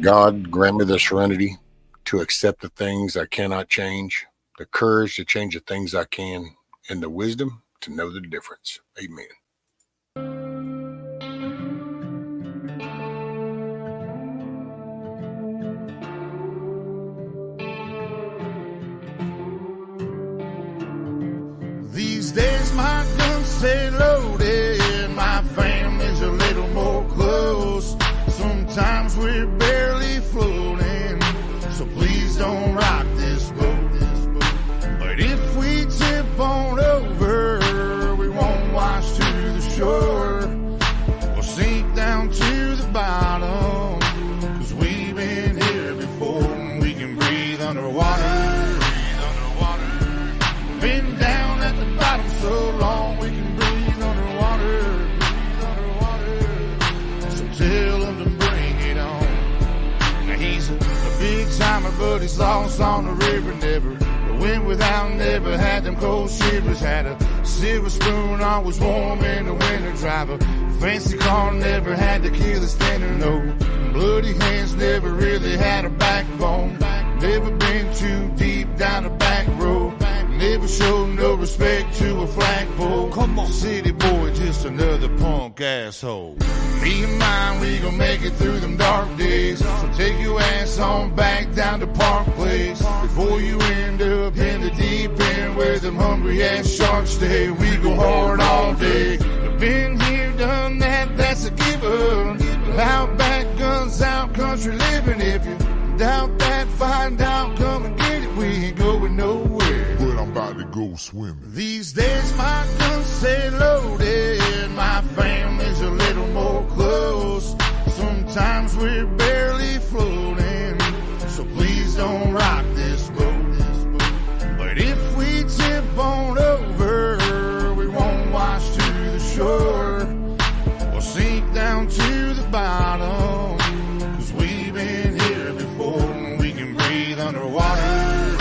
God, grant me the serenity to accept the things I cannot change, the courage to change the things I can, and the wisdom to know the difference. Amen. These days my guns stay loaded, my family's a little more close. Sometimes we're barely floating, so please don't rock this boat. But if we tip on over, we won't wash to the shore. We'll sink down to the bottom, 'cause we've been here before and we can breathe underwater. Been down at the bottom so long we can breathe underwater. So tell him to bring it on. Now he's a big timer, but he's lost on the river, never Went without, never had them cold shivers. Had a silver spoon, always warm in the winter. Drive a fancy car, never had to kill a standard. No bloody hands, never really had a backbone. Never been too deep down the back road. Never showed no respect to a flagpole. Come on, city boy, just another punk asshole. Me and mine, we gon' make it through them dark days. So take your ass on back down to Park Place before you end up in the deep end where them hungry ass sharks stay. We go hard all day. Been here, done that, that's a given. Out back, guns out, country living. If you doubt that, find out, come and get it. We ain't going nowhere, but I'm about to go swimming. These days my guns stay loaded, my family's a little more close. Sometimes we're barely floating, so please don't rock this boat. But if we tip on over, we won't wash to the shore or sink down to the bottom, 'cause we've been here before and we can breathe underwater.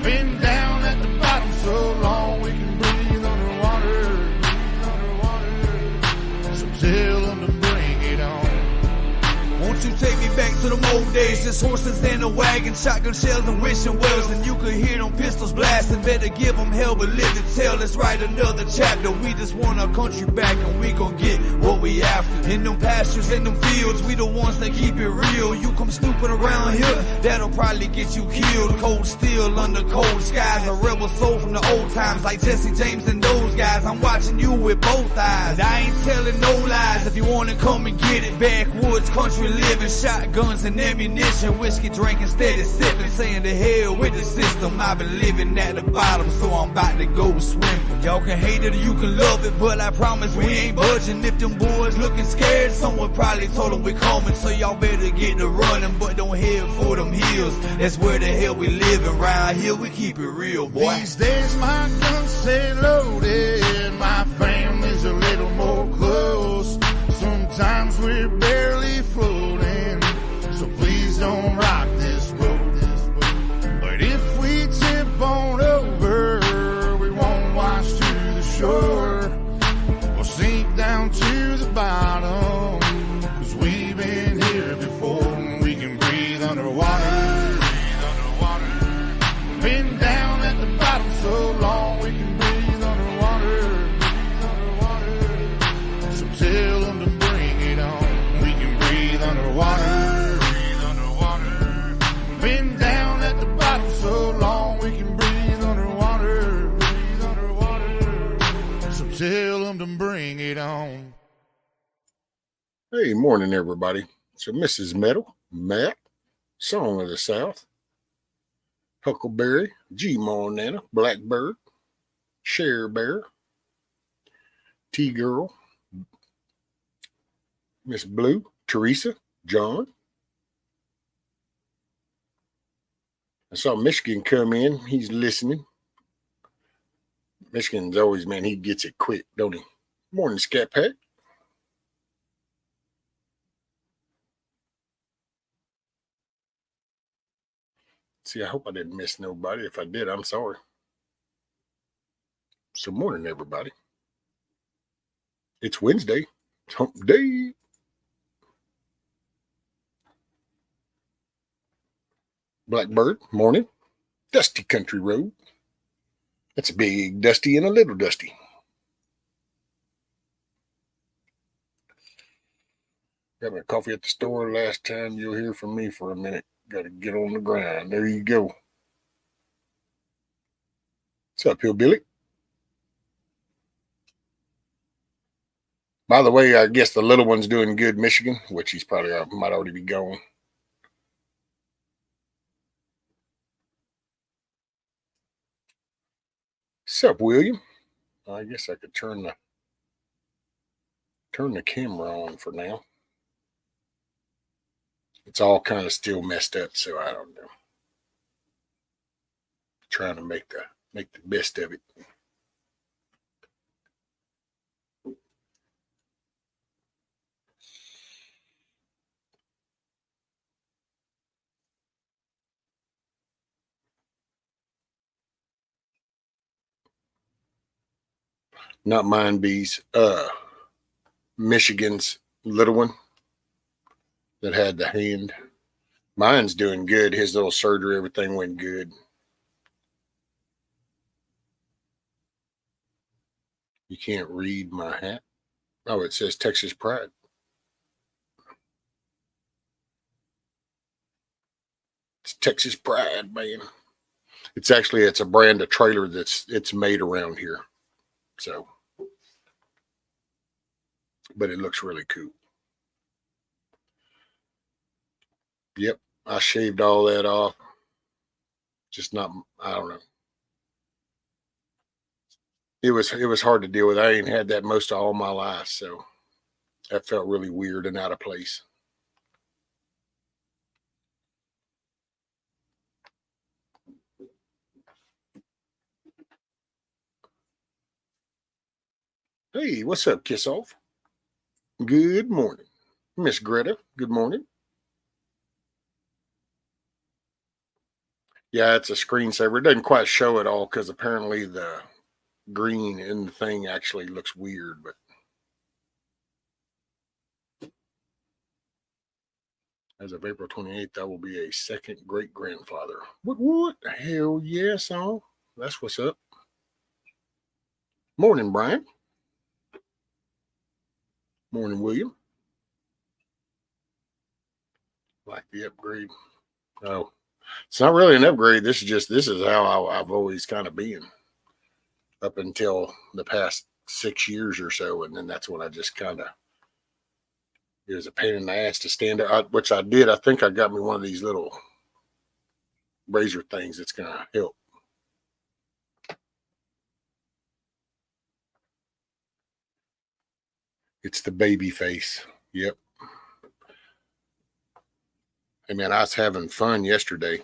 Been down at the bottom so long we can breathe underwater. So tell them to bring it on. Won't you take me back to the old days? Just horses in a wagon, shotgun shells and wishing wells, and you could hear them pistols blasting. Better give them hell, but live to tell. Let's write another chapter. We just want our country back, and we gon' get what we after. In them pastures, in them fields, we the ones that keep it real. You come snooping around here, that'll probably get you killed. Cold steel under cold skies, a rebel soul from the old times, like Jesse James and those guys. I'm watching you with both eyes. I ain't telling no lies. If you wanna come and get it, backwoods country living, shotguns and ammunition, whiskey drinking, steady sipping, saying to hell with the system. I've been living at the bottom, so I'm about to go swimming. Y'all can hate it or you can love it, but I promise we ain't budging. If them boys looking scared, someone probably told them we coming, so y'all better get to running, but don't head for them hills. That's where the hell we living. Right here we keep it real, boy. These days my guns stay loaded, my family's a little more close. Sometimes we're barely floating, so please don't rock this boat. But if we tip on over, we won't wash to the shore or sink down to the bottom, 'cause we've been here before and we can breathe underwater. Been down at the bottom so long we can breathe underwater. So tell them to bring it on. We can breathe underwater. Been down at the bottom so long we can breathe underwater. So tell them to bring it on. Hey, morning, everybody. So Mrs. Meadow, Matt, Song of the South, Huckleberry, G. Nana, Blackbird, Share Bear, T-Girl, Miss Blue, Teresa, John. I saw Michigan come in. He's listening. Michigan's always, man, he gets it quick, don't he? Morning, Scat Pack. See, I hope I didn't miss nobody. If I did, I'm sorry. So morning, everybody. It's Wednesday. It's Hump Day. Blackbird, morning. Dusty Country Road. That's a big Dusty and a little Dusty. Got my coffee at the store last time. You'll hear from me for a minute. Got to get on the grind. There you go. What's up, Hillbilly? By the way, I guess the little one's doing good, Michigan, which he's probably might already be gone. What's up, William? I guess I could turn the camera on for now. It's all kind of still messed up, so I don't know. Trying to make the best of it. Not mine bees. Michigan's little one that had the hand. Mine's doing good. His little surgery, everything went good. You can't read my hat. Oh, it says Texas Pride. It's Texas Pride, man. It's a brand of trailer it's made around here. So, but it looks really cool. Yep, I shaved all that off. Just not, I don't know. It was hard to deal with. I ain't had that most of all my life, so that felt really weird and out of place. Hey, what's up, Kiss Off? Good morning. Miss Greta, good morning. Yeah, it's a screensaver. It doesn't quite show it all because apparently the green in the thing actually looks weird, but as of April 28th, I will be a second great grandfather. What? Hell yes, oh. That's what's up. Morning, Brian. Morning, William. Like the upgrade. Oh, it's not really an upgrade. This is how I've always kind of been up until the past 6 years or so, and then that's when I just kind of it was a pain in the ass to stand up, which I did. I think I got me one of these little razor things that's gonna help. It's the baby face. Yep. Hey man, I was having fun yesterday,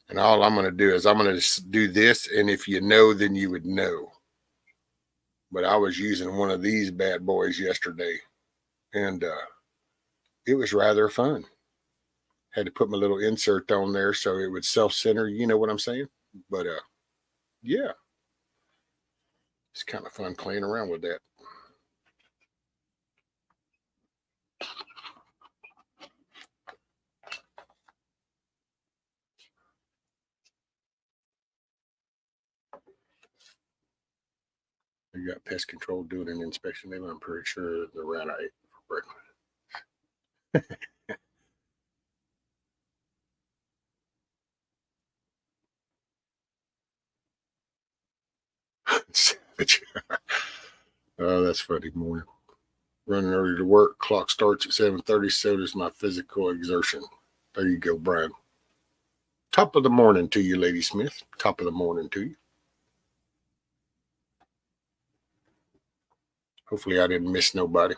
and all I'm gonna do is I'm gonna do this, and if you know, then you would know. But I was using one of these bad boys yesterday, and it was rather fun. Had to put my little insert on there so it would self-center. You know what I'm saying? But yeah, it's kind of fun playing around with that. We got pest control doing an inspection. I'm pretty sure the rat I ate for breakfast. Savage. Oh, that's funny. Morning. Running early to work. Clock starts at 7:30. So does my physical exertion. There you go, Brian. Top of the morning to you, Lady Smith. Top of the morning to you. Hopefully, I didn't miss nobody.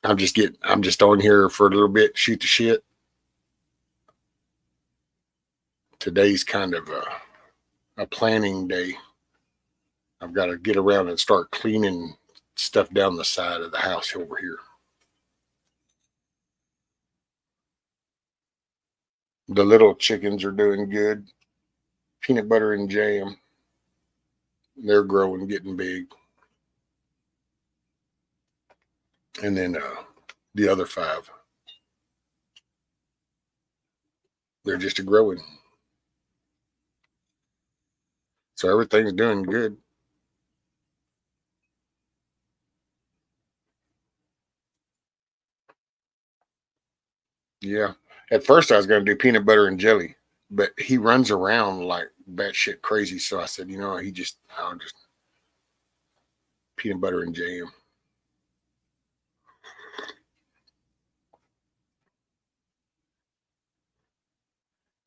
I'm just on here for a little bit, shoot the shit. Today's kind of a planning day. I've got to get around and start cleaning stuff down the side of the house over here. The little chickens are doing good. Peanut butter and jam. They're growing, getting big. And then the other 5, they're just a growing. So everything's doing good. Yeah. At first, I was going to do peanut butter and jelly, but he runs around like batshit crazy. So I said, I'll just peanut butter and jam.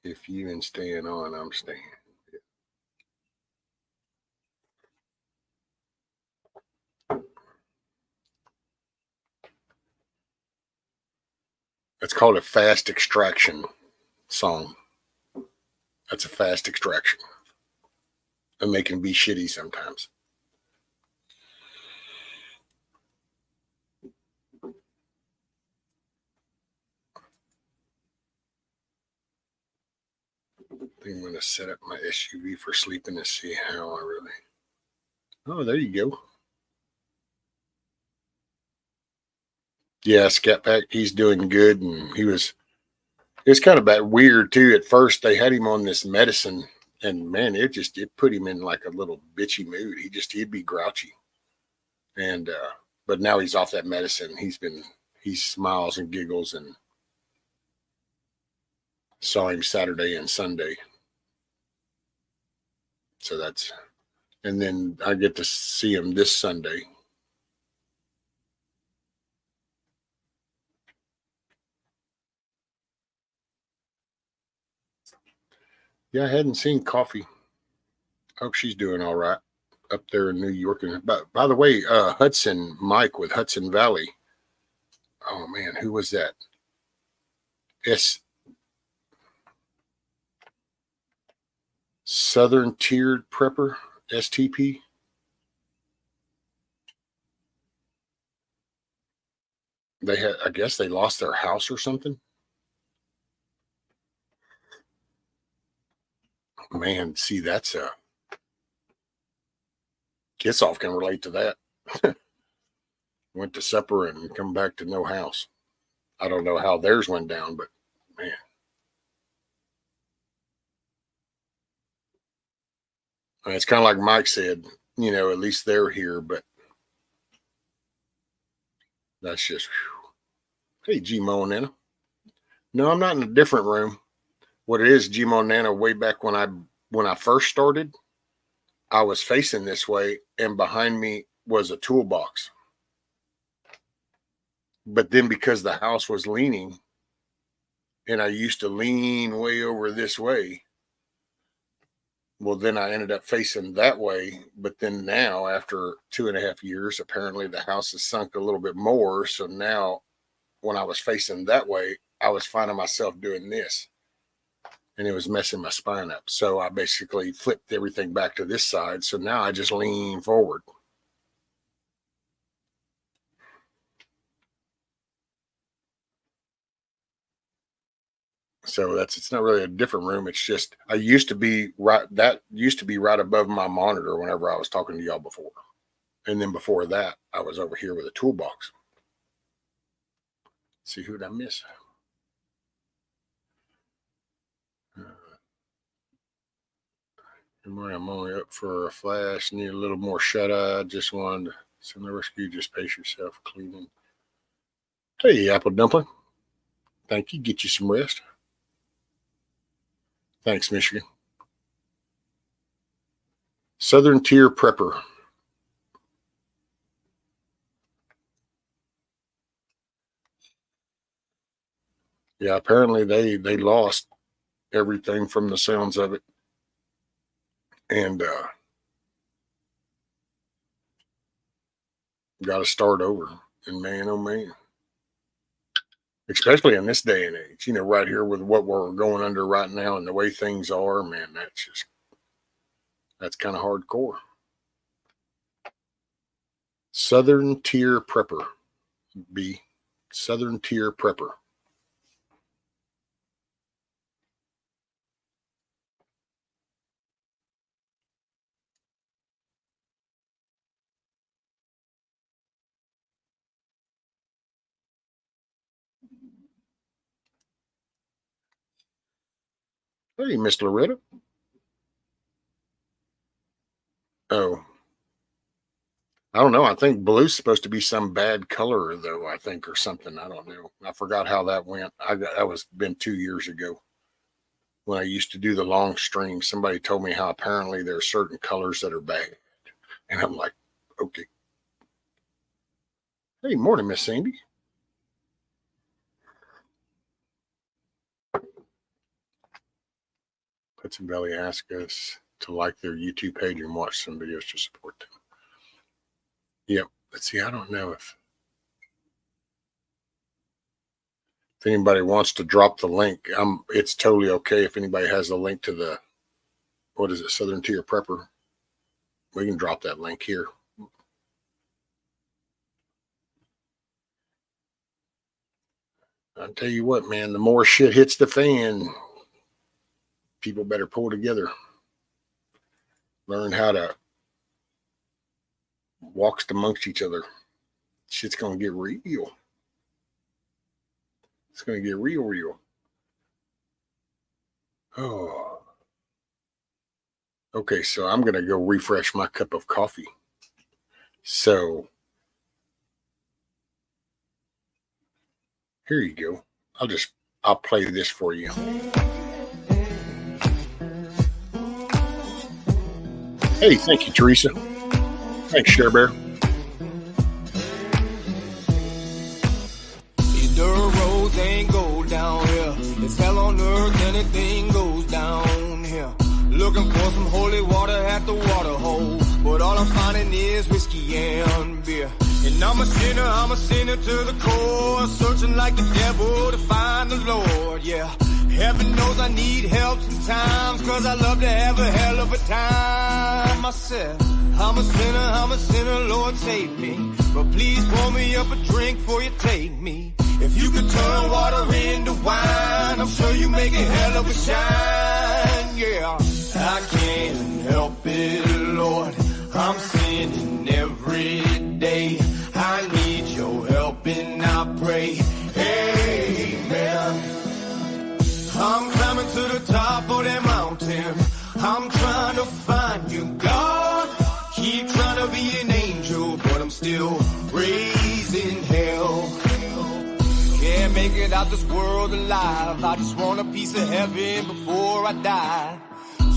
If you ain't staying on, I'm staying. That's called a fast extraction song. That's a fast extraction. And they can be shitty sometimes. I think I'm going to set up my SUV for sleeping and see how I really. Oh, there you go. Yeah, Scat Pack, he's doing good, and it's kind of that weird too. At first, they had him on this medicine, and man, it put him in like a little bitchy mood. He'd be grouchy, and but now he's off that medicine. He smiles and giggles, and saw him Saturday and Sunday. So and then I get to see him this Sunday. Yeah, I hadn't seen Coffee. Hope she's doing all right up there in New York. And by the way, Hudson Mike with Hudson Valley. Oh man, who was that? Southern Tiered Prepper, STP. I guess they lost their house or something. Man, see, that's a Kissoff can relate to that. Went to supper and come back to no house. I don't know how theirs went down, but man. And it's kind of like Mike said, at least they're here, but that's just, whew. Hey, G-Mo and Nana. No, I'm not in a different room. What it is, G-Mo and Nana, way back when I first started, I was facing this way, and behind me was a toolbox. But then because the house was leaning, and I used to lean way over this way, well, then I ended up facing that way. But then now, after 2.5 years, apparently the house has sunk a little bit more. So now when I was facing that way, I was finding myself doing this, and it was messing my spine up. So I basically flipped everything back to this side. So now I just lean forward. So it's not really a different room. It's just that used to be right above my monitor whenever I was talking to y'all before. And then before that, I was over here with a toolbox. Let's see, who did I miss? Good morning. I'm only up for a flash. Need a little more shut eye. Just wanted to send the rescue. Just pace yourself cleaning. Hey, Apple Dumpling. Thank you. Get you some rest. Thanks, Michigan. Southern Tier Prepper. Yeah, apparently they lost everything from the sounds of it. And got to start over. And man, oh man. Especially in this day and age, right here with what we're going under right now and the way things are, man, that's kind of hardcore. Southern Tier Prepper. B. Southern Tier Prepper. Hey, Miss Loretta. Oh, I don't know. I think blue's supposed to be some bad color, though. I think, or something. I don't know. I forgot how that went. That was been 2 years ago when I used to do the long stream. Somebody told me how apparently there are certain colors that are bad, and I'm like, okay. Hey, morning, Miss Sandy. Hudson Valley asked us to like their YouTube page and watch some videos to support them. Yep. Let's see. I don't know if anybody wants to drop the link. It's totally okay if anybody has the link to the, what is it, Southern Tier Prepper. We can drop that link here. I'll tell you what, man, the more shit hits the fan, people better pull together. Learn how to walk amongst each other. Shit's going to get real. It's going to get real. Oh. Okay, so I'm going to go refresh my cup of coffee. So, here you go. I'll play this for you. Hey, thank you, Teresa. Thanks, Share Bear. These dirt roads ain't gold down here. It's hell on earth, anything goes down here. Looking for some holy water at the water hole, but all I'm finding is whiskey and beer. And I'm a sinner to the core, searching like the devil to find the Lord, yeah. Heaven knows I need help sometimes, cause I love to have a hell of a time myself. I'm a sinner, Lord save me, but please pour me up a drink before you take me. If you could turn water into wine, I'm sure you make a hell of a shine, yeah. I can't help it, Lord, I'm sinning every day. I need your help and I pray, amen. I'm climbing to the top of that mountain, I'm trying to find you, God. Keep trying to be an angel, but I'm still raising hell. Can't make it out this world alive, I just want a piece of heaven before I die.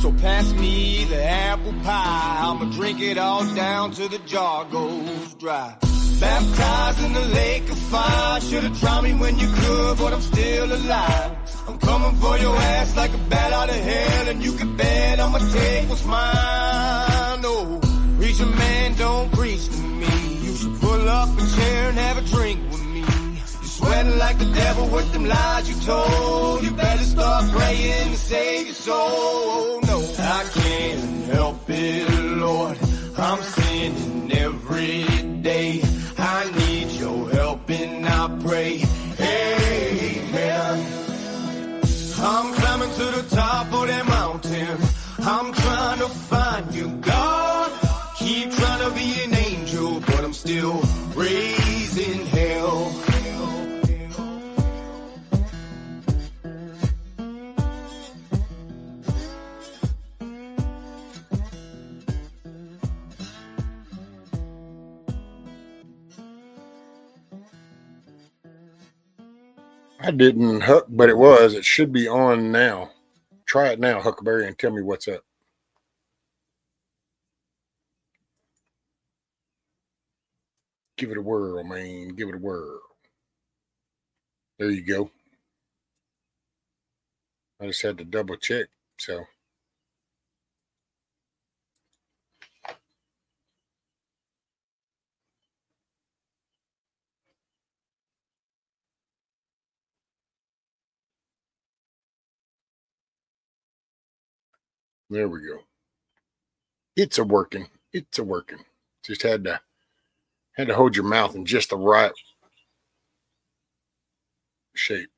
So pass me the apple pie, I'ma drink it all down till the jar goes dry. Baptized in the lake of fire, should've drowned me when you could, but I'm still alive. I'm coming for your ass like a bat out of hell, and you can bet I'ma take what's mine. Oh, preacher man, don't preach to me. You should pull up a chair and have a drink with me. You're sweating like the devil with them lies you told. You better start praying to save your soul. No, I can't help it, Lord, I'm sinning every day. I need your help and I pray, amen. I'm climbing to the top of that mountain, I'm trying to find you, God. Keep trying to be an angel, but I'm still raising hell. I didn't hook, but it was. It should be on now. Try it now, Huckleberry, and tell me what's up. Give it a whirl, man. Give it a whirl. There you go. I just had to double check, so. There we go. It's a working. It's a working. Just had to hold your mouth in just the right shape.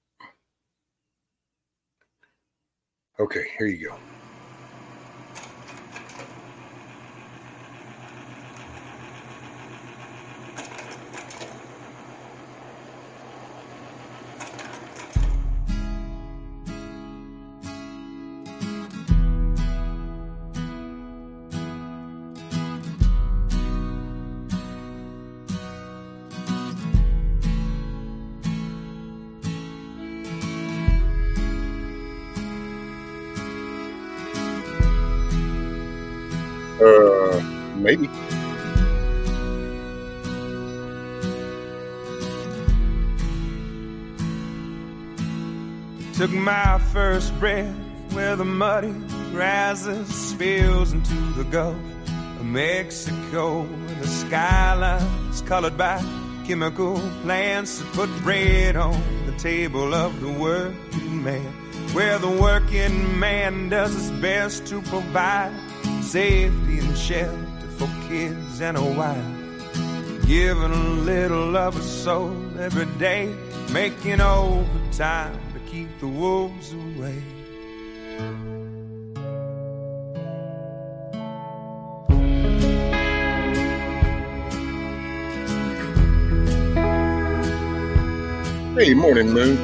Okay, here you go. Maybe. Took my first breath where the muddy rises, spills into the Gulf of Mexico, and the skyline's colored by chemical plants that put bread on the table of the working man, where the working man does his best to provide safety and shelter for kids and a wife, giving a little of a soul every day, making overtime to keep the wolves away. Hey, morning, Moon.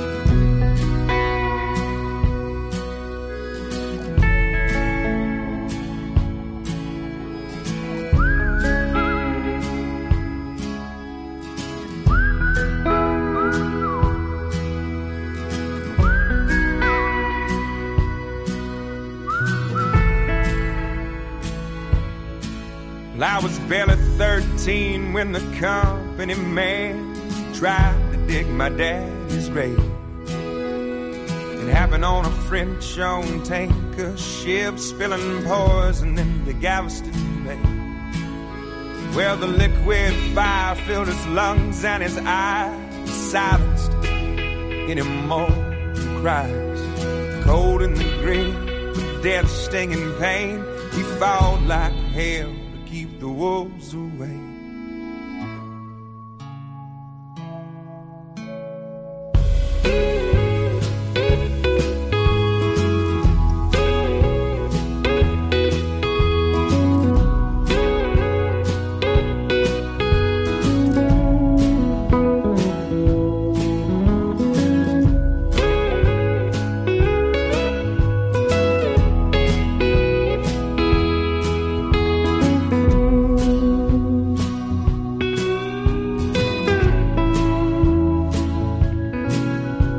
Well, I was barely 13 when the company man tried to dig my daddy's grave. It happened on a French-owned tanker ship, spilling poison into Galveston Bay. Well, the liquid fire filled his lungs and his eyes silenced any more cries. Cold in the grave, with death stinging pain, he fought like hell to keep the wolves away.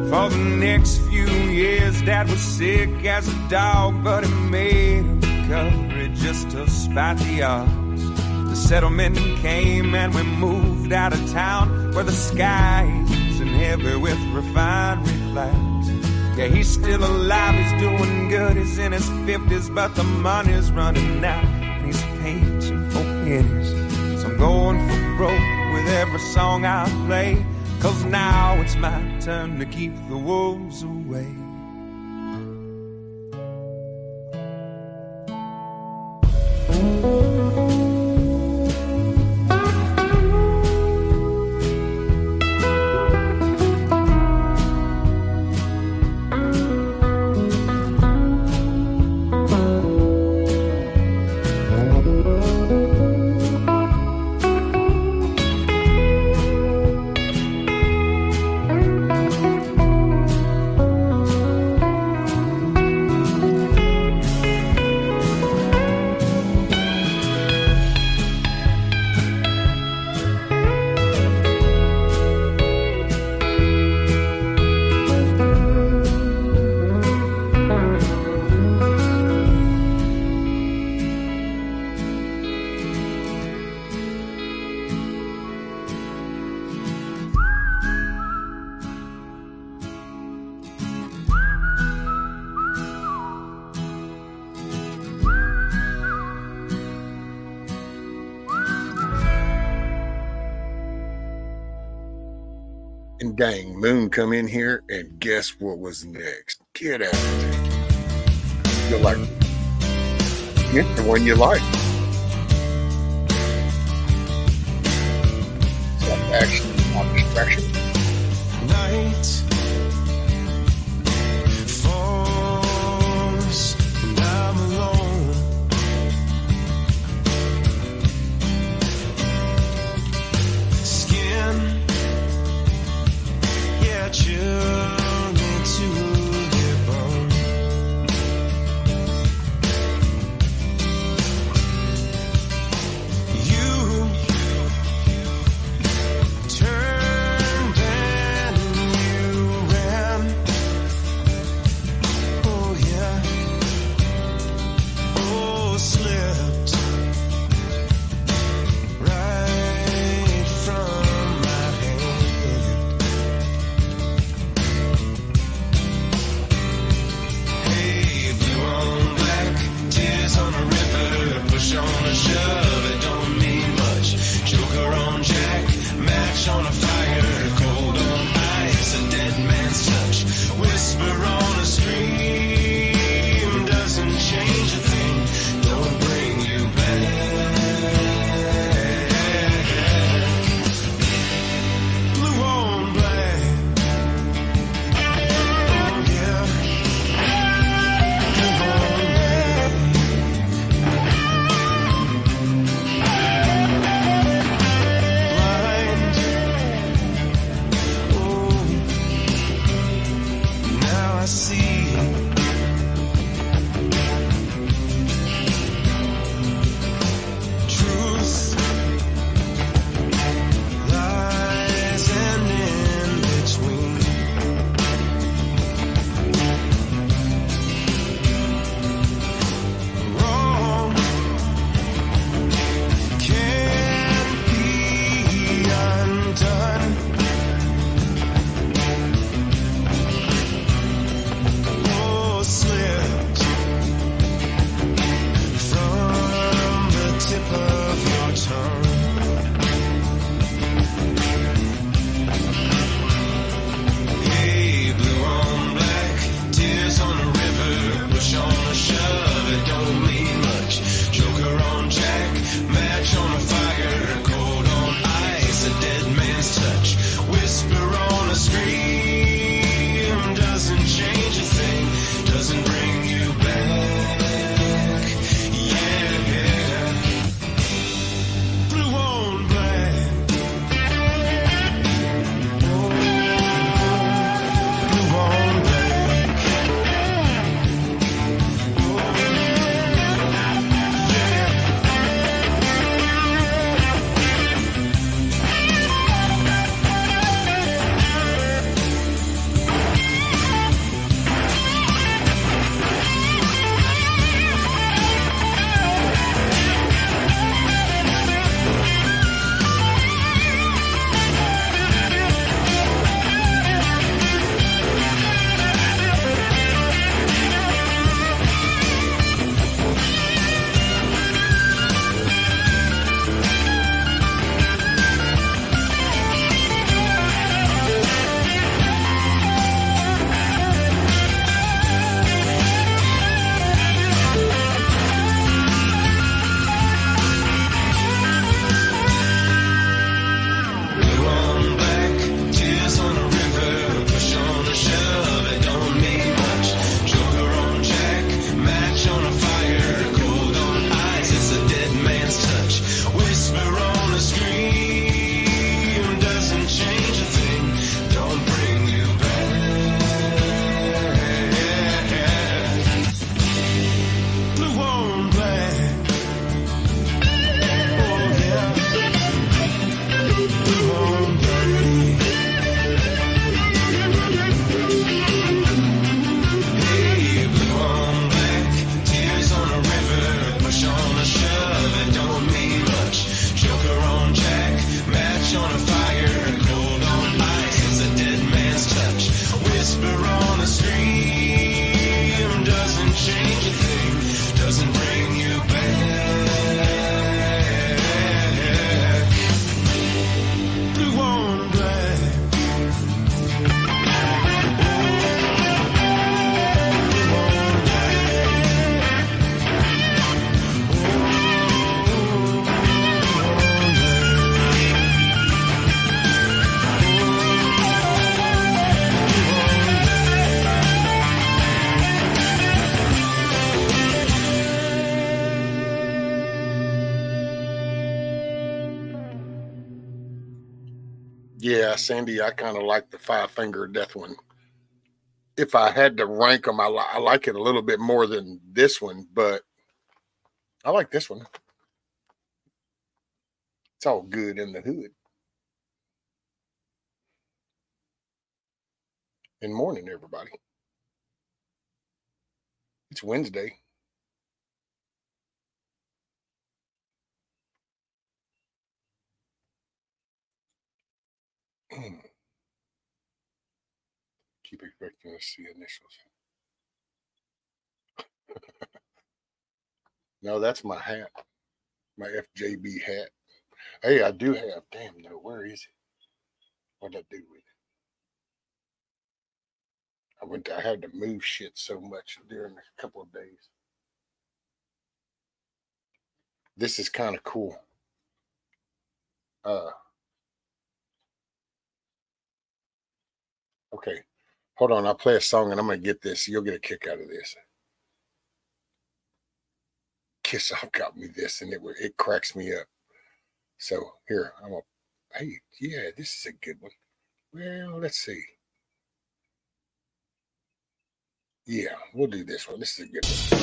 For the next few years, Dad was sick as a dog, but he made a recovery just to spite the odds. The settlement came and we moved out of town, where the sky isn't heavy with refinery clouds. Yeah, he's still alive, he's doing good, he's in his 50s, but the money's running out, and he's pinching for pennies. So I'm going for broke with every song I play, 'cause now it's my turn to keep the wolves away. And dang, Moon come in here, and guess what was next? Get out of there. You're like, get the one you like. It's like action, not distraction. Night falls and I'm alone. Skin, yeah, chilled into your bone. You turned and you I see. Truth lies and in between. Wrong can't be undone. Oh, slipped from the tip of your tongue. Hey, blue on black, tears on a river, push on a shove, it don't mean much. Joker on jack, match on a fire, cold on ice, a dead man's touch. Whisper on a scream, doesn't change a thing, doesn't bring you back. Yeah, blue on black. Oh, blue on black. Blue on black, tears on a river, push on a shove, it don't mean much. Joker on jack, match on a fire, cold on ice, it's a dead man's touch. Whisper on a scream, doesn't change a thing, don't bring you back. Blue on black. Oh yeah. Blue on black. Hey, blue on black, tears on a river, push on a shove, it don't mean much. Joker on jack, match on a fire, cold on ice, it's a dead man's touch. Whisper on a scream, doesn't change a thing, doesn't bring you back. Blue on black. Yeah, Sandy, I kind of like the Five Finger Death one. If I had to rank them, I like it a little bit more than this one, but I like this one. It's all good in the hood. And morning, everybody. It's Wednesday. Keep expecting to see initials. No, that's my hat. My FJB hat. Hey, I do have. Damn, no, where is it? What did I do with it? I had to move shit so much during a couple of days. This is kind of cool. Okay. Hold on, I'll play a song and I'm gonna get this. You'll get a kick out of this. Kiss Off got me this, and it cracks me up. So here, hey, yeah, this is a good one. Well, let's see. Yeah, we'll do this one. This is a good one.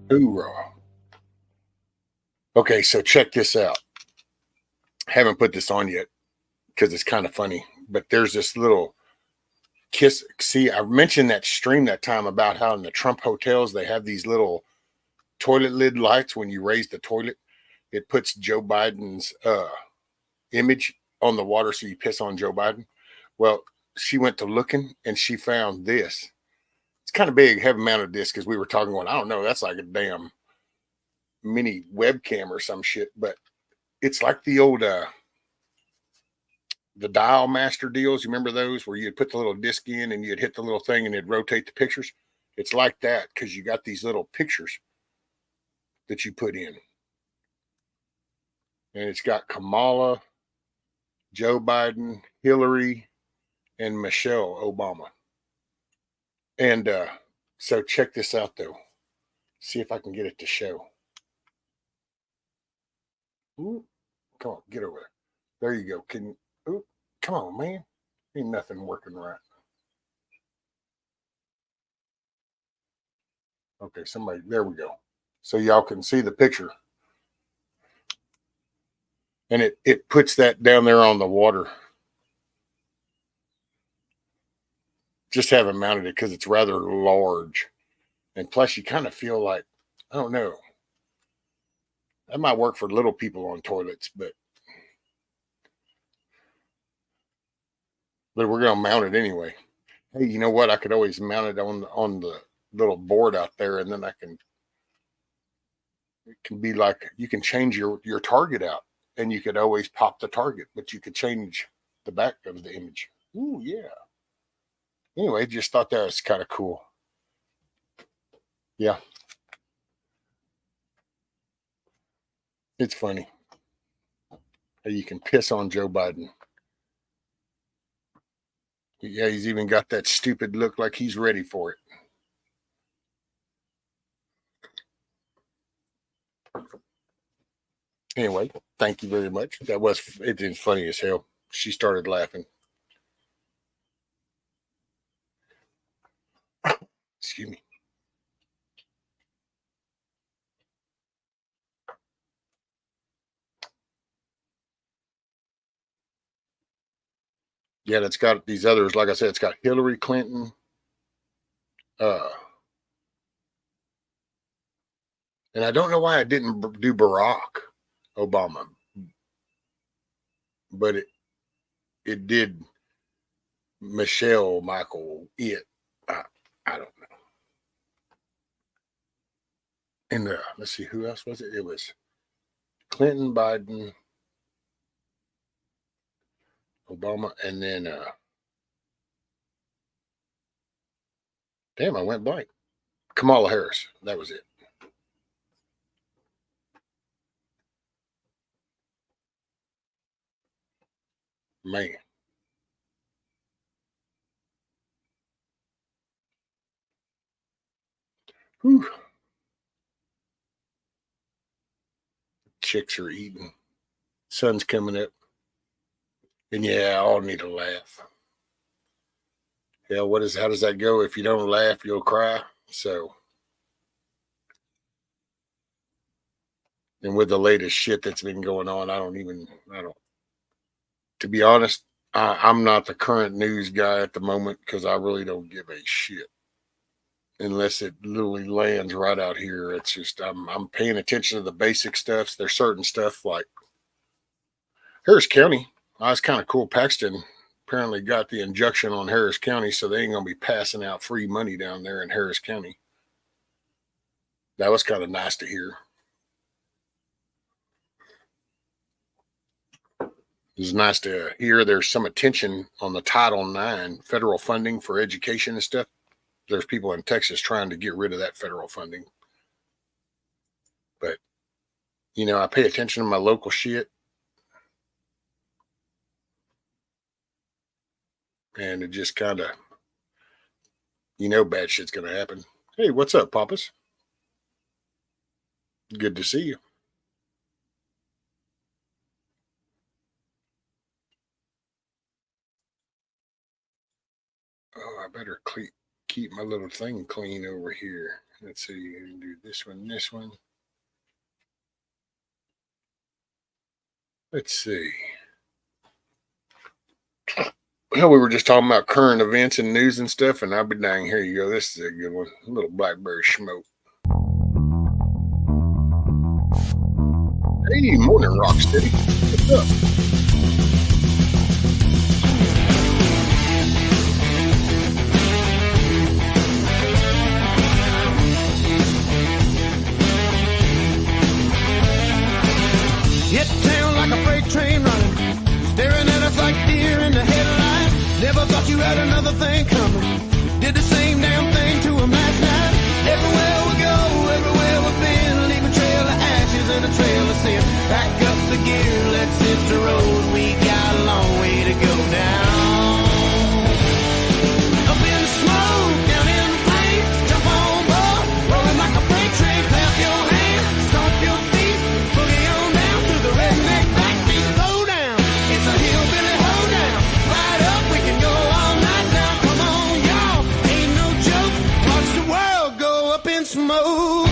Hoorah. Okay, so check this out. Haven't put this on yet because it's kind of funny, but there's this little kiss. See, I mentioned that stream that time about how in the Trump hotels they have these little toilet lid lights when you raise the toilet. It puts Joe Biden's image on the water so you piss on Joe Biden. Well, she went to looking and she found this. It's kind of big, heavy mounted disc because we were talking about, I don't know, that's like a damn mini webcam or some shit, but it's like the old the dial master deals. You remember those where you'd put the little disc in and you'd hit the little thing and it'd rotate the pictures? It's like that because you got these little pictures that you put in. And it's got Kamala, Joe Biden, Hillary, and Michelle Obama. And so check this out though. See if I can get it to show. Ooh, come on, get over there. There you go. Can you? Ooh, come on, man. Ain't nothing working right. Okay, somebody, there we go. So y'all can see the picture. And it puts that down there on the water. Just haven't mounted it because it's rather large. And plus you kind of feel like, I don't know. That might work for little people on toilets, but we're gonna mount it anyway. Hey, you know what? I could always mount it on the little board out there, and then it can be like you can change your target out, and you could always pop the target, but you could change the back of the image. Ooh, yeah. Anyway, just thought that was kind of cool. Yeah. It's funny how you can piss on Joe Biden. Yeah, he's even got that stupid look like he's ready for it. Anyway, thank you very much. It is funny as hell. She started laughing. Excuse me. Yeah, it's got these others. Like I said, it's got Hillary Clinton. And I don't know why I didn't do Barack Obama, but it did Michael. I don't know. And let's see, who else was it? It was Clinton, Biden, Obama, and then damn, I went blank. Kamala Harris. That was it. Man. Whew. Chicks are eating. Sun's coming up. And yeah, I all need to laugh. Hell, how does that go? If you don't laugh, you'll cry. So, and with the latest shit that's been going on, to be honest, I'm not the current news guy at the moment because I really don't give a shit unless it literally lands right out here. It's just, I'm paying attention to the basic stuff. There's certain stuff like Harris County. It's kind of cool. Paxton apparently got the injunction on Harris County, so they ain't going to be passing out free money down there in Harris County. That was kind of nice to hear. It's nice to hear there's some attention on the Title IX federal funding for education and stuff. There's people in Texas trying to get rid of that federal funding. But, I pay attention to my local shit. And it just kind of, bad shit's going to happen. Hey, what's up, Papas? Good to see you. Oh, I better keep my little thing clean over here. Let's see, do this one. Let's see. Well, we were just talking about current events and news and stuff, and I'll be dang, here you go. This is a good one. A little blackberry smoke. Hey, morning, Rocksteady. What's up? Hit town like a freight train running, staring at us like deer in the headlights. Never thought you had another thing coming. Did the same damn thing to him last night. Everywhere we go, everywhere we've been, leave a trail of ashes and a trail of sin. Pack up the gear, let's hit the road. We got a long way to go now. Up in the smoke, down in the flames, jump on board, rolling like a freight train. Clap your hands, stomp your feet, boogie on down to the redneck backbeat. Slow down, it's a hillbilly hoedown. Ride up, we can go all night now. Come on, y'all, ain't no joke. Watch the world go up in smoke.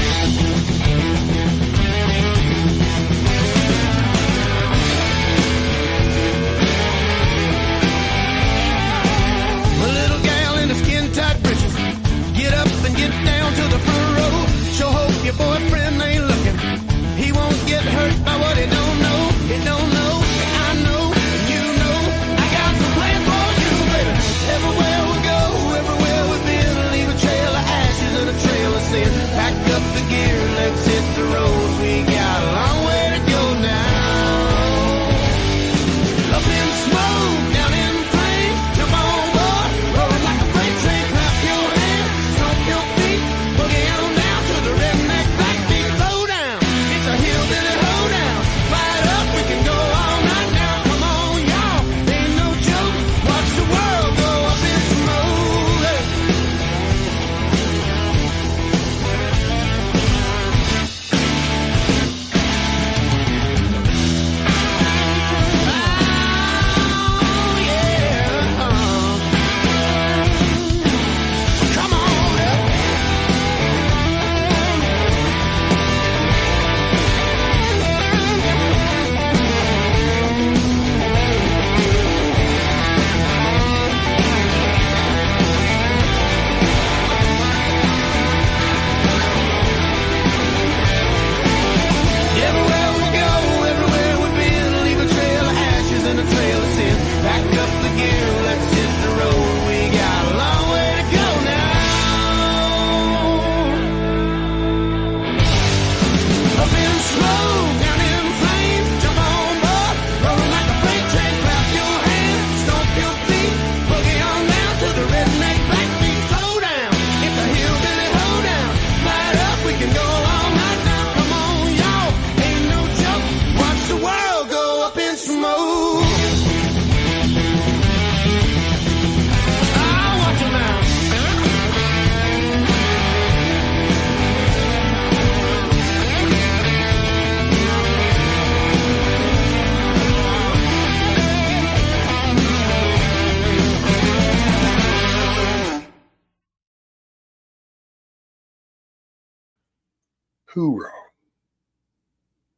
Hoorah.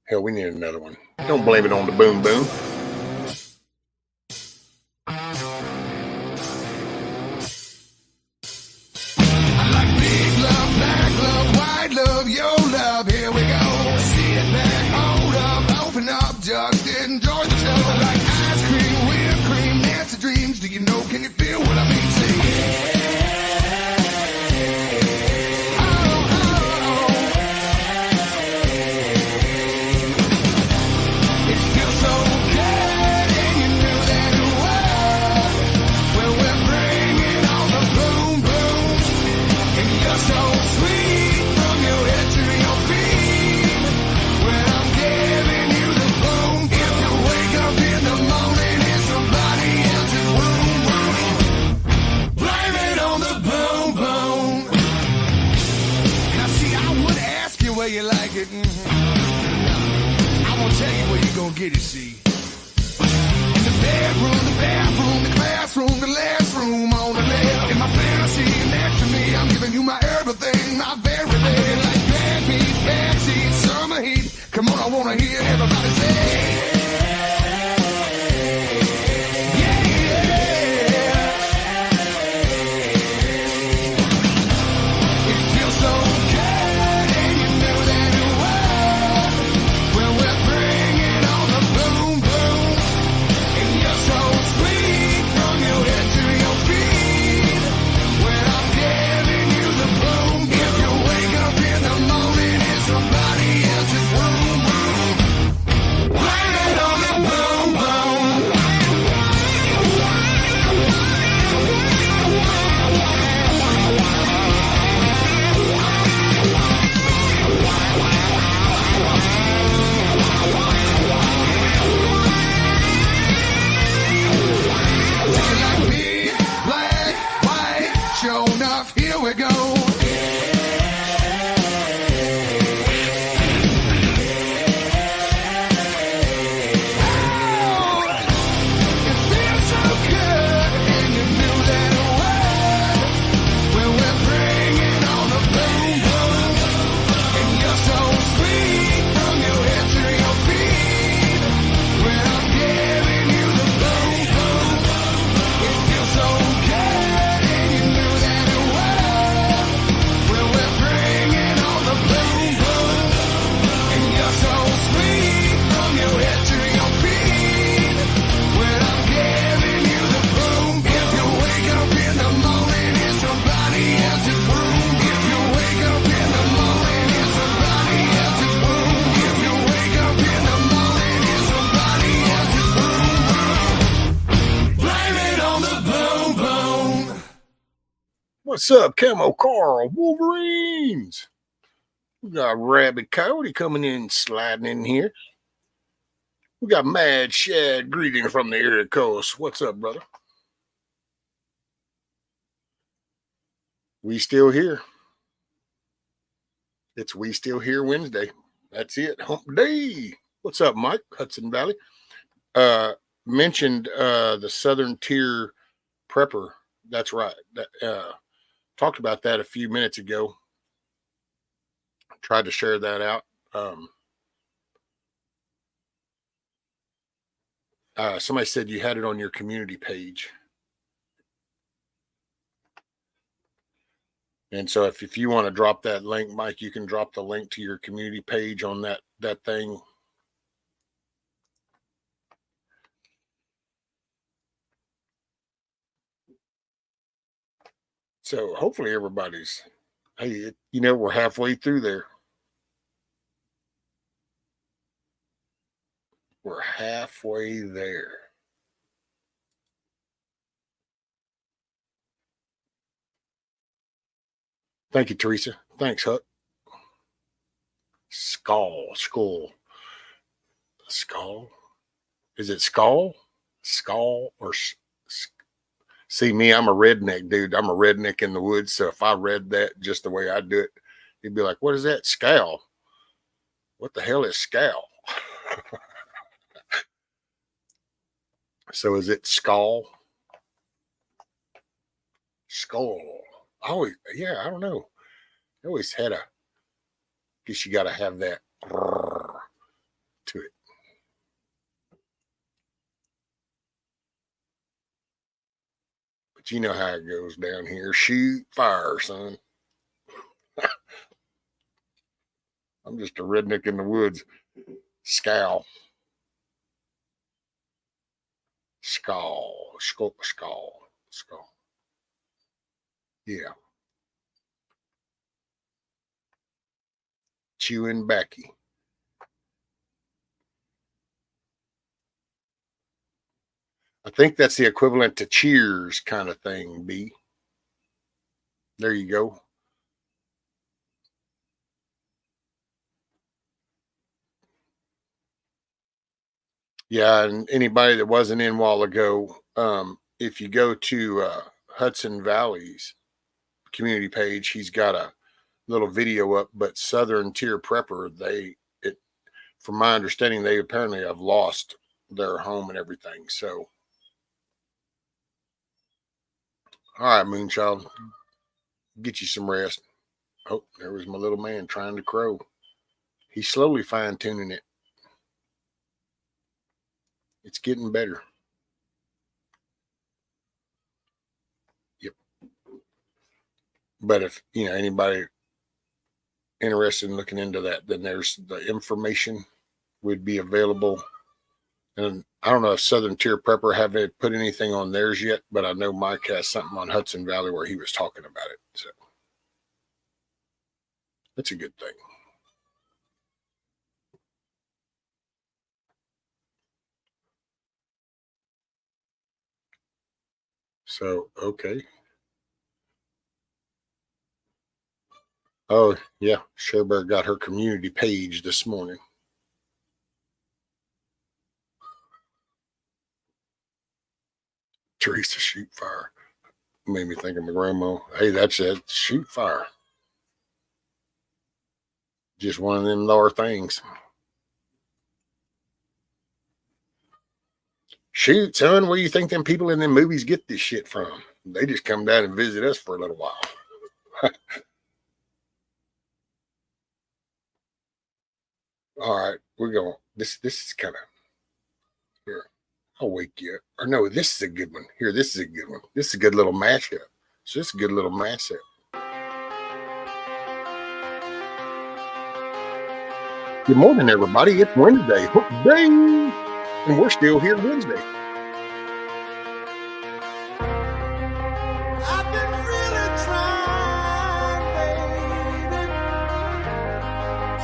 Hell, we need another one. Don't blame it on the boom boom. I like big love, black love, white love, your love. Here we go. Sit back, hold up, open up, just enjoy the show. I like ice cream, whipped cream, Nancy dreams. Do you know? Can you feel what I mean? Say yeah. Where you like it, I won't tell you where you gonna get it, see. In the bedroom, the bathroom, the classroom, the last room on the left. In my fantasy, next to me, I'm giving you my everything, my very best. Like bad meat, backseat, summer heat. Come on, I wanna hear everybody say. What's up, Camo Carl? Wolverines. We got Rabbit Coyote coming in, sliding in here. We got Mad Shad greeting from the area coast. What's up, brother? We still here. It's We Still Here Wednesday. That's it. Hump Day. What's up, Mike? Hudson Valley. Mentioned the Southern Tier Prepper. That's right. Talked about that a few minutes ago. Tried to share that out. Somebody said you had it on your community page. And so if you want to drop that link, Mike, you can drop the link to your community page on that thing. So hopefully everybody's, hey, we're halfway through there. We're halfway there. Thank you, Teresa. Thanks, Huck. Skull. Is it skull? Skull or see me? I'm a redneck, dude. I'm a redneck in the woods. So if I read that just the way I do it, you'd be like, "What is that? Scowl? What the hell is scowl?" So is it skull? Skull. Oh, yeah, I don't know. I always had Guess you got to have that to it. But you know how it goes down here. Shoot fire, son. I'm just a redneck in the woods. Scowl. Skull. Yeah. Chewing Becky. I think that's the equivalent to cheers kind of thing, B. There you go. Yeah, and anybody that wasn't in a while ago, if you go to Hudson Valley's community page, he's got a little video up, but Southern Tier Prepper, from my understanding, they apparently have lost their home and everything. So, all right, Moonchild, get you some rest. Oh, there was my little man trying to crow. He's slowly fine-tuning it. It's getting better. Yep. But if, anybody interested in looking into that, then there's the information would be available. And I don't know if Southern Tier Prepper haven't put anything on theirs yet, but I know Mike has something on Hudson Valley where he was talking about it. So that's a good thing. So, okay. Oh, yeah. Sherberg got her community page this morning. Teresa Shoot Fire. Made me think of my grandma. Hey, that's it. Shoot fire. Just one of them lower things. Shoot, son, where do you think them people in them movies get this shit from? They just come down and visit us for a little while. All right, we're going. This is kind of here. I'll wake you up. Or no, this is a good one. Here, this is a good one. This is a good little mashup. So this is a good little mashup. Good morning, everybody. It's Wednesday. Hook day. And we're still here Wednesday. I've been really trying, baby,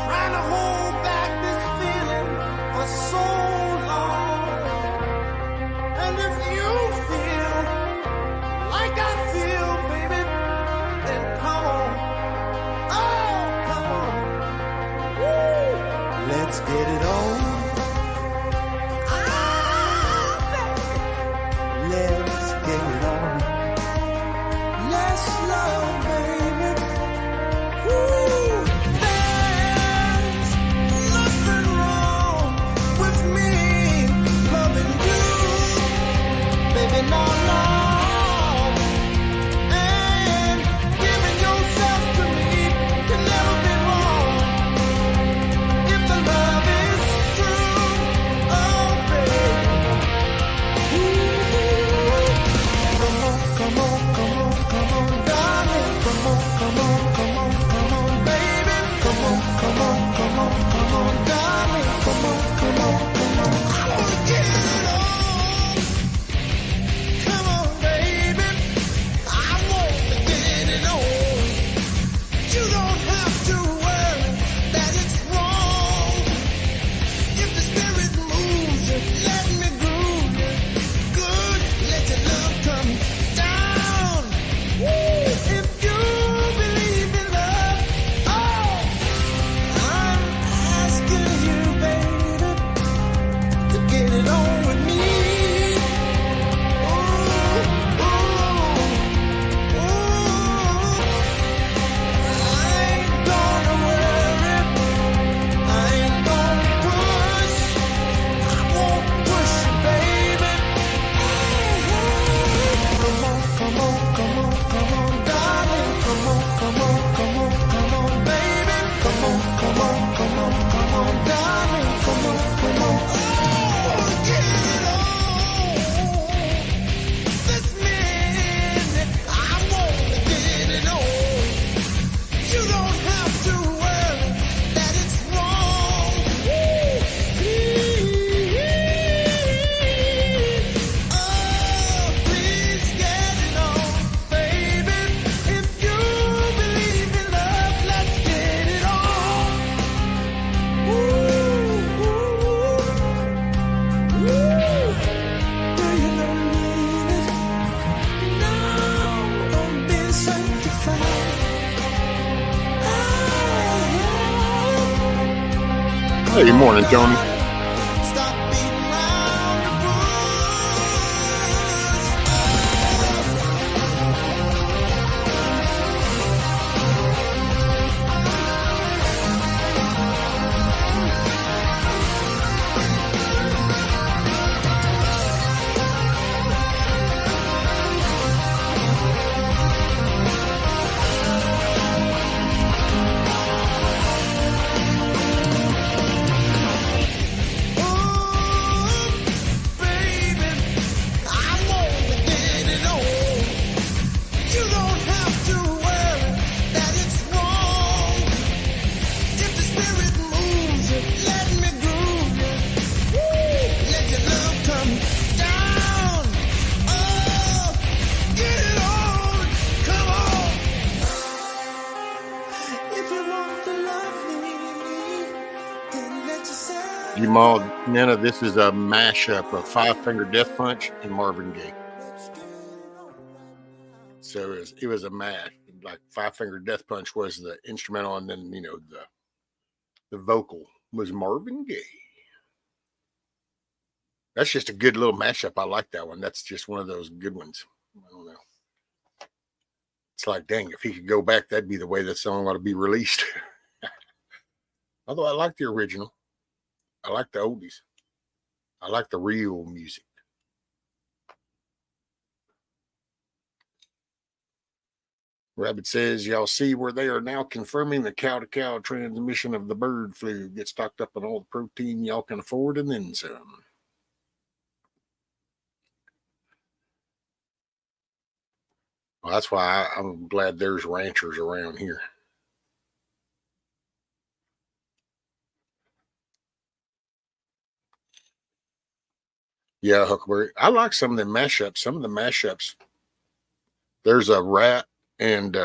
trying to hold back this feeling for so long. And if you feel like I feel, baby, then come on. Oh, come on. Woo. Let's get it on. Let's get it on. Let's love, baby. Woo. There's nothing wrong with me loving you, baby. No, no. And giving yourself to me can never be wrong. If the love is true, oh, baby. Come on, darling. Come on, baby. Come on, darling. Come on. I wanna get it on. Come on, baby. I wanna get it on. You don't have to worry that it's wrong. If the spirit moves you, let me groove you. Good, let your love come down. Woo! Hey, morning, Tony. Stop beating around the Jamal, Nana, this is a mashup of Five Finger Death Punch and Marvin Gaye. So it was a mash. Like Five Finger Death Punch was the instrumental, and then the vocal was Marvin Gaye. That's just a good little mashup. I like that one. That's just one of those good ones. I don't know. It's like, dang, if he could go back, that'd be the way that song ought to be released. Although I like the original. I like the oldies. I like the real music. Rabbit says, y'all see where they are now confirming the cow-to-cow transmission of the bird flu. Get stocked up on all the protein y'all can afford and then some. Well, that's why I'm glad there's ranchers around here. Yeah, Huckleberry. I like some of the mashups. Some of the mashups. There's a Rat and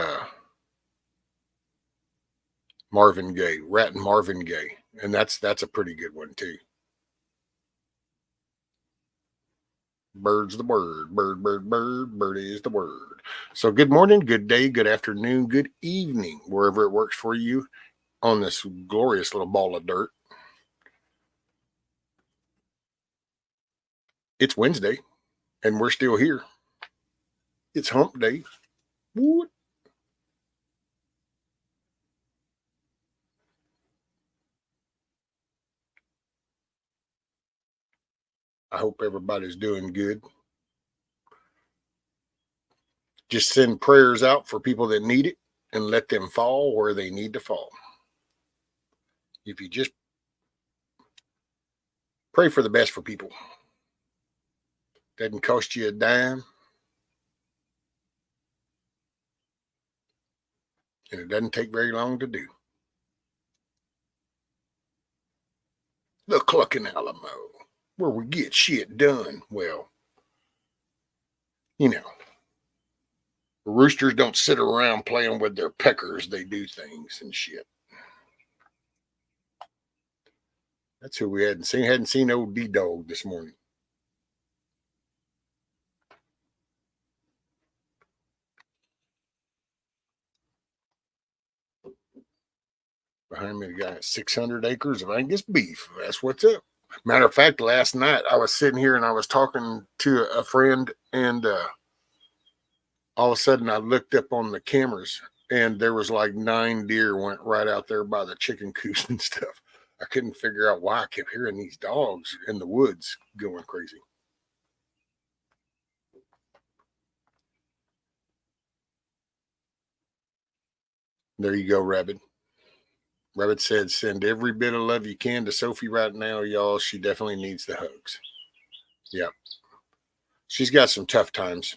Marvin Gaye. Rat and Marvin Gaye. And that's a pretty good one too. Bird's the word. Bird, bird, bird. Bird is the word. So good morning, good day, good afternoon, good evening, wherever it works for you on this glorious little ball of dirt. It's Wednesday, and we're still here. It's hump day. What? I hope everybody's doing good. Just send prayers out for people that need it and let them fall where they need to fall. If you just pray for the best for people, doesn't cost you a dime, and it doesn't take very long to do. The Cluckin Alamo, where we get shit done. Well, roosters don't sit around playing with their peckers. They do things and shit. That's who we hadn't seen. Hadn't seen old D-Dog this morning. Behind me, the guy has 600 acres of Angus beef. That's what's up. Matter of fact, last night I was sitting here and I was talking to a friend, and all of a sudden I looked up on the cameras and there was like 9 deer went right out there by the chicken coops and stuff. I couldn't figure out why I kept hearing these dogs in the woods going crazy. There you go, Rabbit. Rabbit said, send every bit of love you can to Sophie right now, y'all. She definitely needs the hugs. Yep. She's got some tough times.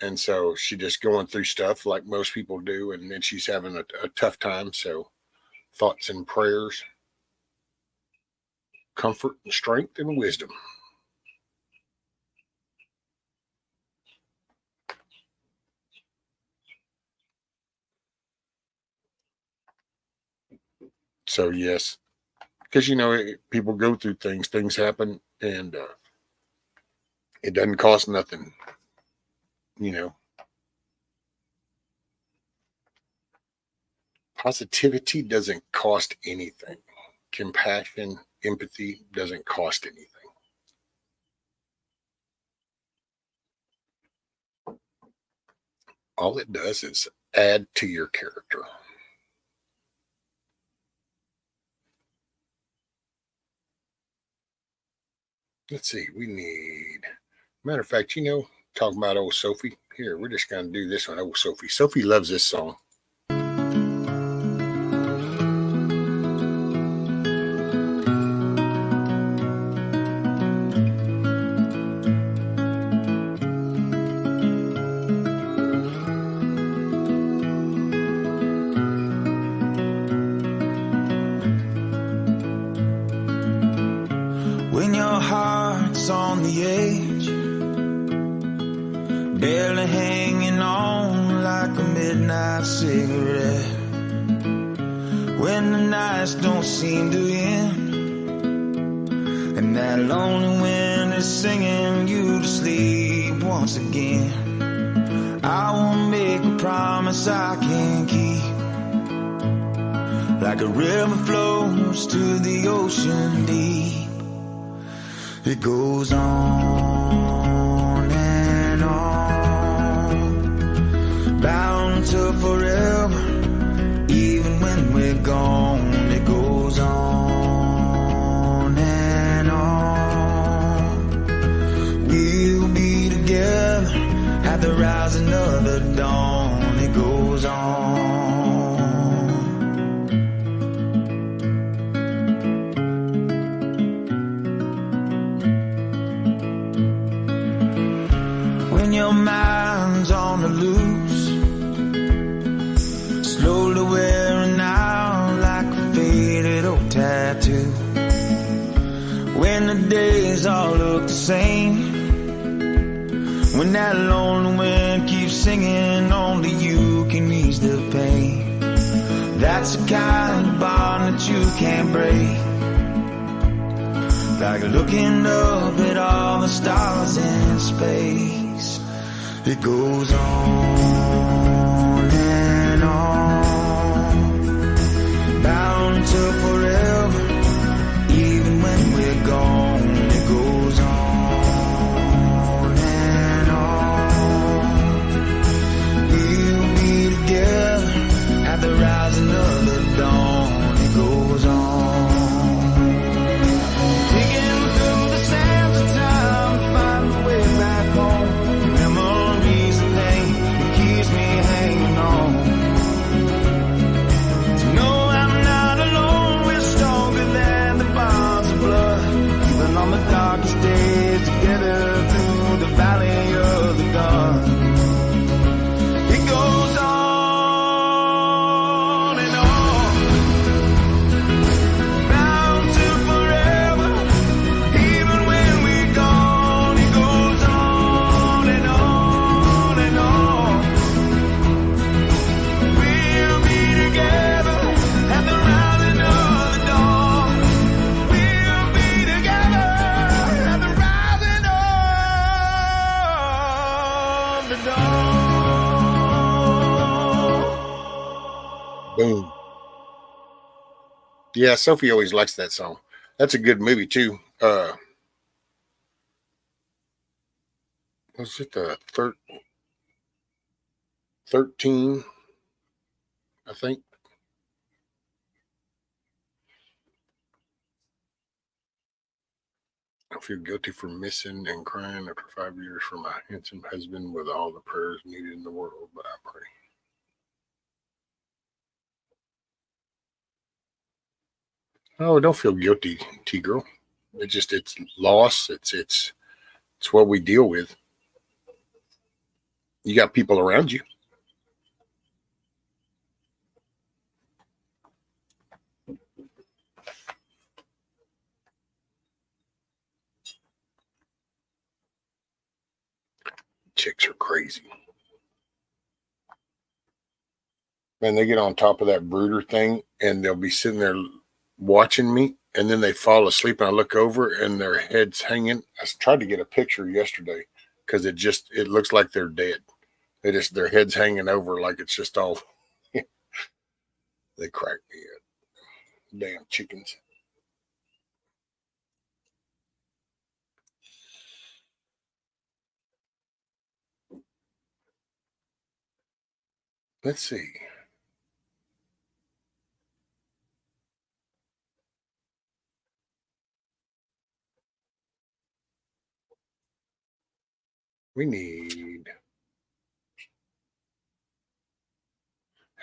And so she's just going through stuff like most people do. And then she's having a tough time. So thoughts and prayers, comfort and strength and wisdom. So, yes, because, people go through things happen, and it doesn't cost nothing, Positivity doesn't cost anything. compassion, empathy doesn't cost anything. All it does is add to your character. Let's see, we need, matter of fact, talking about old Sophie, here, we're just going to do this one, old Sophie. Sophie loves this song. When your heart's on the edge, barely hanging on like a midnight cigarette. When the nights don't seem to end, and that lonely wind is singing you to sleep once again, I won't make a promise I can't keep. Like a river flows to the ocean deep, it goes on and on, bound to forever, even when we're gone. It goes on and on. We'll be together at the rising of the dawn. It goes on. When your mind's on the loose, slowly wearing out like a faded old tattoo. When the days all look the same, when that lonely wind keeps singing, only you can ease the pain. That's the kind of bond that you can't break. Like looking up at all the stars in space. It goes on and on, bound to forever, even when we're gone. It goes on and on. We'll be together at the rising of the dawn. It goes on. Digging through the sands of time to find my way back home. Memories and pain that keeps me hanging on. To know I'm not alone, we're stronger than the bonds of blood. Even on the darkest days, together through the valley of the gun. It goes on and on, bound to forever, even when we're gone. It goes on and on and on. We'll be together at the rising of the dawn. We'll be together at the rising of the dawn. Boom. Yeah, Sophie always likes that song. That's a good movie too. Was it the 13? I think. I feel guilty for missing and crying after 5 years for my handsome husband with all the prayers needed in the world, but I pray. Oh, don't feel guilty, T-girl. It's loss. It's what we deal with. You got people around you. Chicks are crazy. Man, they get on top of that brooder thing and they'll be sitting there watching me, and then they fall asleep and I look over and their head's hanging. I tried to get a picture yesterday because it looks like they're dead. Their head's hanging over like it's just all. They crack me up. Damn chickens. Let's see. We need.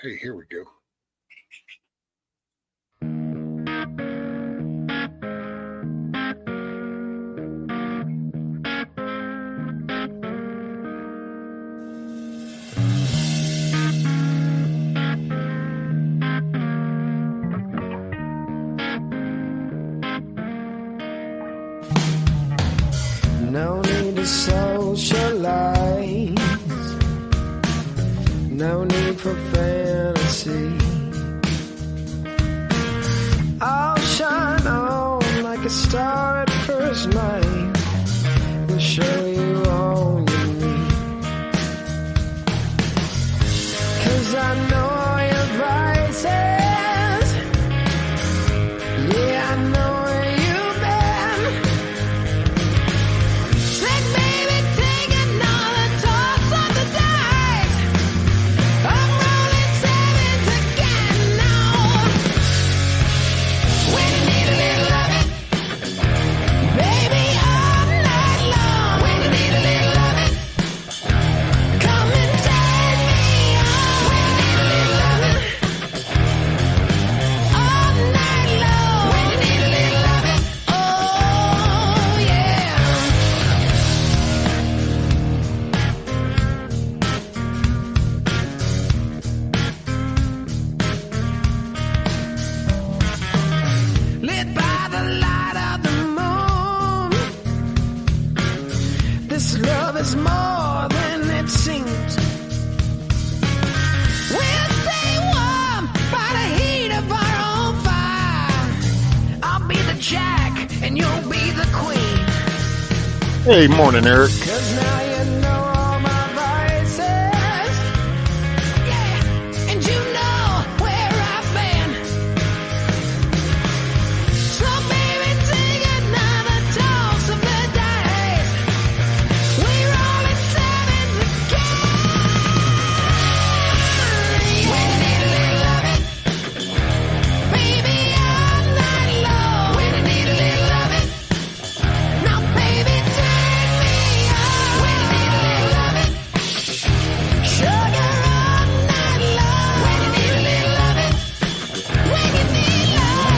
Hey, here we go. No need to socialize. No need for fantasy. I'll shine on like a star at first night. We'll show you all you need. 'Cause I know all your vices. Yeah, I know where you've been. Say, baby, take another toss of the dice. I'm rolling sevens again now. When you need a little loving, baby, all night long. When you need a little loving, come and take me on. When you need a little loving, all night long. When you need a little loving, oh yeah. Lit by the light of the moon. This love is more than it seems. We'll stay warm by the heat of our own fire. I'll be the jack and you'll be the queen. Hey, morning, Eric. 'Cause now you know all my vices. Yeah, and you know where I've been. So baby, take another toss of the dice. We roll it sevens again. When you need a little loving, baby, all night long. When you need a little loving, now baby, turn me on. When you need a little loving, sugar all night long. When you need a little loving, when you need love,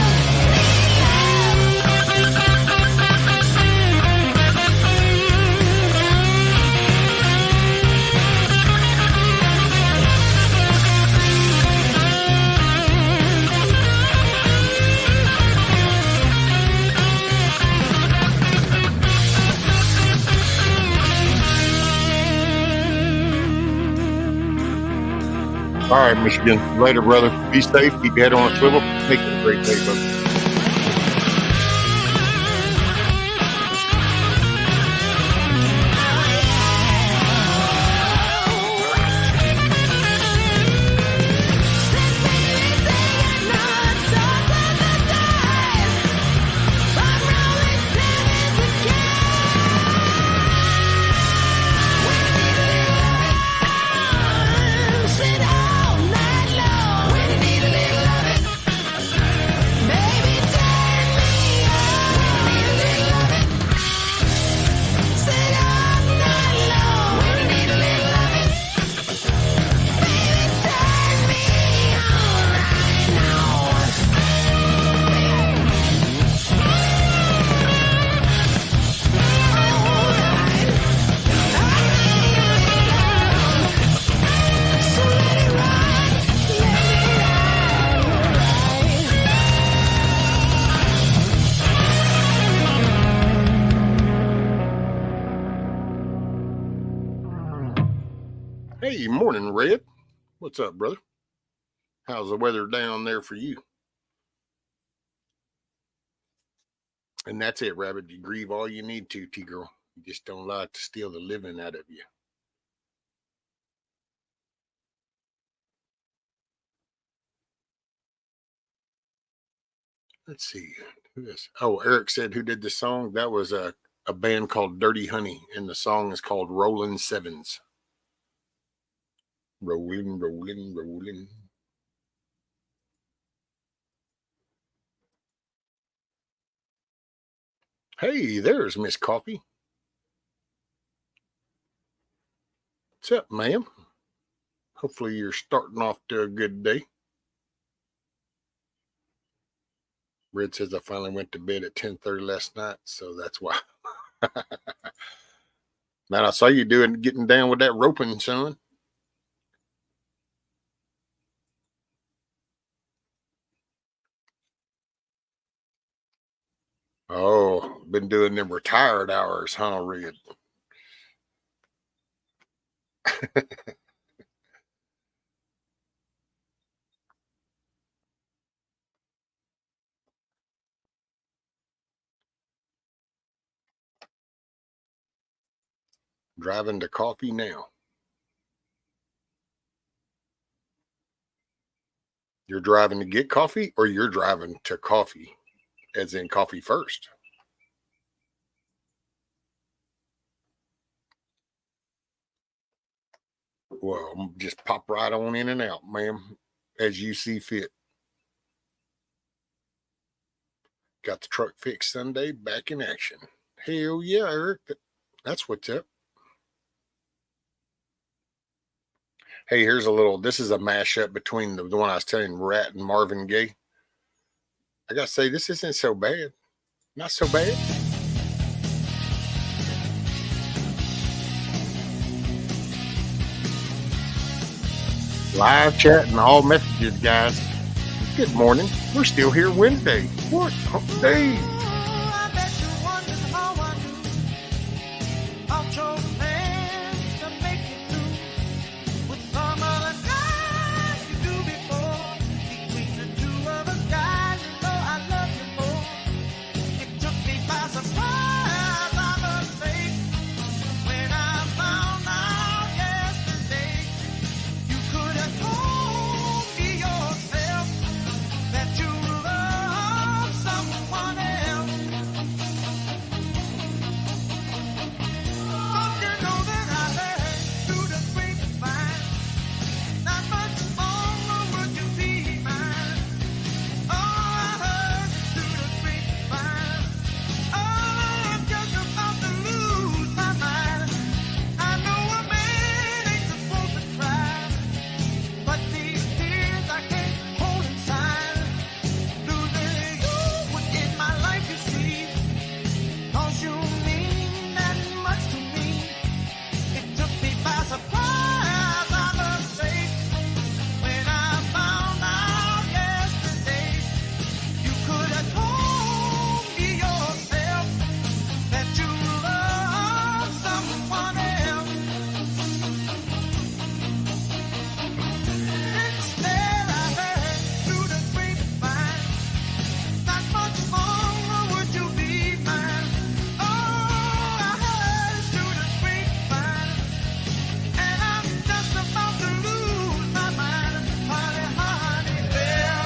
All right, Michigan. Later, brother. Be safe. Keep your head on a swivel. Make it a great day, brother. Hey, morning, Red. What's up, brother? How's the weather down there for you? And that's it, Rabbit. You grieve all you need to, T-Girl. You just don't like to steal the living out of you. Let's see. Who is? Oh, Eric said who did the song? That was a band called Dirty Honey, and the song is called Rollin' Sevens. Rolling, rolling, rolling. Hey, there's Miss Coffee. What's up, ma'am? Hopefully you're starting off to a good day. Red says I finally went to bed at 10:30 last night, so that's why. Man, I saw you getting down with that roping, son. Oh, been doing them retired hours, huh, Red? Driving to coffee now. You're driving to get coffee, or you're driving to coffee, as in coffee first? Well, just pop right on in and out, ma'am, as you see fit. Got the truck fixed Sunday, back in action. Hell yeah, Eric. That's what's up. Hey, here's a little, this is a mashup between the one I was telling, Rat and Marvin Gaye. I gotta say, this isn't so bad. Not so bad. Live chat and all messages, guys. Good morning. We're still here Wednesday. What? Hump day. I bet you wondered how I do. I'll show the man to make it through with some of the guys you do before. Between the two of us, guys, you know I love you more. It took me by surprise, I must say, when I found out yesterday you could have told me yourself that you love someone else. Don't you know that I heard through the grapevine? Not much longer would you be mine. Oh, I heard it through the grapevine. Oh, I'm just about to lose my mind. I know a man ain't supposed to cry, but these tears I can't hold inside. Losing you within my life, you see, 'cause you mean that much to me. It took me by surprise, I must say, when I found out yesterday you could have told me yourself that you love someone else. Instead, I heard through the grapevine, not much longer would you be mine. Oh, I heard through the grapevine, and I'm just about to lose my mind. Honey, honey, well,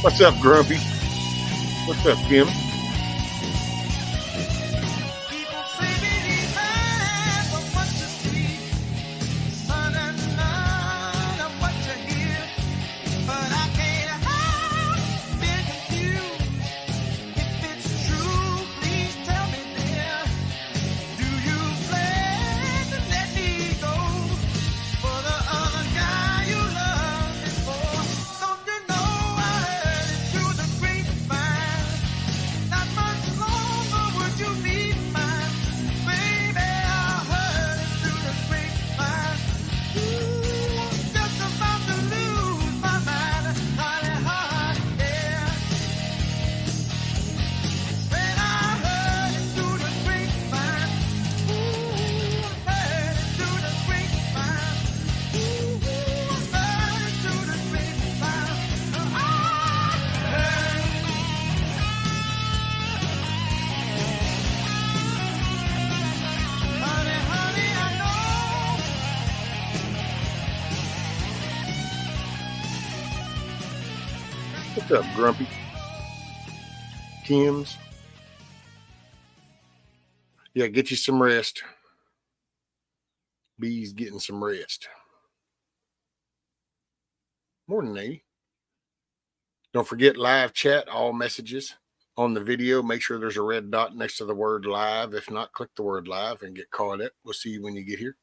What's up, Grumpy? What's up, Kim? people say believe man for what you see, son and none of what you hear, but I can't help being confused. If it's true, please tell me, dear, do you plan to let me go for the other guy you love me for? Don't you know I heard it through the grapevine? What's up, Grumpy? Kim's. Yeah, get you some rest. B's getting some rest. Morning, Nate. Don't forget live chat, all messages on the video. Make sure there's a red dot next to the word live. If not, click the word live and get caught up. We'll see you when you get here.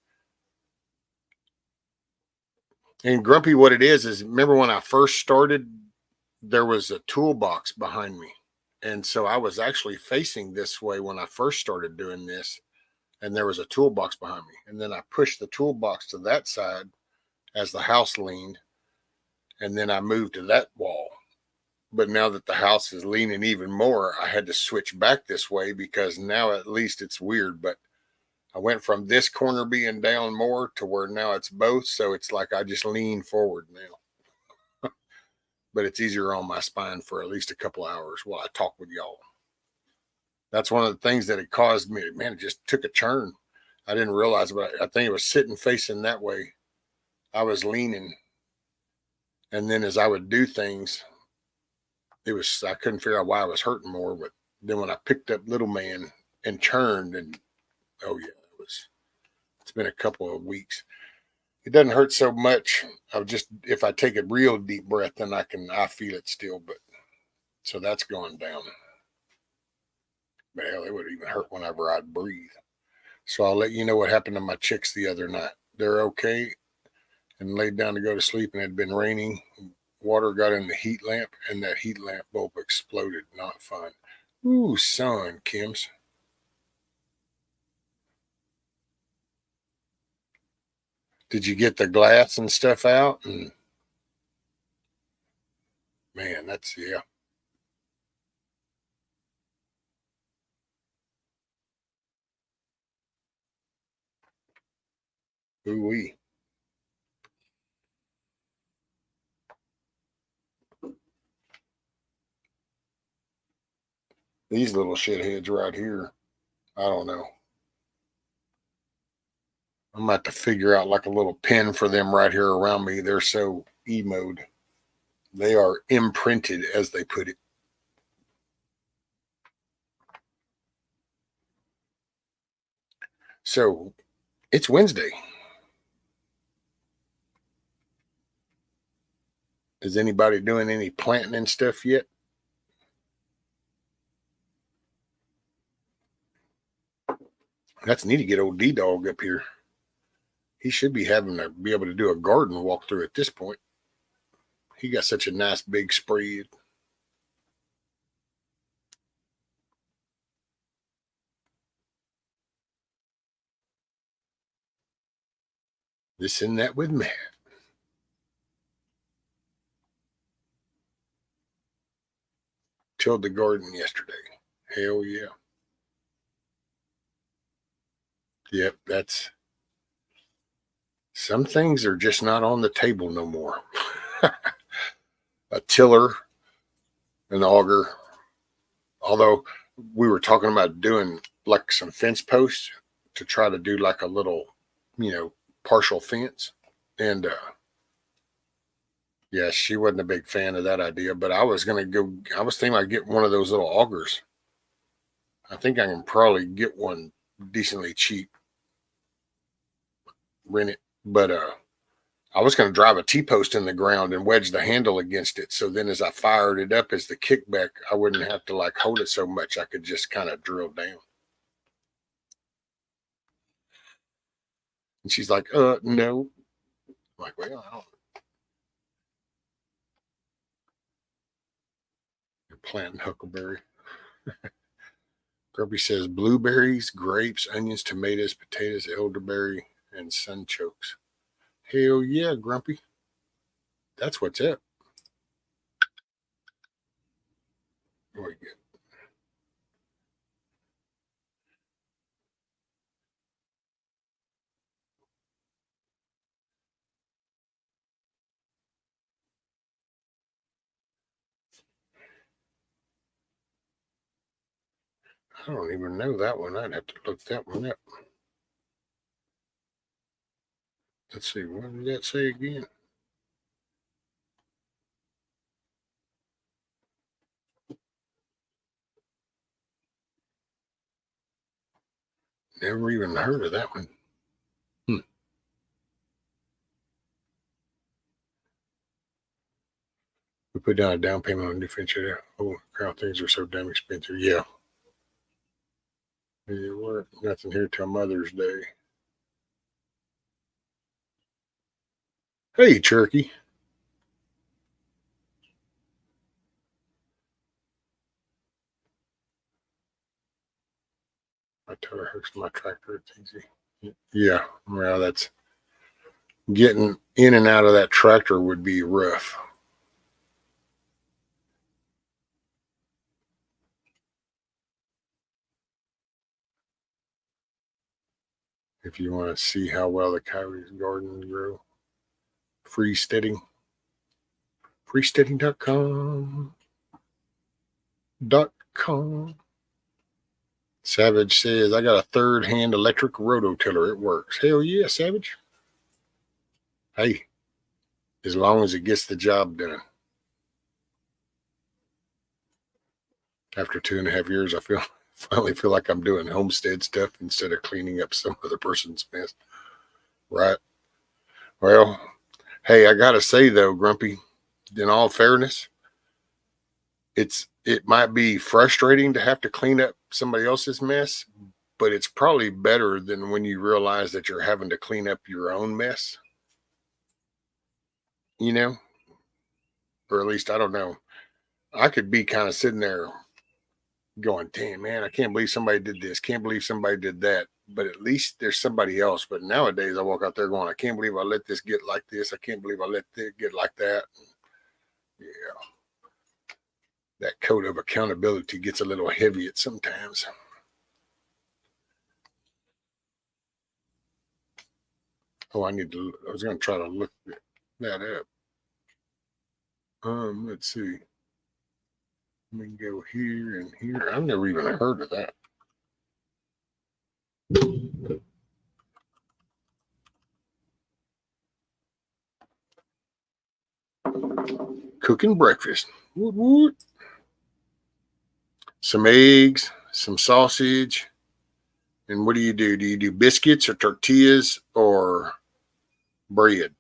And Grumpy, what it is remember when I first started, there was a toolbox behind me. And so I was actually facing this way when I first started doing this. And there was a toolbox behind me. And then I pushed the toolbox to that side as the house leaned. And then I moved to that wall. But now that the house is leaning even more, I had to switch back this way because now at least it's weird. But I went from this corner being down more to where now it's both. So it's like I just lean forward now. But it's easier on my spine for at least a couple hours while I talk with y'all. That's one of the things that it caused me. Man, it just took a turn. I didn't realize it, but I think it was sitting facing that way. I was leaning. And then as I would do things, I couldn't figure out why I was hurting more. But then when I picked up little man and turned, and oh yeah, it's been a couple of weeks. It doesn't hurt so much. If I take a real deep breath, then I feel it still. But so that's going down. But hell, it would even hurt whenever I'd breathe. So I'll let you know what happened to my chicks the other night. They're okay and laid down to go to sleep, and it had been raining. Water got in the heat lamp, and that heat lamp bulb exploded. Not fun. Ooh, son, Kim's. Did you get the glass and stuff out? And man, yeah. Ooh-wee. These little shitheads right here, I don't know. I'm about to figure out like a little pin for them right here around me. They're so emoed. They are imprinted, as they put it. So it's Wednesday. Is anybody doing any planting and stuff yet? That's neat to get old D-Dog up here. He should be having to be able to do a garden walkthrough at this point. He got such a nice big spread. This and that with Matt. Tilled the garden yesterday. Hell yeah. Yep, some things are just not on the table no more. A tiller, an auger. Although we were talking about doing like some fence posts to try to do like a little, partial fence. And yeah, she wasn't a big fan of that idea, but I was thinking I'd get one of those little augers. I think I can probably get one decently cheap, rent it. But I was going to drive a T-post in the ground and wedge the handle against it. So then as I fired it up as the kickback, I wouldn't have to like hold it so much. I could just kind of drill down. And she's like, no. I'm like, well, I don't. You're planting huckleberry. Grumpy says blueberries, grapes, onions, tomatoes, potatoes, elderberry, and sunchokes. Hell yeah, Grumpy. That's what's up. Very good. I don't even know that one. I'd have to look that one up. Let's see. What did that say again? Never even heard of that one. We put down a down payment on a new furniture. Oh, crap, things are so damn expensive. Yeah. There weren't nothing here till Mother's Day. Hey, Cherokee. I tell her hooks my tractor. It's easy. Yeah. Well, that's getting in and out of that tractor would be rough. If you want to see how well the Kyrie's gardens grow, freesteading. Freesteading.com. Savage says, I got a third-hand electric rototiller. It works. Hell yeah, Savage. Hey, as long as it gets the job done. After 2.5 years, I finally feel like I'm doing homestead stuff instead of cleaning up some other person's mess. Right? Well, hey, I gotta say though, Grumpy, in all fairness, it might be frustrating to have to clean up somebody else's mess, but it's probably better than when you realize that you're having to clean up your own mess. You know? Or at least I don't know. I could be kind of sitting there going, damn, man, I can't believe somebody did this. Can't believe somebody did that. But at least there's somebody else. But nowadays I walk out there going, I can't believe I let this get like this. I can't believe I let it get like that. Yeah. That code of accountability gets a little heavy at sometimes. Oh, I was going to try to look that up. Let's see. Let me go here and here. I've never even heard of that. Cooking breakfast. Woot, woot. Some eggs, some sausage. And what do you do? Do you do biscuits or tortillas or bread?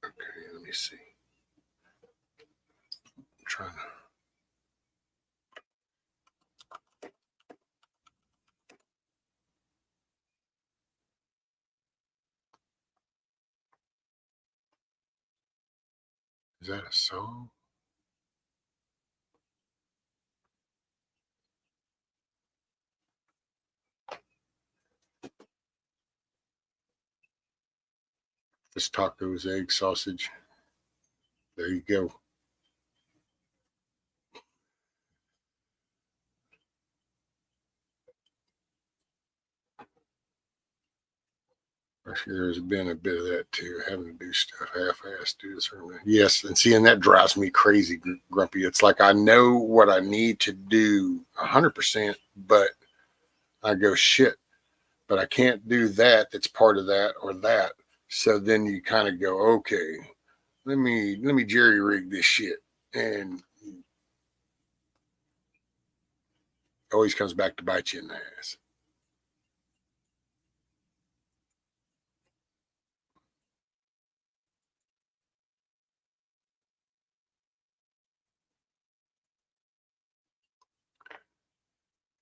Okay, let me see. I'm trying to. Is that a song? It's tacos, egg, sausage. There you go. Actually, there's been a bit of that too, having to do stuff half-assed, do this or that. Yes, and seeing that drives me crazy, Grumpy. It's like I know what I need to do 100%, but I go, shit, but I can't do that. That's part of that or that. So then you kind of go, okay, let me jerry rig this shit, and it always comes back to bite you in the ass.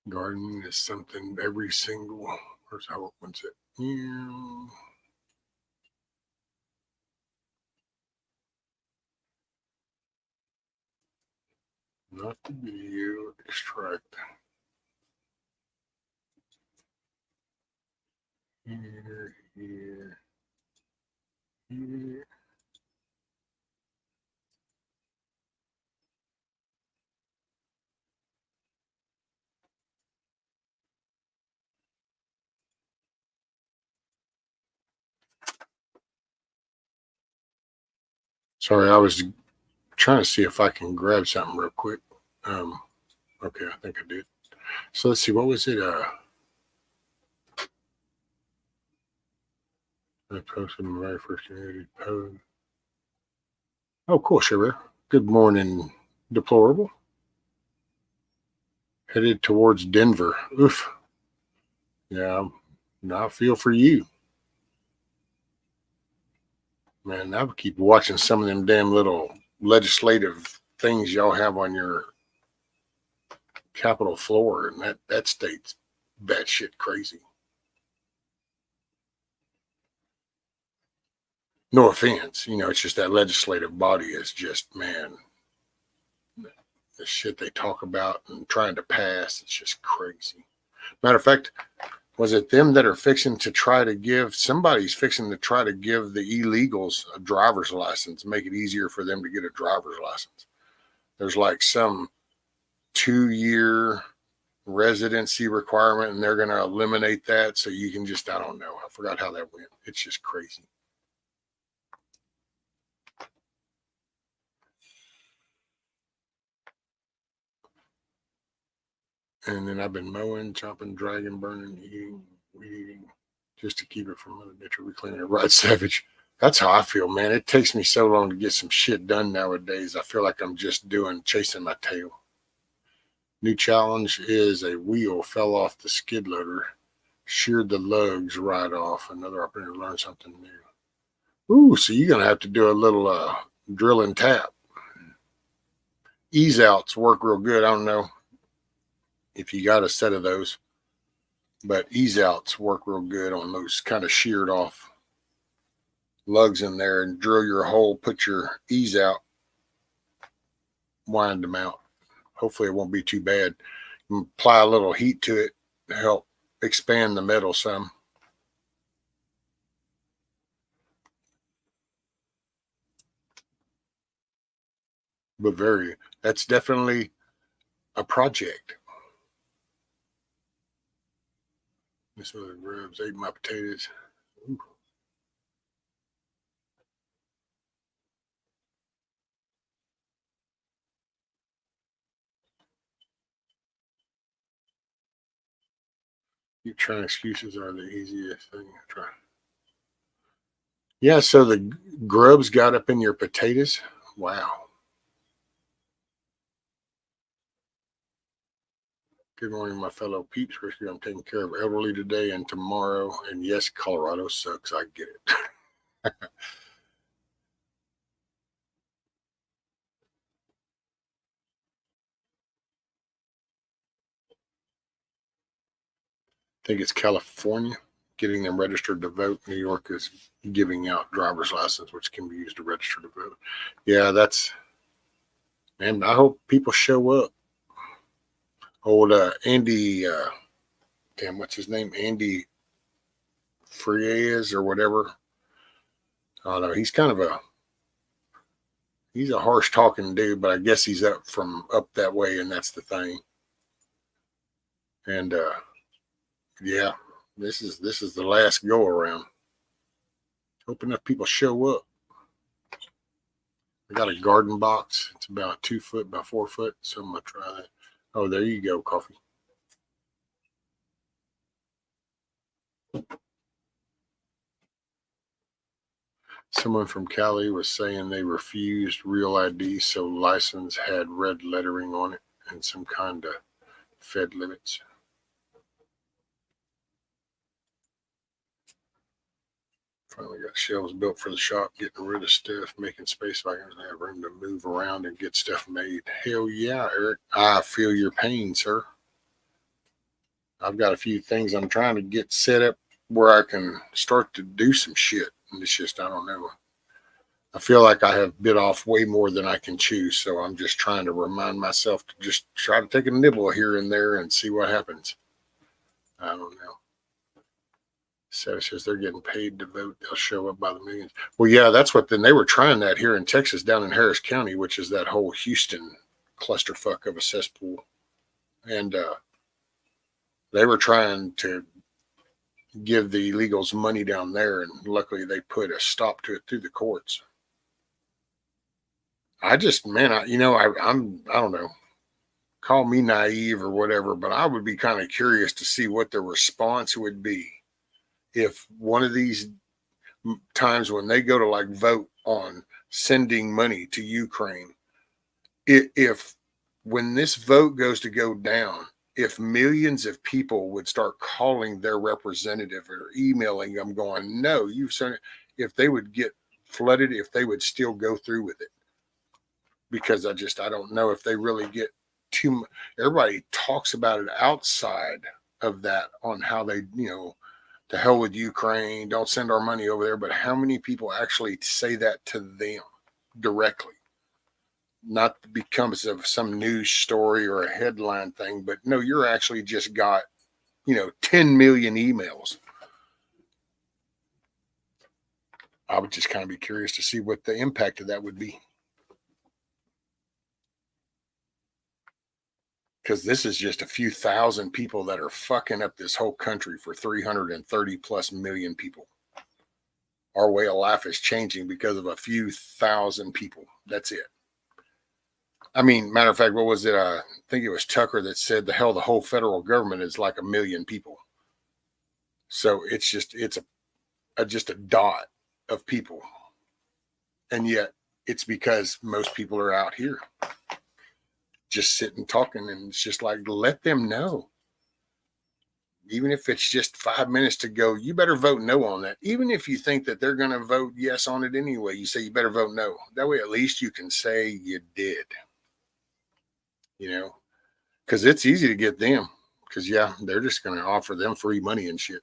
Gardening is something every single. Where's how it wants it? Yeah. Not the video. Extract. Here, here, here. Sorry, I was trying to see if I can grab something real quick. Okay, I think I did. So let's see, what was it? I posted my very first community post. Oh, cool, Sugar. Good morning, deplorable. Headed towards Denver. Oof. Yeah, I feel for you. Man, I would keep watching some of them damn little legislative things y'all have on your Capitol floor, and that state's batshit crazy. No offense, it's just that legislative body is just, man, the shit they talk about and trying to pass, it's just crazy. Matter of fact, was it them that are somebody's fixing to try to give the illegals a driver's license, make it easier for them to get a driver's license. There's like some 2-year residency requirement, and they're going to eliminate that. So you can just, I don't know. I forgot how that went. It's just crazy. And then I've been mowing, chopping, dragging, burning, eating, just to keep it from Mother Nature reclaiming it. Right, Savage. That's how I feel, man. It takes me so long to get some shit done nowadays. I feel like I'm just chasing my tail. New challenge is a wheel fell off the skid loader, sheared the lugs right off. Another opportunity to learn something new. Ooh, so you're going to have to do a little drill and tap. Ease outs work real good. I don't know if you got a set of those, but ease outs work real good on those kind of sheared off lugs in there, and drill your hole, put your ease out, wind them out. Hopefully it won't be too bad. Apply a little heat to it to help expand the metal some. But that's definitely a project. This other grubs ate my potatoes. Ooh. You trying excuses are the easiest thing to try. Yeah, so the grubs got up in your potatoes. Wow. Good morning, my fellow peeps. Risky, I'm taking care of elderly today and tomorrow. And yes, Colorado sucks. I get it. I think it's California getting them registered to vote. New York is giving out driver's license, which can be used to register to vote. Yeah, man, I hope people show up. Old Andy, what's his name? Andy Frias or whatever. I don't know. He's a harsh talking dude, but I guess he's up that way, and that's the thing. And yeah, this is the last go around. Hope enough people show up. I got a garden box. It's about 2 foot by 4 foot, so I'm gonna try that. Oh, there you go, coffee. Someone from Cali was saying they refused real ID, so license had red lettering on it and some kind of Fed limits. Finally got shelves built for the shop, getting rid of stuff, making space so I can have room to move around and get stuff made. Hell yeah, Eric. I feel your pain, sir. I've got a few things I'm trying to get set up where I can start to do some shit. And it's just, I don't know. I feel like I have bit off way more than I can chew. So I'm just trying to remind myself to just try to take a nibble here and there and see what happens. I don't know. So it says they're getting paid to vote. They'll show up by the millions. Well, yeah, then they were trying that here in Texas, down in Harris County, which is that whole Houston clusterfuck of a cesspool. And they were trying to give the illegals money down there, and luckily they put a stop to it through the courts. I just, man, I don't know, call me naive or whatever, but I would be kind of curious to see what the response would be if one of these times when they go to like vote on sending money to Ukraine, if when this vote goes to go down, if millions of people would start calling their representative or emailing them going, no, you've sent it, if they would get flooded, if they would still go through with it. Because I don't know if they really get too much. Everybody talks about it outside of that on how they, to hell with Ukraine, don't send our money over there. But how many people actually say that to them directly? Not because of some news story or a headline thing, but no, you're actually just got, 10 million emails. I would just kind of be curious to see what the impact of that would be. Because this is just a few thousand people that are fucking up this whole country for 330 plus million people. Our way of life is changing because of a few thousand people. That's it. I mean, matter of fact, what was it? I think it was Tucker that said the whole federal government is like 1 million people. So it's just a dot of people. And yet it's because most people are out here just sitting talking, and it's just like, let them know. Even if it's just 5 minutes to go, you better vote no on that. Even if you think that they're going to vote yes on it anyway, you say you better vote no. That way at least you can say you did. Because it's easy to get them. Because, they're just going to offer them free money and shit.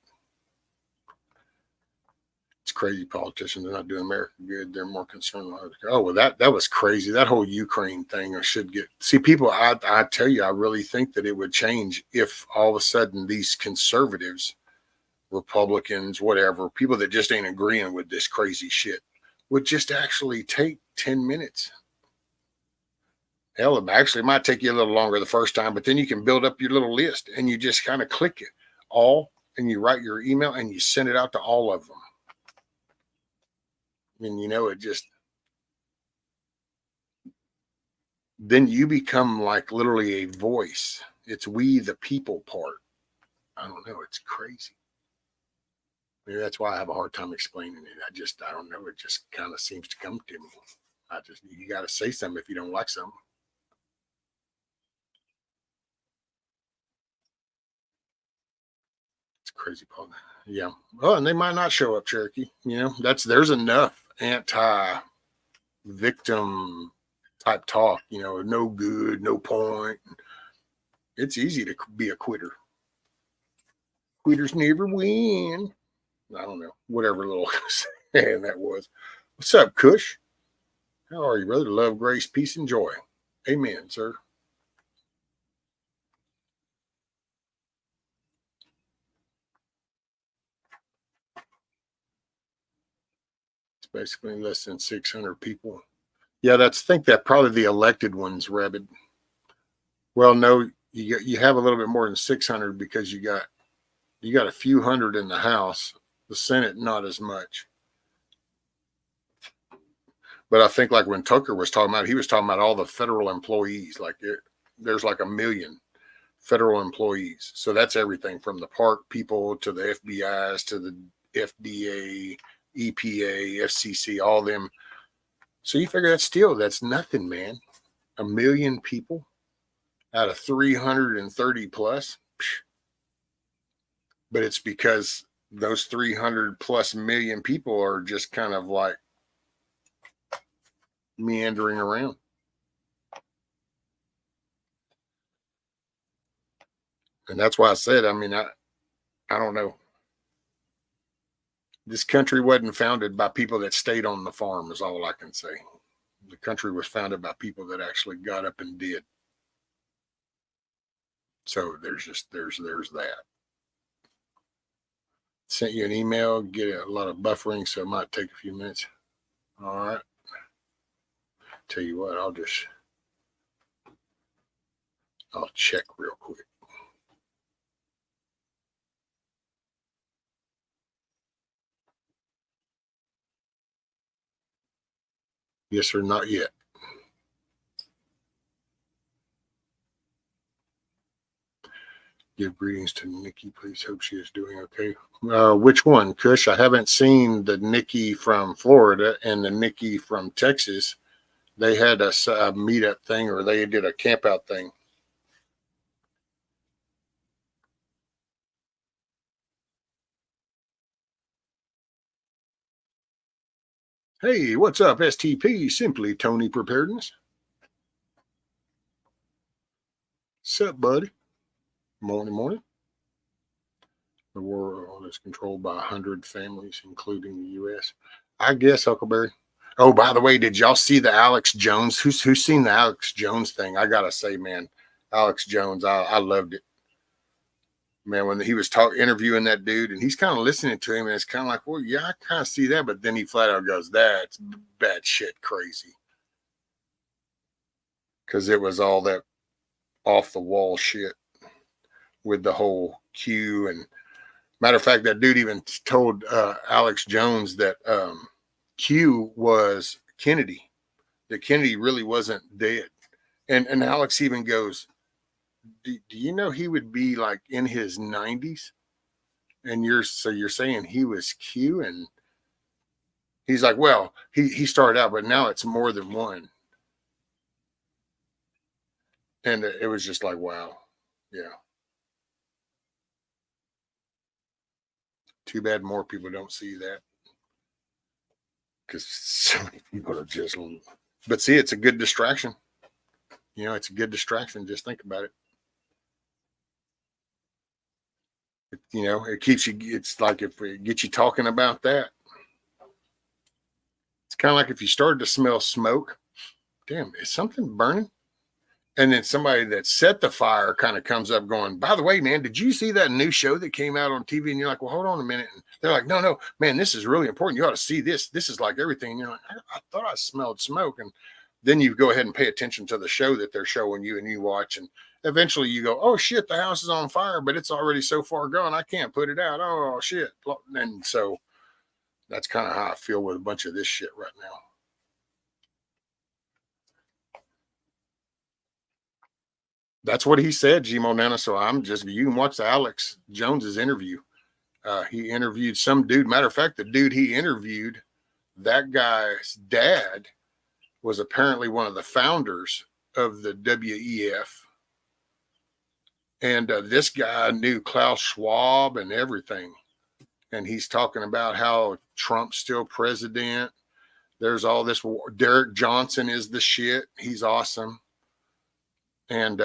It's crazy. Politicians are not doing America good. They're more concerned. Oh, well, that was crazy. That whole Ukraine thing, people, I tell you, I really think that it would change if all of a sudden these conservatives, Republicans, whatever, people that just ain't agreeing with this crazy shit would just actually take 10 minutes. Hell, it actually might take you a little longer the first time, but then you can build up your little list and you just kind of click it all and you write your email and you send it out to all of them. And it just, then you become like literally a voice. It's we the people part. I don't know. It's crazy. Maybe that's why I have a hard time explaining it. I don't know. It just kind of seems to come to me. You got to say something if you don't like something. It's crazy, Paul. Yeah. Oh, and they might not show up, Cherokee. There's enough anti-victim type talk, no good, no point. It's easy to be a quitter. Quitters never win. I don't know, whatever little saying that was. What's up, Kush? How are you, brother? Love, grace, peace, and joy. Amen, sir. It's basically less than 600 people. Yeah, think that probably the elected ones, Rabbit. Well, no, you have a little bit more than 600 because you got a few hundred in the House. The Senate, not as much. But I think like when Tucker was talking about, he was talking about all the federal employees. Like there's like 1 million federal employees. So that's everything from the park people to the FBIs to the FDA, EPA, FCC, all them. So you figure that's nothing, man. 1 million people out of 330 plus. But it's because those 300 plus million people are just kind of like meandering around. And that's why I said, I don't know. This country wasn't founded by people that stayed on the farm, is all I can say. The country was founded by people that actually got up and did. So there's that. Sent you an email, get a lot of buffering, so it might take a few minutes. All right. Tell you what, I'll check real quick. Yes or not yet. Give greetings to Nikki. Please hope she is doing okay. Which one, Kush? I haven't seen the Nikki from Florida and the Nikki from Texas They had a meetup thing, or they did a camp out thing. Hey, what's up, STP? Simply Tony Preparedness. Sup, buddy? Morning, morning. The world is controlled by 100 families, including the U.S. I guess, Huckleberry. Oh, by the way, did y'all see the Alex Jones? Who's seen the Alex Jones thing? I gotta say, man, Alex Jones, I loved it. Man, when he was interviewing that dude, and he's kind of listening to him, and it's kind of like, well, yeah, I kind of see that, but then he flat out goes, "That's bad shit, crazy," because it was all that off the wall shit with the whole Q. And matter of fact, that dude even told Alex Jones that Q was Kennedy, that Kennedy really wasn't dead. And Alex even goes, do you know he would be like in his 90s? And you're saying he was Q? And he's like, well, he started out, but now it's more than one. And it was just like, wow. Yeah. Too bad more people don't see that, because so many people are just, but see, it's a good distraction. You know, it's a good distraction. Just think about it. You know, it keeps you, it's like if it gets you talking about that, it's kind of like if you started to smell smoke, damn, is something burning? And then somebody that set the fire kind of comes up going, by the way, man, did you see that new show that came out on TV? And you're like, well, hold on a minute. And they're like, no, man, this is really important. You ought to see this. This is like everything. And you're like, I thought I smelled smoke. And then you go ahead and pay attention to the show that they're showing you, and you watch, and eventually you go, oh shit, the house is on fire, but it's already so far gone, I can't put it out. Oh shit. And so that's kind of how I feel with a bunch of this shit right now. That's what he said, Gmo Nana. So you can watch the Alex Jones's interview. He interviewed some dude. Matter of fact, the dude he interviewed, that guy's dad was apparently one of the founders of the WEF. And this guy knew Klaus Schwab and everything. And he's talking about how Trump's still president. There's all this war. Derek Johnson is the shit. He's awesome. And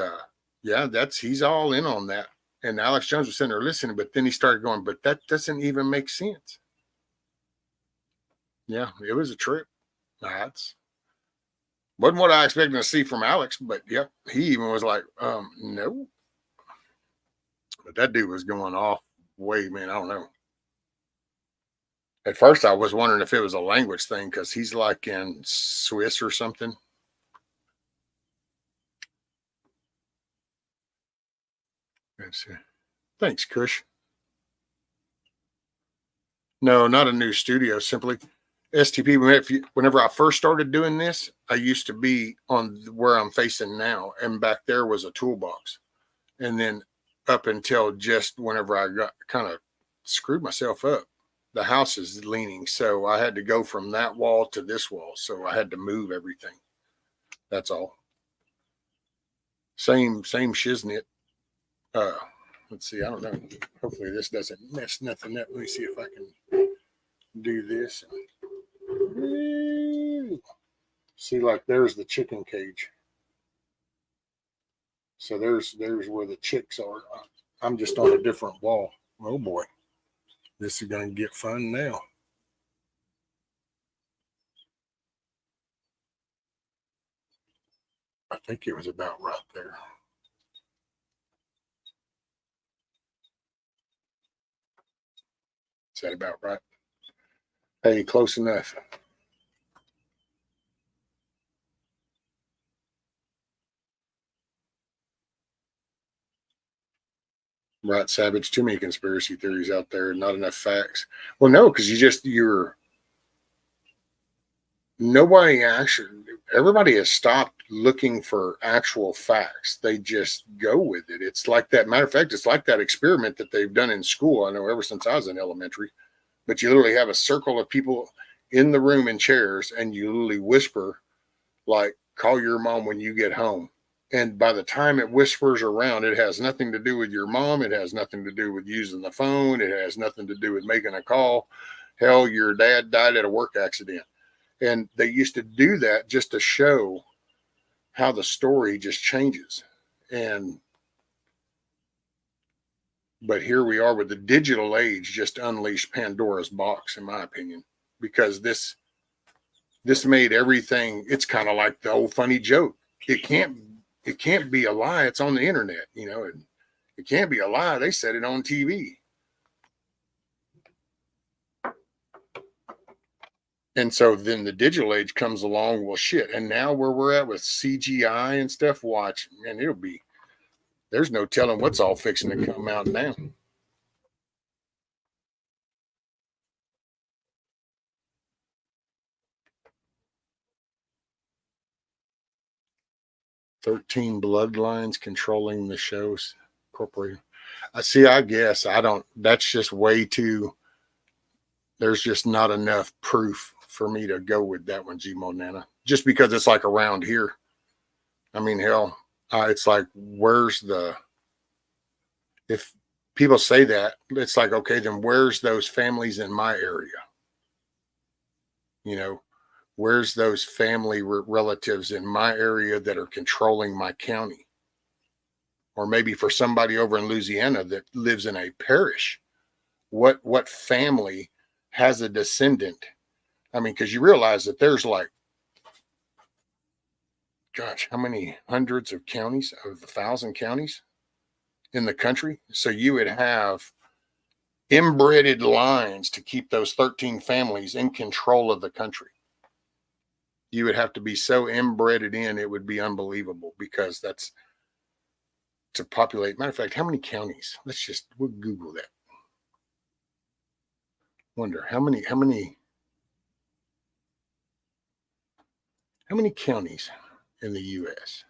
yeah, he's all in on that. And Alex Jones was sitting there listening, but then he started going, but that doesn't even make sense. Yeah, it was a trip. That's wasn't what I expected to see from Alex, but yep, he even was like, no. But that dude was going off way, man, I don't know. At first I was wondering if it was a language thing, because he's like in Swiss or something. Let's see. Thanks, Kush. No, not a new studio. Simply STP. Whenever I first started doing this, I used to be on where I'm facing now, and back there was a toolbox. And then up until just whenever I got kind of screwed myself up, the house is leaning, so I had to go from that wall to this wall. So I had to move everything. That's all. Same shiznit. Let's see. I don't know. Hopefully this doesn't mess nothing up. Let me see if I can do this. See, like there's the chicken cage. So there's where the chicks are. I'm just on a different wall. Oh boy, this is gonna get fun now. I think it was about right there. Is that about right? Hey, close enough. Right, Savage. Too many conspiracy theories out there, not enough facts. Well, no, because everybody has stopped looking for actual facts. They just go with it. It's like that. Matter of fact, it's like that experiment that they've done in school. I know ever since I was in elementary, but you literally have a circle of people in the room in chairs, and you literally whisper like call your mom when you get home. And by the time it whispers around, it has nothing to do with your mom. It has nothing to do with using the phone. It has nothing to do with making a call. Hell, your dad died at a work accident. And they used to do that just to show how the story just changes. And but here we are with the digital age just unleashed Pandora's box, in my opinion, because this made everything. It's kind of like the old funny joke. It can't be a lie. It's on the internet, you know. It can't be a lie. They said it on TV. And so then the digital age comes along. Well, shit. And now where we're at with CGI and stuff, watch, man, there's no telling what's all fixing to come out now. "13 bloodlines controlling the show's corporation." I see. I guess I don't. That's just way too. There's just not enough proof for me to go with that one, G Monana. Just because it's like around here. I mean, hell, it's like where's the if people say that, it's like, okay, then where's those families in my area? You know, where's those family relatives in my area that are controlling my county? Or maybe for somebody over in Louisiana that lives in a parish, what family has a descendant? I mean, because you realize that there's like, gosh, how many hundreds of counties, of 1,000 counties in the country? So you would have inbred lines to keep those 13 families in control of the country. You would have to be so inbred in, it would be unbelievable, because that's to populate. Matter of fact, how many counties? We'll Google that. Wonder how many counties in the U.S.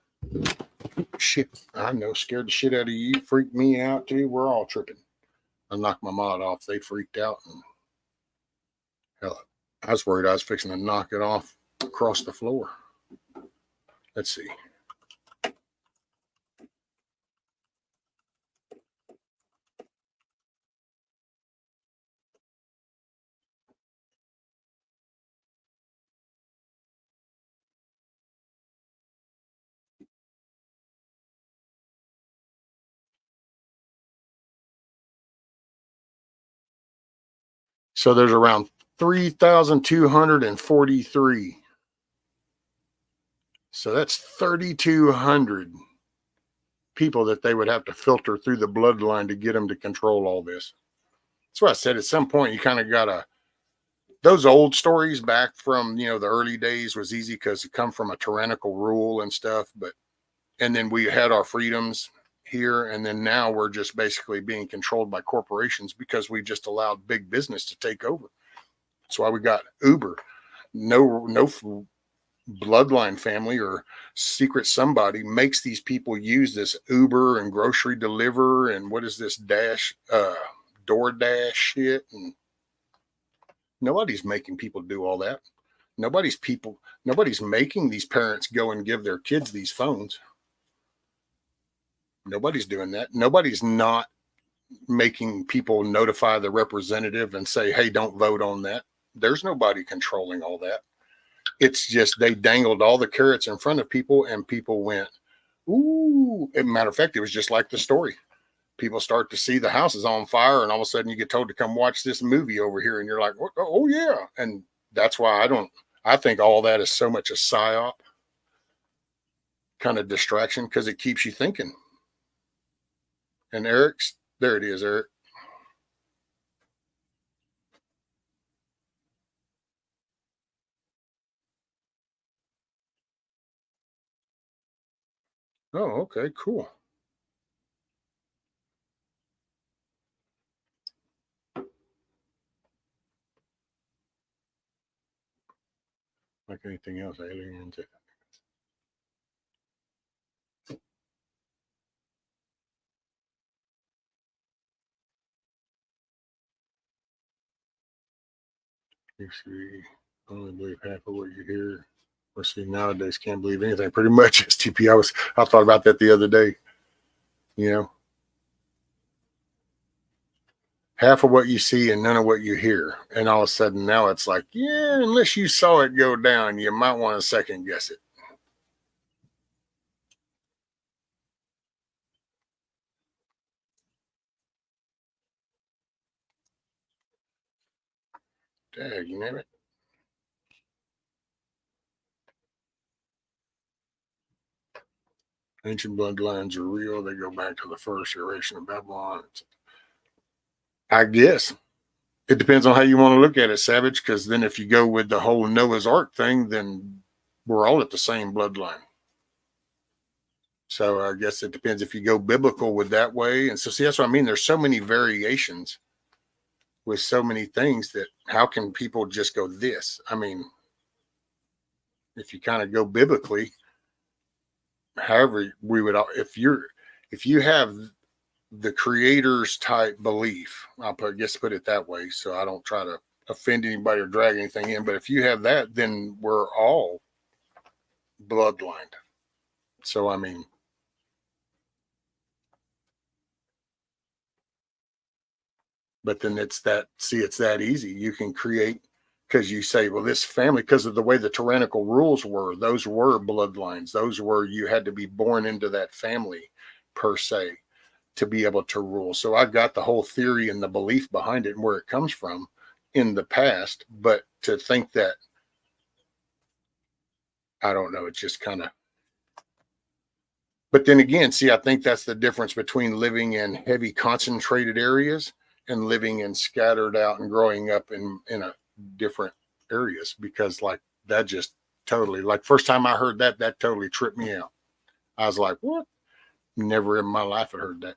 Shit, I know, scared the shit out of you, freaked me out too. We're all tripping. I knocked my mod off. They freaked out, and hell, I was worried I was fixing to knock it off across the floor. Let's see. So there's around 3,243. So that's 3,200 people that they would have to filter through the bloodline to get them to control all this. That's why I said at some point you kind of gotta. Those old stories back from the early days was easy because it come from a tyrannical rule and stuff. And then we had our freedoms here, and then now we're just basically being controlled by corporations because we just allowed big business to take over. That's why we got Uber. No bloodline family or secret somebody makes these people use this Uber and grocery deliver and what is this DoorDash shit, and nobody's making people do all that. Nobody's making these parents go and give their kids these phones. Nobody's doing that. Nobody's not making people notify the representative and say, hey, don't vote on that. There's nobody controlling all that. It's just they dangled all the carrots in front of people, and people went, ooh. As a matter of fact, it was just like the story. People start to see the house is on fire, and all of a sudden you get told to come watch this movie over here, and you're like, oh yeah. And that's why I think all that is so much a psyop kind of distraction, because it keeps you thinking. And there it is, Eric. Oh, okay, cool. Like anything else, aliens. You see, only believe half of what you hear. Let's see, nowadays can't believe anything. Pretty much STP. I thought about that the other day. You know, half of what you see and none of what you hear. And all of a sudden now it's like, yeah, unless you saw it go down, you might want to second guess it. Dang, you name it. Ancient bloodlines are real. They go back to the first iteration of Babylon. I guess it depends on how you want to look at it, Savage, because then if you go with the whole Noah's Ark thing, then we're all at the same bloodline. So I guess it depends if you go biblical with that way. And so, see, that's what I mean. There's so many variations with so many things that how can people just go this? I mean, if you kind of go biblically, however we would, if you have the creator's type belief, put it that way, so I don't try to offend anybody or drag anything in, but if you have that, then we're all bloodlined. So I mean, but then it's that easy. You can create, because you say, well, this family, because of the way the tyrannical rules were, those were bloodlines. Those were, you had to be born into that family per se to be able to rule. So I got the whole theory and the belief behind it and where it comes from in the past. But to think that, I don't know, it's just kind of, but then again, see, I think that's the difference between living in heavy concentrated areas and living in scattered out and growing up in a different areas, because like that just totally, like first time I heard that totally tripped me out. I was like, what? Never in my life had heard that.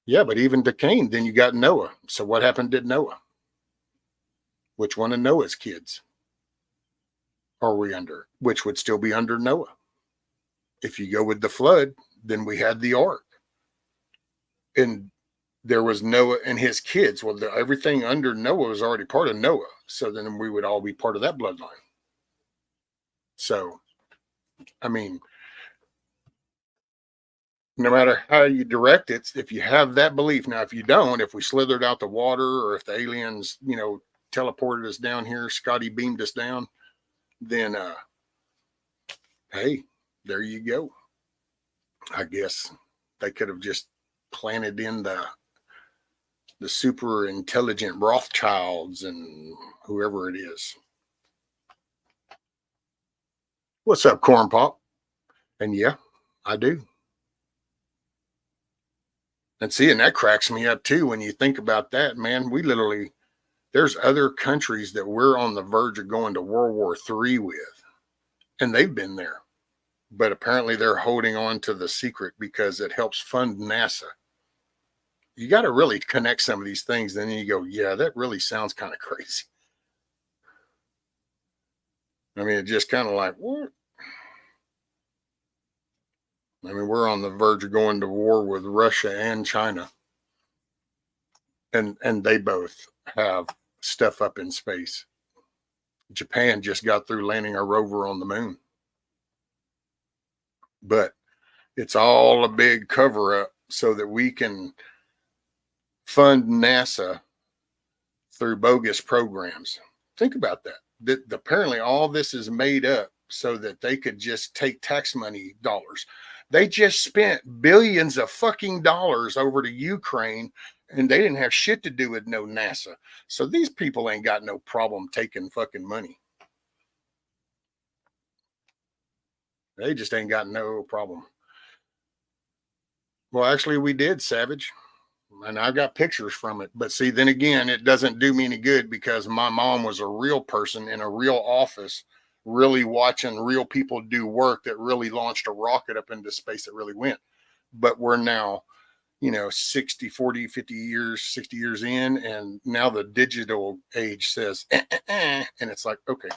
Yeah, but even to Cain, then you got Noah. So what happened to Noah? Which one of Noah's kids are we under? Which would still be under Noah? If you go with the flood, then we had the ark. And there was Noah and his kids. Well, everything under Noah was already part of Noah. So then we would all be part of that bloodline. So, I mean, no matter how you direct it, if you have that belief, now, if you don't, if we slithered out the water or if the aliens, teleported us down here, Scotty beamed us down, then, hey, there you go. I guess they could have just planted in the super intelligent Rothschilds and whoever it is. What's up, Corn Pop? And yeah, I do. And see, and that cracks me up too when you think about that, man. We literally, there's other countries that we're on the verge of going to World War III with, and they've been there. But apparently they're holding on to the secret because it helps fund NASA. You got to really connect some of these things. Then you go, yeah, that really sounds kind of crazy. I mean, it's just kind of like, what? I mean, we're on the verge of going to war with Russia and China. And they both have stuff up in space. Japan just got through landing a rover on the moon. But it's all a big cover up so that we can fund NASA through bogus programs. Think about that. Apparently all this is made up so that they could just take tax money dollars. They just spent billions of fucking dollars over to Ukraine, and they didn't have shit to do with no NASA. So these people ain't got no problem taking fucking money. They just ain't got no problem. Well, actually, we did, Savage. And I got pictures from it. But see, then again, it doesn't do me any good because my mom was a real person in a real office, really watching real people do work that really launched a rocket up into space that really went. But we're now, 60, 40, 50 years, 60 years in. And now the digital age says, and it's like, okay.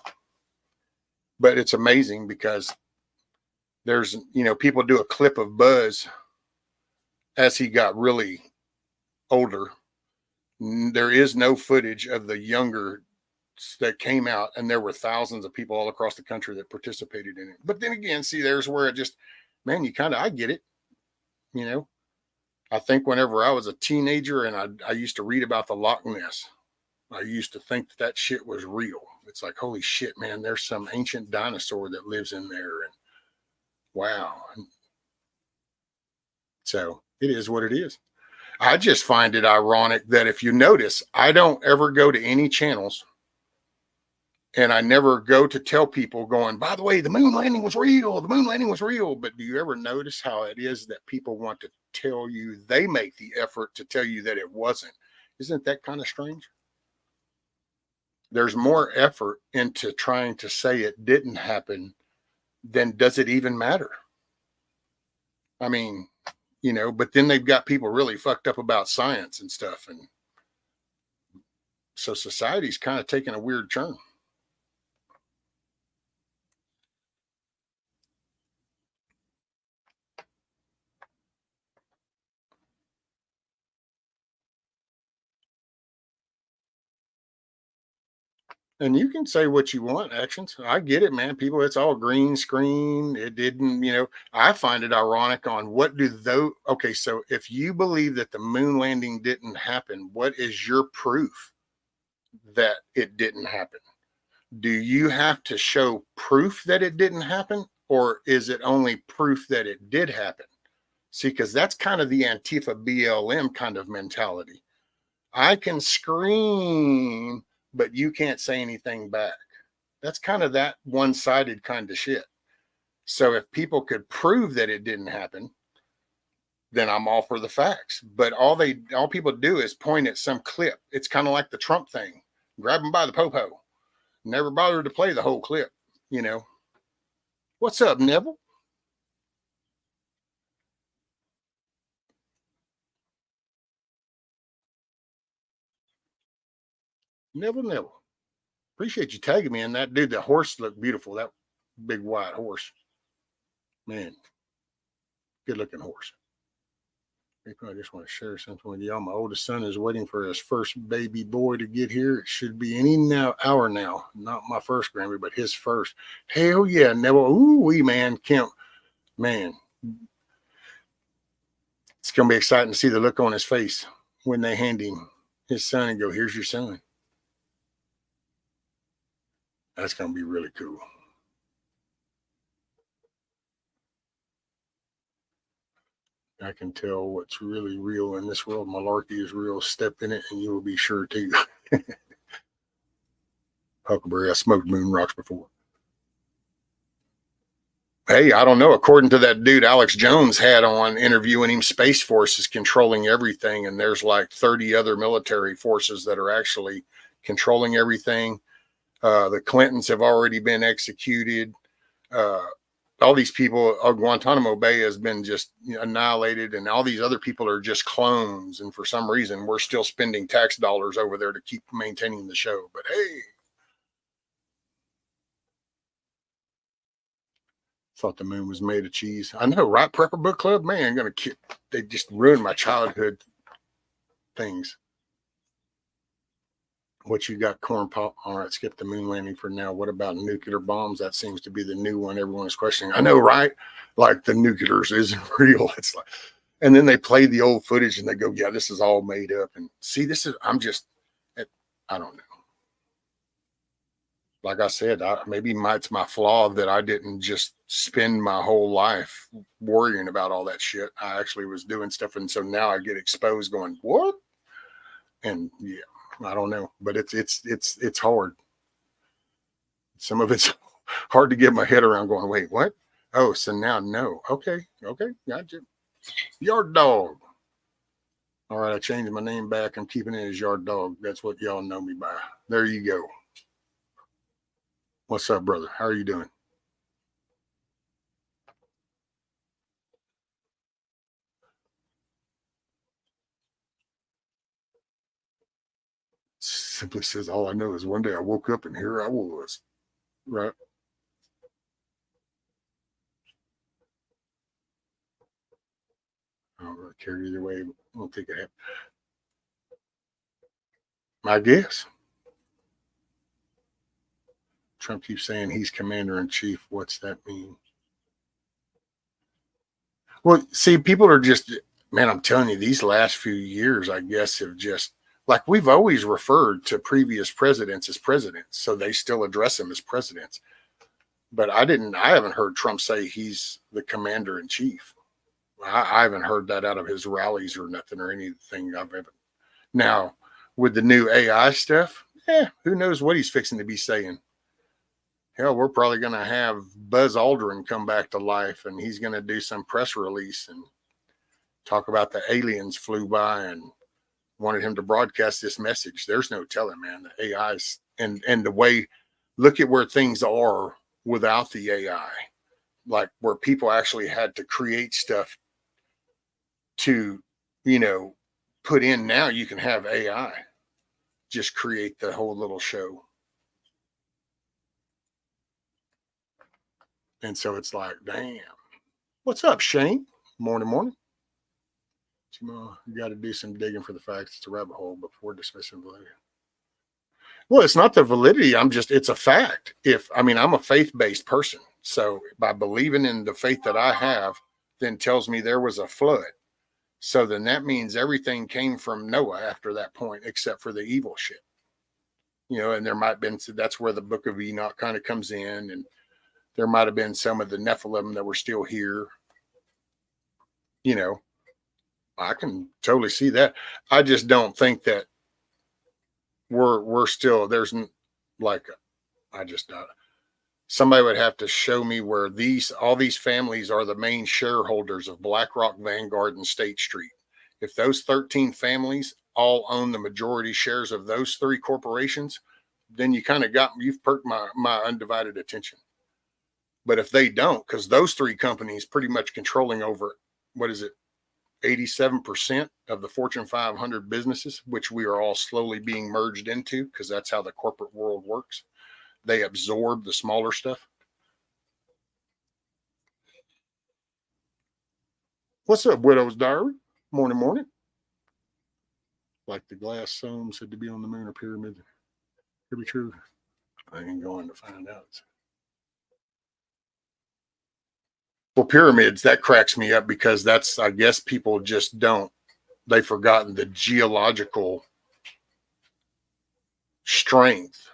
But it's amazing because there's, people do a clip of Buzz as he got really older, There is no footage of the younger that came out, and there were thousands of people all across the country that participated in it. But then again, see, there's where it just, man, I get it. You know, I think whenever I was a teenager and I used to read about the Loch Ness, I used to think that shit was real. It's like, holy shit, man, there's some ancient dinosaur that lives in there. And wow. So it is what it is. I just find it ironic that if you notice, I don't ever go to any channels and I never go to tell people going, by the way, the moon landing was real. The moon landing was real. But do you ever notice how it is that people want to tell you, they make the effort to tell you that it wasn't? Isn't that kind of strange? There's more effort into trying to say it didn't happen than does it even matter? I mean, you know, but then they've got people really fucked up about science and stuff. And so society's kind of taking a weird turn. And you can say what you want, actions. I get it, man. People, it's all green screen. It didn't, you know, I find it ironic on what do those, okay, so if you believe that the moon landing didn't happen, what is your proof that it didn't happen? Do you have to show proof that it didn't happen? Or is it only proof that it did happen? See, because that's kind of the Antifa BLM kind of mentality. I can scream, but you can't say anything back. That's kind of that one-sided kind of shit. So if people could prove that it didn't happen, then I'm all for the facts. But all people do is point at some clip. It's kind of like the Trump thing. Grab them by the popo. Never bothered to play the whole clip, you know. What's up, Neville? Neville. Appreciate you tagging me in that. Dude, the horse looked beautiful. That big white horse. Man, good looking horse. I just want to share something with y'all. My oldest son is waiting for his first baby boy to get here. It should be any hour now. Not my first grandbaby, but his first. Hell yeah, Neville. Ooh, wee, man. Kemp, man. It's going to be exciting to see the look on his face when they hand him his son and go, here's your son. That's going to be really cool. I can tell what's really real in this world. Malarkey is real. Step in it and you will be sure to. Huckleberry, I smoked moon rocks before. Hey, I don't know. According to that dude Alex Jones had on interviewing him, Space Force is controlling everything. And there's like 30 other military forces that are actually controlling everything. The Clintons have already been executed. All these people, Guantanamo Bay has been just annihilated, and all these other people are just clones. And for some reason, we're still spending tax dollars over there to keep maintaining the show. But hey, thought the moon was made of cheese. I know, right? Prepper Book Club, man, they just ruined my childhood things. What you got, corn pop? All right, skip the moon landing for now. What about nuclear bombs? That seems to be the new one everyone is questioning. I know, right? Like the nuclears isn't real. It's like, and then they play the old footage and they go, yeah, this is all made up. And see, I don't know. Like I said, maybe it's my flaw that I didn't just spend my whole life worrying about all that shit. I actually was doing stuff. And so now I get exposed going, what? And yeah. I don't know, but it's hard. Some of it's hard to get my head around going, wait, what? Oh, so now no. Okay, gotcha. Yard dog. All right, I changed my name back. I'm keeping it as Yard Dog. That's what y'all know me by. There you go. What's up, brother? How are you doing? Simply says, all I know is one day I woke up and here I was. Right. I don't really care either way. I don't think it happened. I guess. Trump keeps saying he's commander in chief. What's that mean? Well, see, people are just, man, I'm telling you, these last few years, I guess, have just, like, we've always referred to previous presidents as presidents, so they still address them as presidents. But I haven't heard Trump say he's the commander in chief. I haven't heard that out of his rallies or nothing or anything I've ever. Now, with the new AI stuff, who knows what he's fixing to be saying. Hell, we're probably going to have Buzz Aldrin come back to life, and he's going to do some press release and talk about the aliens flew by and wanted him to broadcast this message. There's no telling, man. The AI's and the way, look at where things are without the AI, like where people actually had to create stuff to, you know, put in. Now you can have AI just create the whole little show. And so it's like, damn. What's up, Shane? Morning, morning. You got to do some digging for the facts. It's a rabbit hole before dismissing validity. Well, it's not the validity. It's a fact. I'm a faith-based person. So by believing in the faith that I have, then tells me there was a flood. So then that means everything came from Noah after that point, except for the evil shit. And there might have been, that's where the book of Enoch kind of comes in. And there might have been some of the Nephilim that were still here. I can totally see that. I just don't think that we're still, there's like, I just somebody would have to show me where all these families are the main shareholders of BlackRock, Vanguard, and State Street. If those 13 families all own the majority shares of those three corporations, then you've perked my undivided attention. But if they don't, because those three companies pretty much controlling over, what is it, 87% of the Fortune 500 businesses, which we are all slowly being merged into, because that's how the corporate world works. They absorb the smaller stuff. What's up, Widow's Diary? Morning, morning. Like the glass Somme said to be on the moon or pyramid. Could be true. I ain't going to find out. Well, pyramids, that cracks me up because that's, I guess people just they've forgotten the geological strength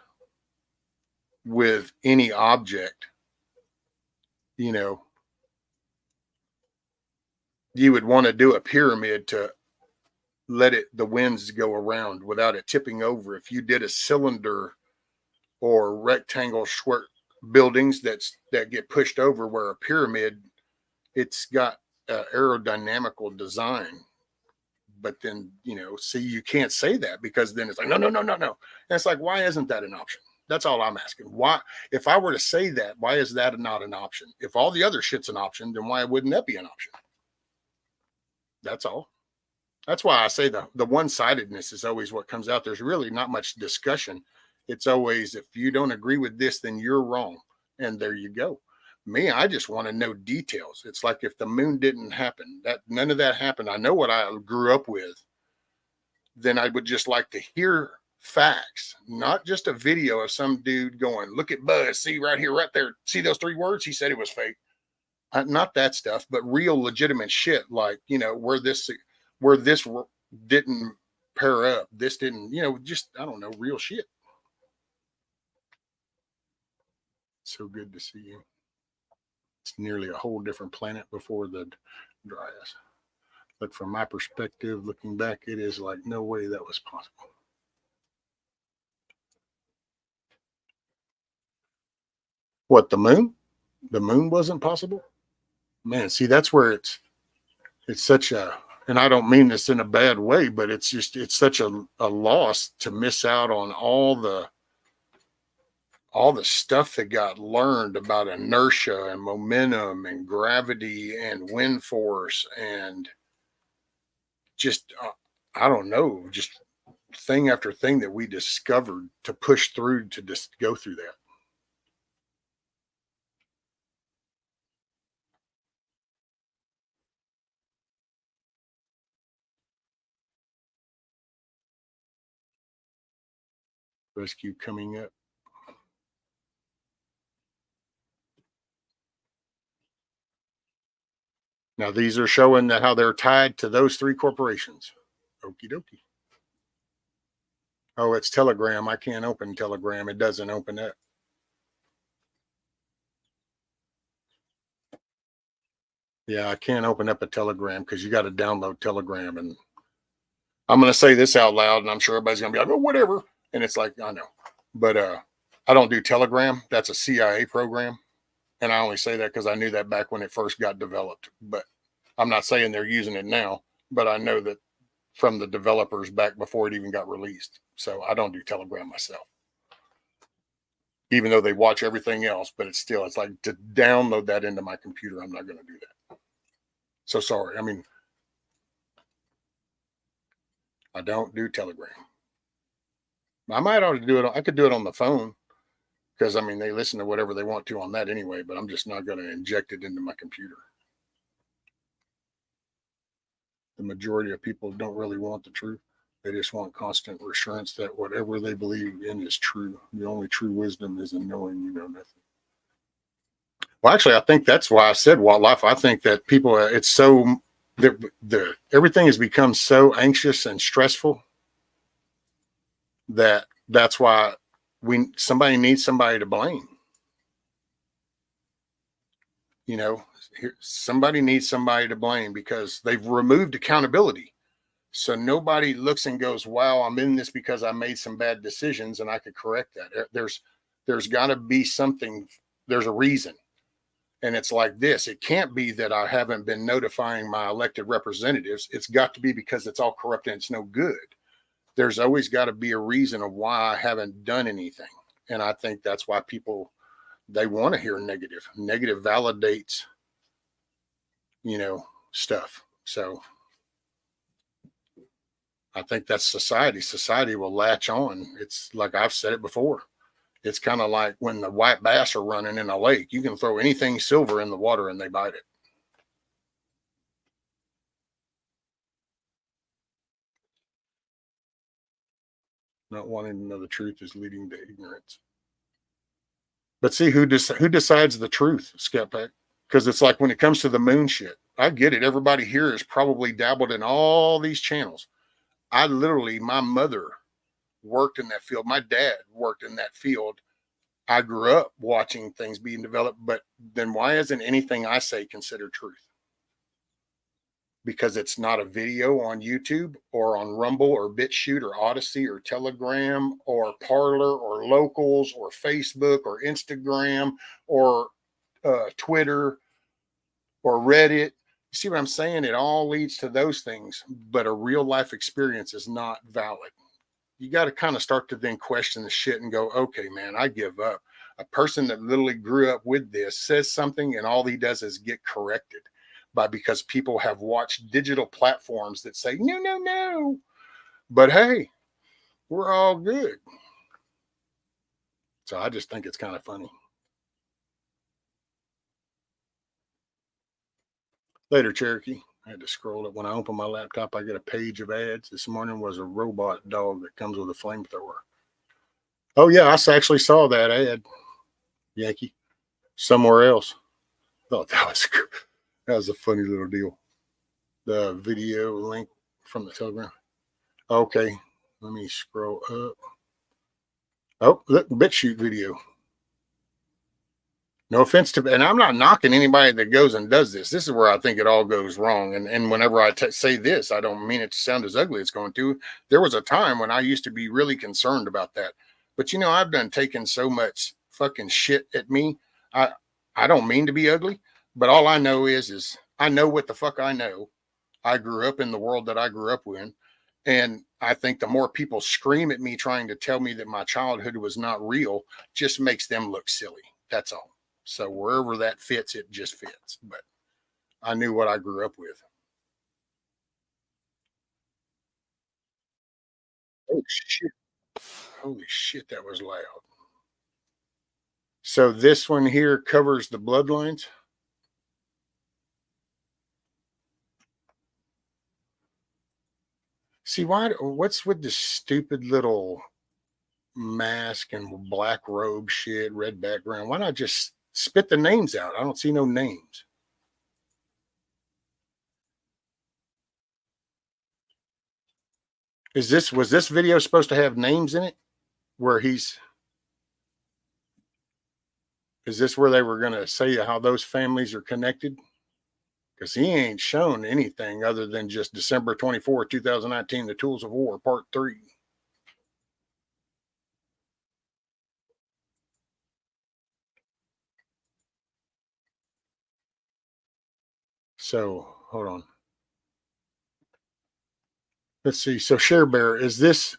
with any object. You would want to do a pyramid to let the winds go around without it tipping over. If you did a cylinder or rectangle square buildings that get pushed over, where a pyramid, it's got aerodynamical design. But then, see, you can't say that because then it's like, no. And it's like, why isn't that an option? That's all I'm asking. Why, if I were to say that, why is that not an option? If all the other shit's an option, then why wouldn't that be an option? That's all. That's why I say the one-sidedness is always what comes out. There's really not much discussion. It's always, if you don't agree with this, then you're wrong. And there you go. Me, I just want to know details. It's like if the moon didn't happen, that none of that happened. I know what I grew up with. Then I would just like to hear facts, not just a video of some dude going, look at Buzz, see right here, right there. See those three words? He said it was fake. Not that stuff, but real legitimate shit. Like, where this didn't pair up. This didn't, just, I don't know, real shit. So good to see you. It's nearly a whole different planet before the dry ice. But from my perspective, looking back, it is like no way that was possible. What, the moon? The moon wasn't possible? Man, see, that's where it's such a, and I don't mean this in a bad way, but it's such a loss to miss out on all the stuff that got learned about inertia and momentum and gravity and wind force and just, I don't know, just thing after thing that we discovered to push through to just go through that. Rescue coming up. Now these are showing that how they're tied to those three corporations. Okie dokie. Oh, it's Telegram. I can't open Telegram. It doesn't open up. Yeah, I can't open up a Telegram because you got to download Telegram. And I'm going to say this out loud, and I'm sure everybody's going to be like, oh, whatever. And it's like, I know. But I don't do Telegram. That's a CIA program. And I only say that because I knew that back when it first got developed. But I'm not saying they're using it now. But I know that from the developers back before it even got released. So I don't do Telegram myself. Even though they watch everything else, but it's like to download that into my computer, I'm not going to do that. So sorry. I mean, I don't do Telegram. I might ought to do it. I could do it on the phone because, I mean, they listen to whatever they want to on that anyway, but I'm just not going to inject it into my computer. The majority of people don't really want the truth. They just want constant reassurance that whatever they believe in is true. The only true wisdom is in knowing you know nothing. Well, actually, I think that's why I said wildlife. I think that people, it's so, everything has become so anxious and stressful that's why somebody needs somebody to blame. You know, somebody needs somebody to blame because they've removed accountability. So nobody looks and goes, wow, I'm in this because I made some bad decisions and I could correct that. There's got to be something. There's a reason. And it's like this. It can't be that I haven't been notifying my elected representatives. It's got to be because it's all corrupt and it's no good. There's always got to be a reason of why I haven't done anything. And I think that's why people, they want to hear negative. Negative validates, stuff. So I think that's society. Society will latch on. It's like I've said it before. It's kind of like when the white bass are running in a lake. You can throw anything silver in the water and they bite it. Not wanting to know the truth is leading to ignorance. But see, who decides the truth, Scat Pack? Because it's like when it comes to the moon shit, I get it. Everybody here has probably dabbled in all these channels. My mother worked in that field. My dad worked in that field. I grew up watching things being developed, but then why isn't anything I say considered truth? Because it's not a video on YouTube or on Rumble or BitChute or Odyssey or Telegram or Parler or Locals or Facebook or Instagram or Twitter or Reddit. You see what I'm saying? It all leads to those things, but a real life experience is not valid. You got to kind of start to then question the shit and go, okay, man, I give up. A person that literally grew up with this says something and all he does is get corrected because people have watched digital platforms that say, no, no, no. But hey, we're all good. So I just think it's kind of funny. Later, Cherokee. I had to scroll it. When I open my laptop, I get a page of ads. This morning was a robot dog that comes with a flamethrower. Oh, yeah, I actually saw that ad, Yankee, somewhere else. Thought that was a funny little deal. The video link from the Telegram. Okay, let me scroll up. Oh, look, BitChute video. No offense to, and I'm not knocking anybody that goes and does this. This is where I think it all goes wrong. And whenever I say this, I don't mean it to sound as ugly as it's going to. There was a time when I used to be really concerned about that. But I've done taken so much fucking shit at me. I don't mean to be ugly, but all I know is I know what the fuck I know. I grew up in the world that I grew up in. And I think the more people scream at me trying to tell me that my childhood was not real just makes them look silly. That's all. So wherever that fits, it just fits. But I knew what I grew up with. Oh, shit. Holy shit, that was loud. So this one here covers the bloodlines. See, what's with this stupid little mask and black robe shit, red background. Why not just spit the names out? I don't see no names. Was this video supposed to have names in it? Where is this where they were going to say how those families are connected? Because he ain't shown anything other than just December 24, 2019, The Tools of War, Part 3. So, hold on. Let's see. So, Share Bear, was this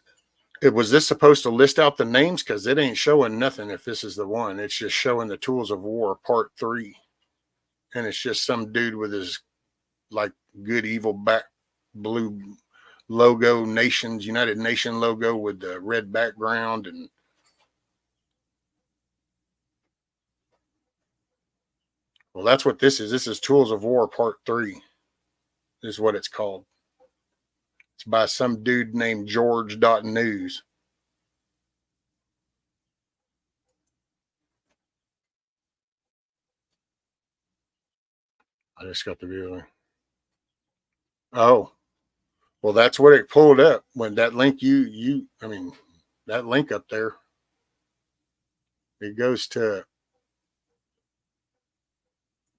supposed to list out the names? Because it ain't showing nothing if this is the one. It's just showing The Tools of War, Part 3. And it's just some dude with his, like, good evil back blue logo, United Nation logo with the red background. And well, that's what this is. This is Tools of War Part 3 is what it's called. It's by some dude named George.news. I just got the video. Oh, well, that's what it pulled up when that link that link up there, it goes to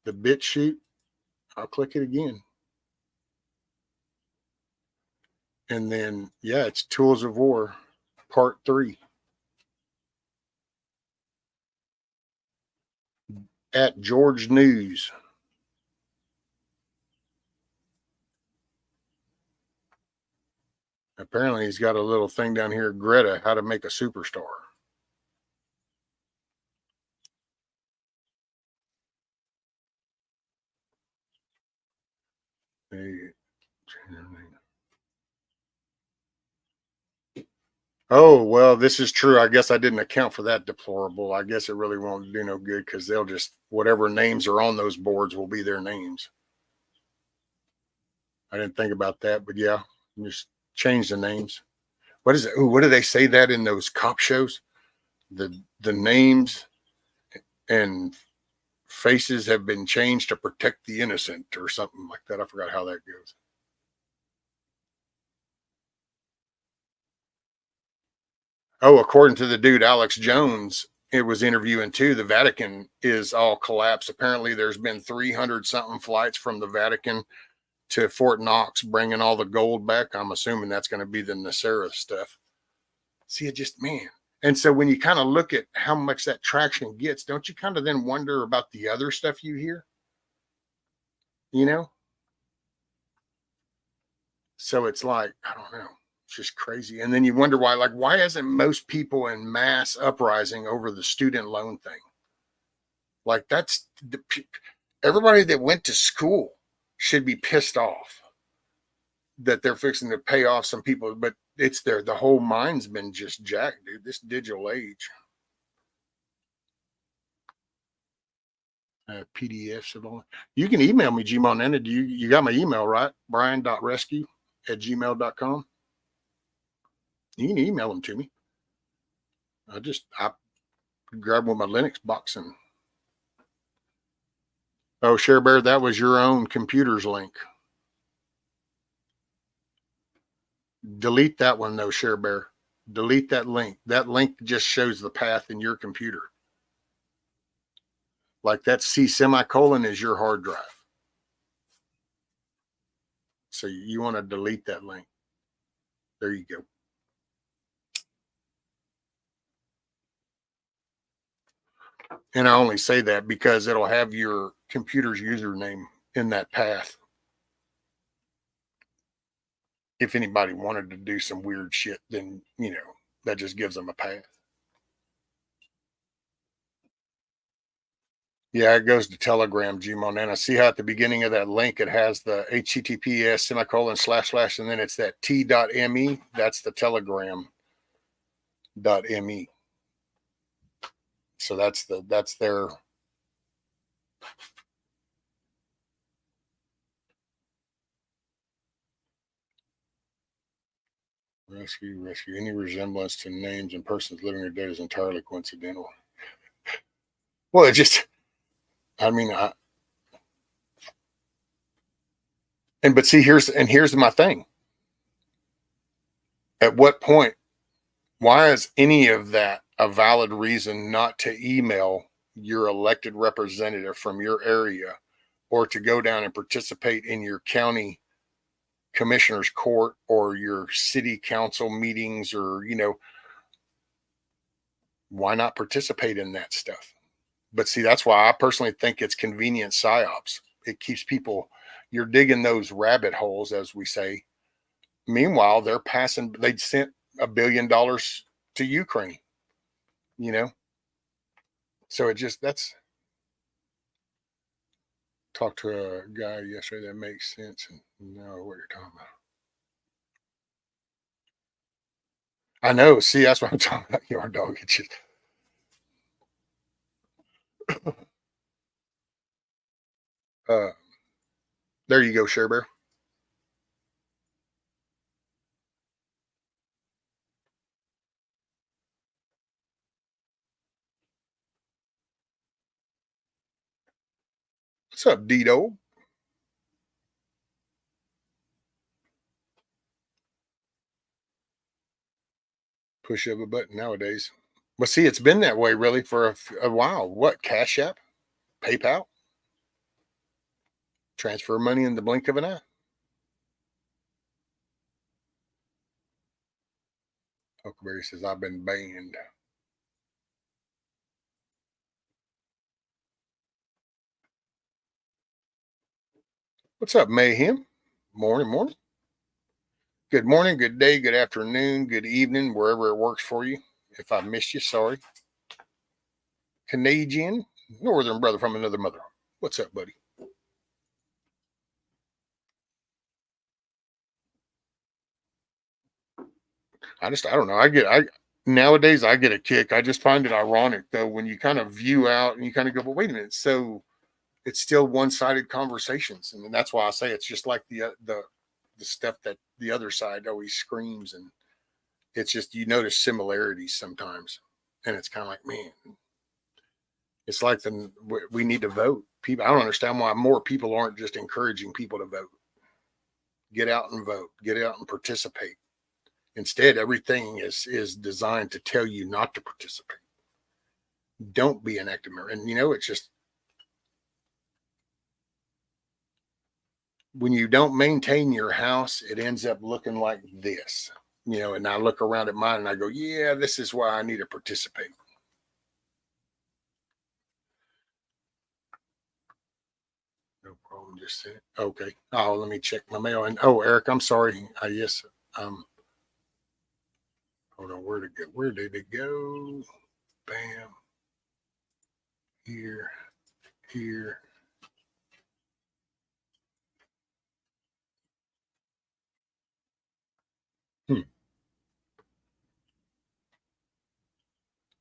the bit shoot. I'll click it again. And then, yeah, it's Tools of War Part 3 at George News. Apparently, he's got a little thing down here, Greta, how to make a superstar. Oh, well, this is true. I guess I didn't account for that deplorable. I guess it really won't do no good because they'll just, whatever names are on those boards will be their names. I didn't think about that, but yeah, just change the names. What is it? Ooh, what do they say that in those cop shows? The names and faces have been changed to protect the innocent or something like that. I forgot how that goes. Oh, according to the dude Alex Jones, it was interviewing too. The Vatican is all collapsed. Apparently, there's been 300 something flights from the Vatican to Fort Knox, bringing all the gold back. I'm assuming that's going to be the Nasserah stuff. See, it just, man. And so when you kind of look at how much that traction gets, don't you kind of then wonder about the other stuff you hear? You know? So it's like, I don't know. It's just crazy. And then you wonder why isn't most people in mass uprising over the student loan thing? Like that's everybody that went to school should be pissed off that they're fixing to pay off some people, but it's the whole mind's been just jacked, dude. This digital age. PDFs of all. You can email me, Gmonena. You got my email, right? brian.rescue@gmail.com. You can email them to me. I grab one of my Linux box and oh, Share Bear, that was your own computer's link. Delete that one though, Share Bear. Delete that link. That link just shows the path in your computer. Like that C semicolon is your hard drive. So you want to delete that link. There you go. And I only say that because it'll have your computer's username in that path. If anybody wanted to do some weird shit, then, that just gives them a path. Yeah, it goes to Telegram, Gmon. And I see how at the beginning of that link, it has the HTTPS semicolon / and then it's that t.me. That's the Telegram.me. So that's their. Rescue. Any resemblance to names and persons living or dead is entirely coincidental. Well, it just, I mean, but see, here's my thing. At what point, why is any of that a valid reason not to email your elected representative from your area or to go down and participate in your county commissioner's court or your city council meetings, or, why not participate in that stuff? But see, that's why I personally think it's convenient psyops. It keeps people, you're digging those rabbit holes, as we say. Meanwhile, they sent $1 billion to Ukraine, So it just, that's, talked to a guy yesterday that makes sense and know what you're talking about. I know. See, that's what I'm talking about. Yard dog. It's just, uh, there you go, Share Bear. What's up, Dito? Push of a button nowadays. But see, it's been that way really for a while. What? Cash App? PayPal? Transfer money in the blink of an eye. Huckleberry says, I've been banned. What's up, Mayhem? Morning. Good morning, good day, good afternoon, good evening, wherever it works for you. If I missed you, sorry. Canadian, northern brother from another mother. What's up, buddy? I don't know. Nowadays I get a kick. I just find it ironic though when you kind of view out and you kind of go, well, wait a minute. So it's still one-sided conversations, and that's why I say it's just like the stuff that the other side always screams, and it's just you notice similarities sometimes, and it's kind of like, man, it's like we need to vote. People, I don't understand why more people aren't just encouraging people to vote. Get out and vote. Get out and participate. Instead, everything is designed to tell you not to participate. Don't be an active member. And it's just when you don't maintain your house, it ends up looking like this. And I look around at mine and I go, yeah, this is why I need to participate. No problem. Just say it. Okay. Oh, let me check my mail. And Eric, I'm sorry. Yes. Hold on. Where did it go? Bam. Here.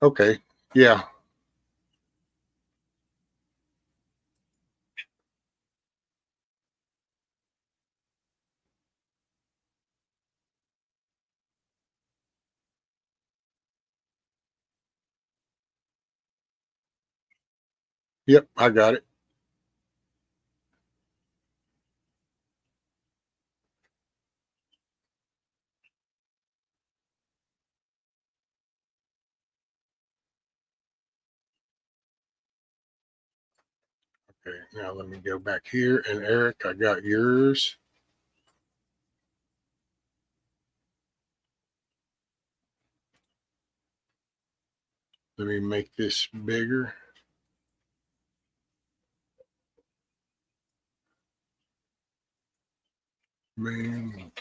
Okay. Yeah. Yep. I got it. Okay. Now let me go back here. And Eric, I got yours. Let me make this bigger. Man.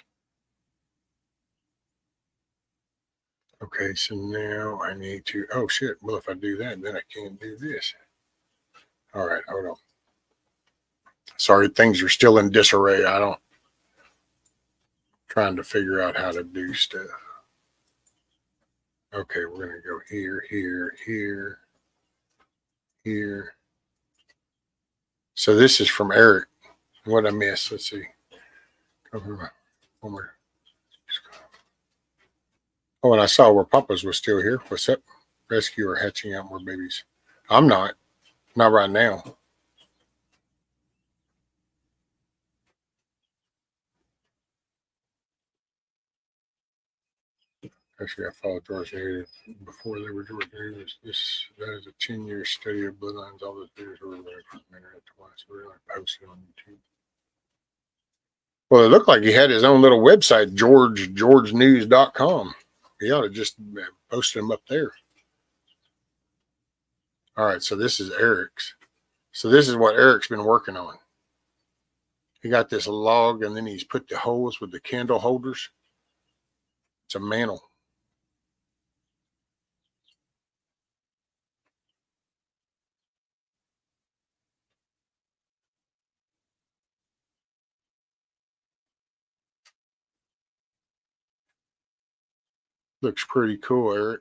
Okay, so now I need to, oh shit. Well, if I do that, then I can't do this. All right, hold on. Sorry, things are still in disarray. Trying to figure out how to do stuff. Okay, we're going to go here. So this is from Eric. What I missed, let's see. One more. Oh, and I saw where Papa's was still here. What's up? Rescuer hatching out more babies. I'm not. Not right now. Actually, I followed George News before they were George News. That is a 10-year study of bloodlines. All those videos were removed from the internet twice. We're like posted on YouTube. Well, it looked like he had his own little website, georgenews.com. He ought to just post them up there. All right, so this is Eric's. So this is what Eric's been working on. He got this log, and then he's put the holes with the candle holders. It's a mantle. Looks pretty cool, Eric.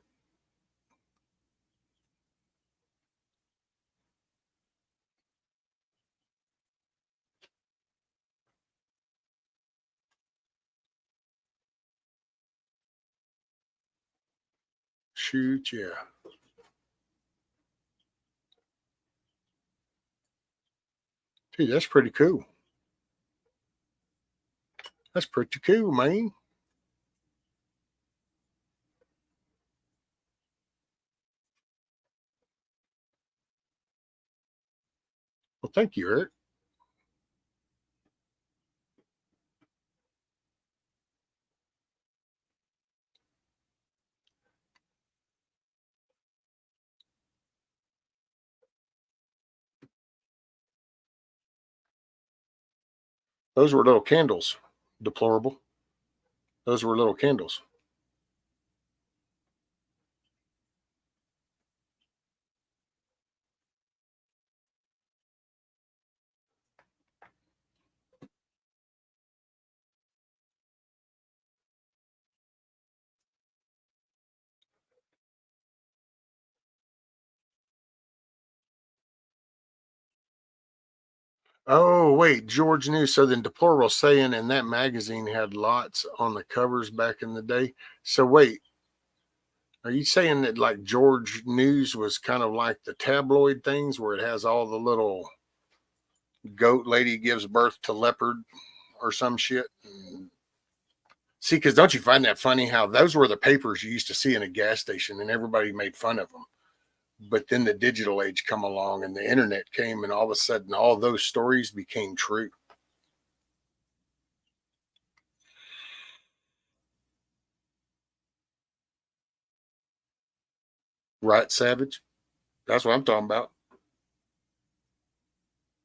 Shoot, yeah. Dude, that's pretty cool. That's pretty cool, man. Well, thank you, Eric. Those were little candles. Deplorable. Those were little candles. Oh, wait, George News. So then Deplorable saying, and that magazine had lots on the covers back in the day. So wait, are you saying that like George News was kind of like the tabloid things where it has all the little goat lady gives birth to leopard or some shit? See, because don't you find that funny how those were the papers you used to see in a gas station and everybody made fun of them? But then the digital age come along and the internet came and all of a sudden all those stories became true. Right, Savage? That's what I'm talking about.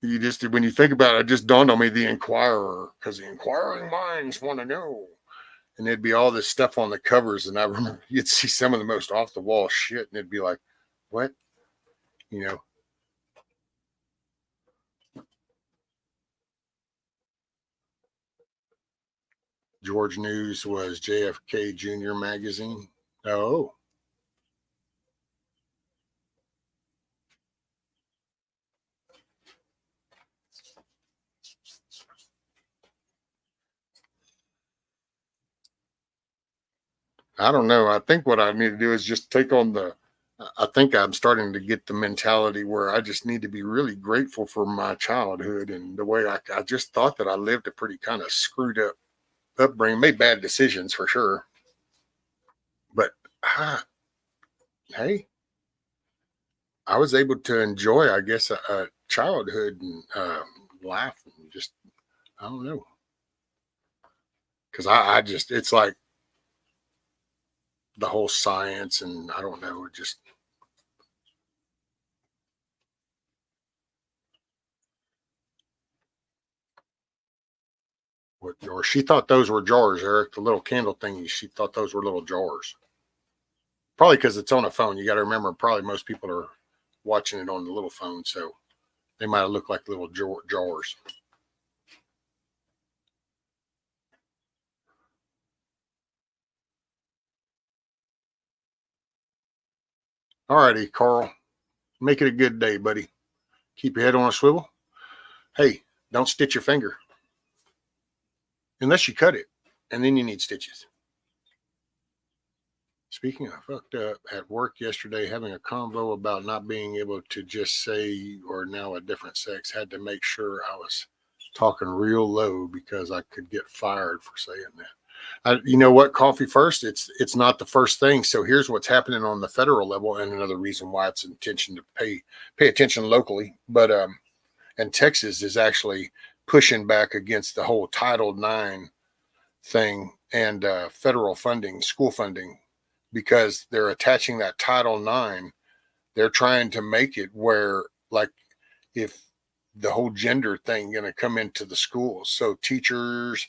You just, when you think about it, it just dawned on me the Inquirer, because the inquiring minds want to know. And there'd be all this stuff on the covers. And I remember you'd see some of the most off the wall shit. And it'd be like, what? You know, George News was JFK Jr. magazine. Oh, I don't know. I think what I need to do is just take on I think I'm starting to get the mentality where I just need to be really grateful for my childhood and the way I just thought that I lived a pretty kind of screwed up upbringing, made bad decisions for sure. But hey, I was able to enjoy, I guess, a childhood and life and just, I don't know. Because I just, it's like the whole science and I don't know, just what, or she thought those were jars, Eric, the little candle thingies. She thought those were little jars. Probably because it's on a phone. You got to remember, probably most people are watching it on the little phone. So they might have looked like little jars. All righty, Carl. Make it a good day, buddy. Keep your head on a swivel. Hey, don't stitch your finger unless you cut it, and then you need stitches. Speaking of fucked up, at work yesterday, having a convo about not being able to just say or now a different sex, had to make sure I was talking real low because I could get fired for saying that. You know what? Coffee first. It's not the first thing. So here's what's happening on the federal level, and another reason why it's intention to pay attention locally. But and Texas is actually pushing back against the whole Title IX thing and federal funding, school funding, because they're attaching that Title IX. They're trying to make it where, like, if the whole gender thing going to come into the schools, so teachers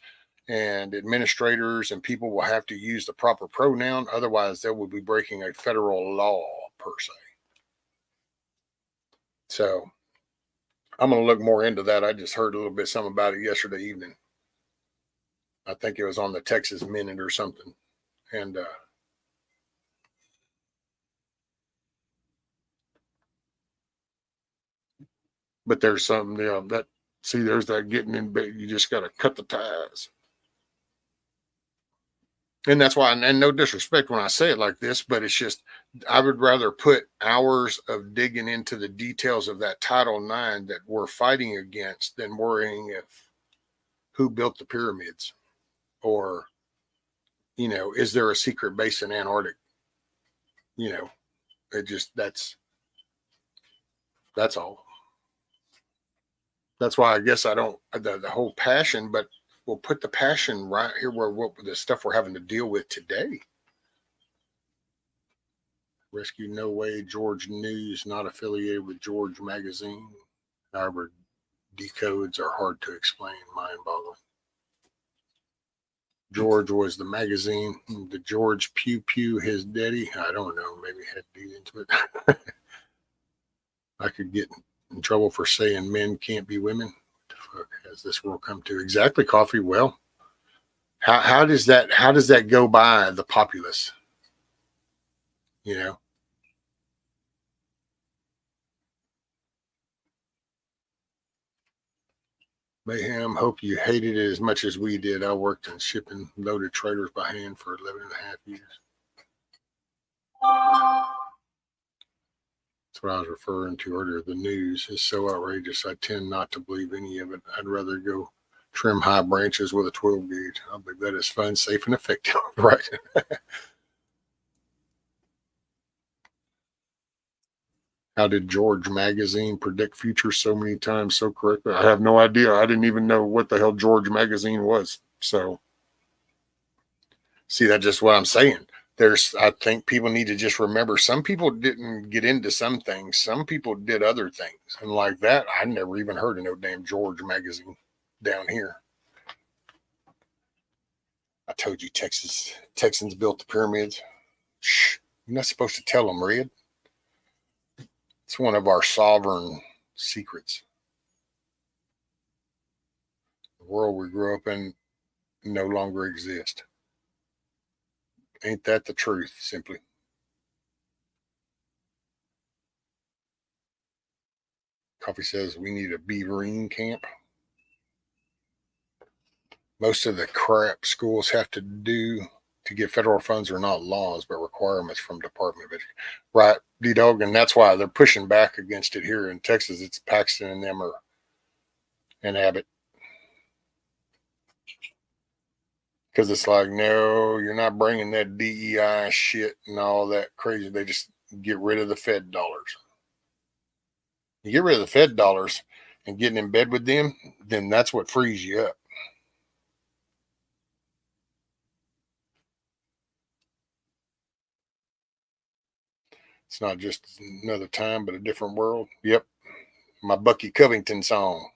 and administrators and people will have to use the proper pronoun. Otherwise, they will be breaking a federal law per se. So I'm going to look more into that. I just heard a little bit something about it yesterday evening. I think it was on the Texas Minute or something. And but there's some, that, see, there's that getting in, but you just got to cut the ties. And that's why, and no disrespect when I say it like this, but it's just, I would rather put hours of digging into the details of that Title IX that we're fighting against than worrying if who built the pyramids, or, is there a secret base in Antarctica? It just, that's all. That's why I guess I don't, the whole passion, but we'll put the passion right here where what the stuff we're having to deal with today. Rescue No Way, George News, not affiliated with George Magazine. However, decodes are hard to explain, mind-boggling. George was the magazine. The George Pew Pew, his daddy. I don't know. Maybe had to be into it. I could get in trouble for saying men can't be women. What the fuck has this world come to? Exactly, Coffee. Well, how does that go by the populace? Mayhem, hope you hated it as much as we did. I worked in shipping loaded trailers by hand for 11 and a half years. That's what I was referring to earlier. The news is so outrageous. I tend not to believe any of it. I'd rather go trim high branches with a 12 gauge. I believe that is fun, safe, and effective. Right. How did George Magazine predict future so many times so correctly? I have no idea. I didn't even know what the hell George Magazine was. So, see, that's just what I'm saying. I think people need to just remember, some people didn't get into some things. Some people did other things. And like that, I never even heard of no damn George Magazine down here. I told you Texans built the pyramids. Shh, you're not supposed to tell them, Red. It's one of our sovereign secrets. The world we grew up in no longer exists. Ain't that the truth, simply? Coffee says we need a beaverine camp. Most of the crap schools have to do to get federal funds are not laws, but requirements from Department of Education. Right, D-Dog, and that's why they're pushing back against it here in Texas. It's Paxton and them and Abbott. Because it's like, no, you're not bringing that DEI shit and all that crazy. They just get rid of the Fed dollars. You get rid of the Fed dollars and getting in bed with them, then that's what frees you up. It's not just another time, but a different world. Yep. My Bucky Covington song.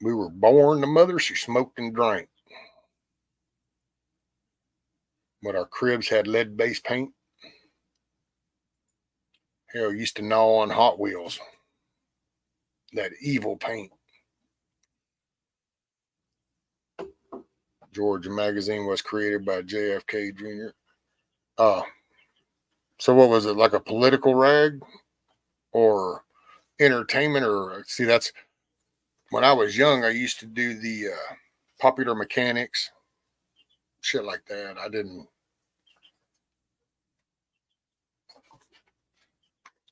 We were born to mothers who smoked and drank. But our cribs had lead-based paint. Hell, used to gnaw on Hot Wheels. That evil paint. Georgia Magazine was created by JFK Jr. So what was it, like a political rag or entertainment? Or see, that's when I was young, I used to do Popular Mechanics, shit like that. I didn't.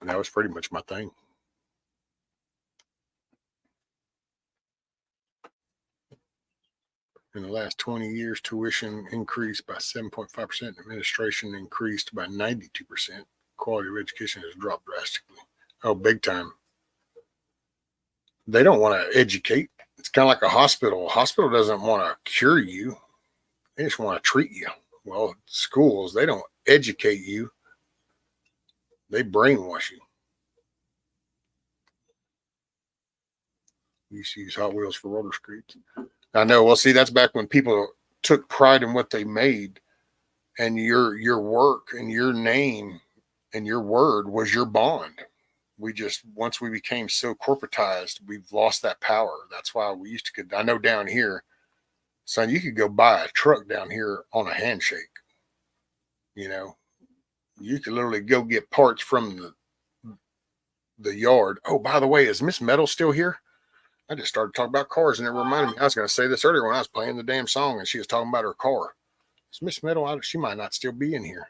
That was pretty much my thing. In the last 20 years, tuition increased by 7.5%. Administration increased by 92%. Quality of education has dropped drastically. Oh, big time. They don't want to educate. It's kind of like a hospital. A hospital doesn't want to cure you. They just want to treat you. Well, schools, they don't educate you. They brainwash you. You used to use Hot Wheels for roller skates. I know. Well, see, that's back when people took pride in what they made, and your work and your name and your word was your bond. We just, once we became so corporatized, we've lost that power. That's why we used to, I know down here, son, you could go buy a truck down here on a handshake. You know, you could literally go get parts from the yard. Oh, by the way, is Miss Metal still here? I just started talking about cars, and it reminded me. I was going to say this earlier when I was playing the damn song, and she was talking about her car. Is Miss Metal? She might not still be in here.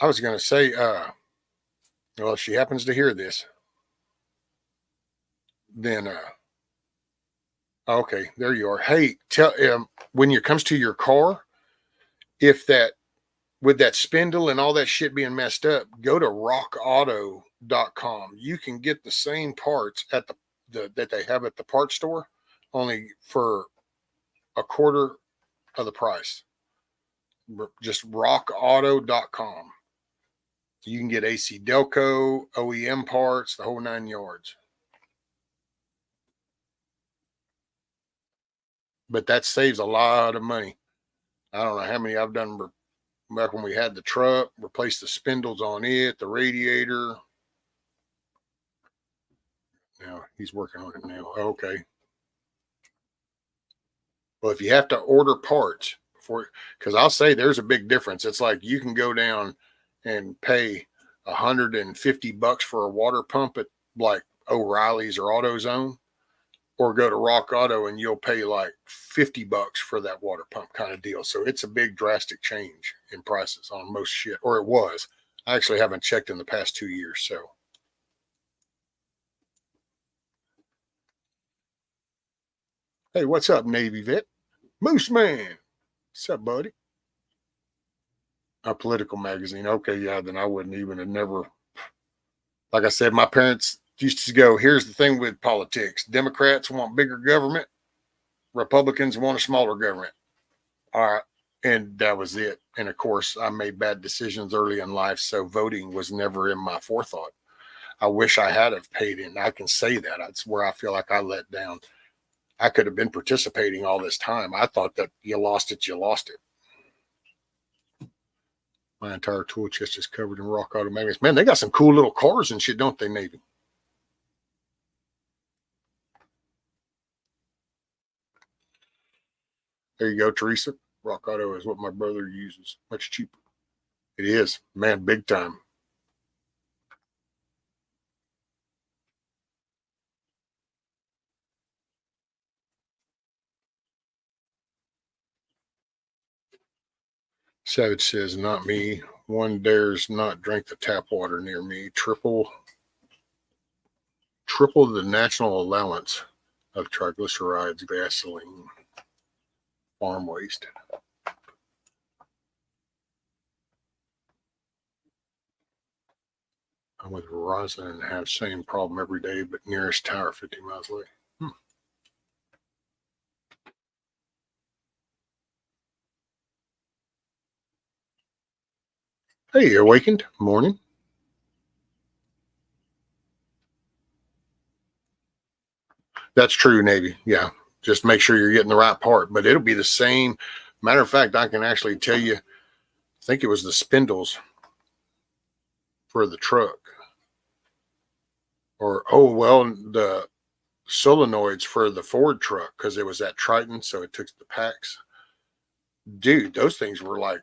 I was going to say, well, if she happens to hear this, then, okay, there you are. Hey, tell when it comes to your car, if that, with that spindle and all that shit being messed up, go to rockauto.com. You can get the same parts at that they have at the parts store, only for a quarter of the price. Just rockauto.com. You can get AC Delco, OEM parts, the whole 9 yards. But that saves a lot of money. I don't know how many I've done back when we had the truck, replaced the spindles on it, the radiator. Now he's working on it now. Okay. Well, if you have to order parts for, because I'll say there's a big difference. It's like you can go down and pay $150 for a water pump at like O'Reilly's or AutoZone, or go to Rock Auto and you'll pay like $50 for that water pump kind of deal. So it's a big drastic change in prices on most shit, or it was. I actually haven't checked in the past 2 years. So hey, what's up, Navy vet? Moose Man. What's up, buddy? A political magazine. Okay, yeah, then I wouldn't even have never. Like I said, my parents used to go, here's the thing with politics. Democrats want bigger government. Republicans want a smaller government. All right. And that was it. And of course, I made bad decisions early in life. So voting was never in my forethought. I wish I had have paid in. I can say that. That's where I feel like I let down. I could have been participating all this time. I thought that you lost it, you lost it. My entire tool chest is covered in Rock Auto magnets. Man, they got some cool little cars and shit, don't they, Navy? There you go, Teresa. Rock Auto is what my brother uses. Much cheaper. It is, man, big time. Savage says, not me. One dares not drink the tap water near me. Triple the national allowance of triglycerides, gasoline, farm waste. I'm with Verizon and have same problem every day, but nearest tower 50 miles away. Hey, you awakened? Morning. That's true, Navy. Yeah. Just make sure you're getting the right part, but it'll be the same. Matter of fact, I can actually tell you, I think it was the spindles for the truck. Or, oh, well, the solenoids for the Ford truck, because it was that Triton, so it took the packs. Dude, those things were like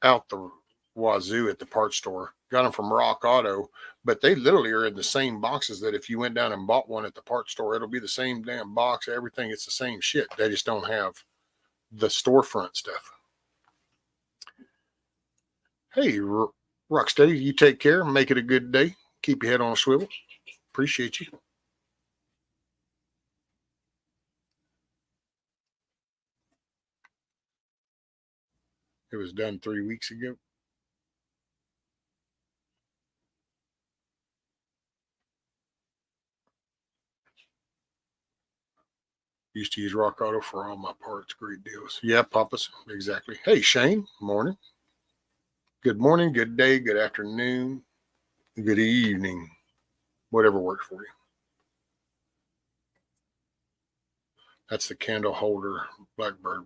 out the wazoo at the parts store. Got them from Rock Auto, but they literally are in the same boxes that if you went down and bought one at the parts store, it'll be the same damn box, everything. It's the same shit. They just don't have the storefront stuff. Hey, Rocksteady, you take care. Make it a good day. Keep your head on a swivel. Appreciate you. It was done 3 weeks ago. Used to use Rock Auto for all my parts. Great deals. Yeah, Papas. Exactly. Hey, Shane. Morning. Good morning, good day, good afternoon, good evening. Whatever works for you. That's the candle holder Blackbird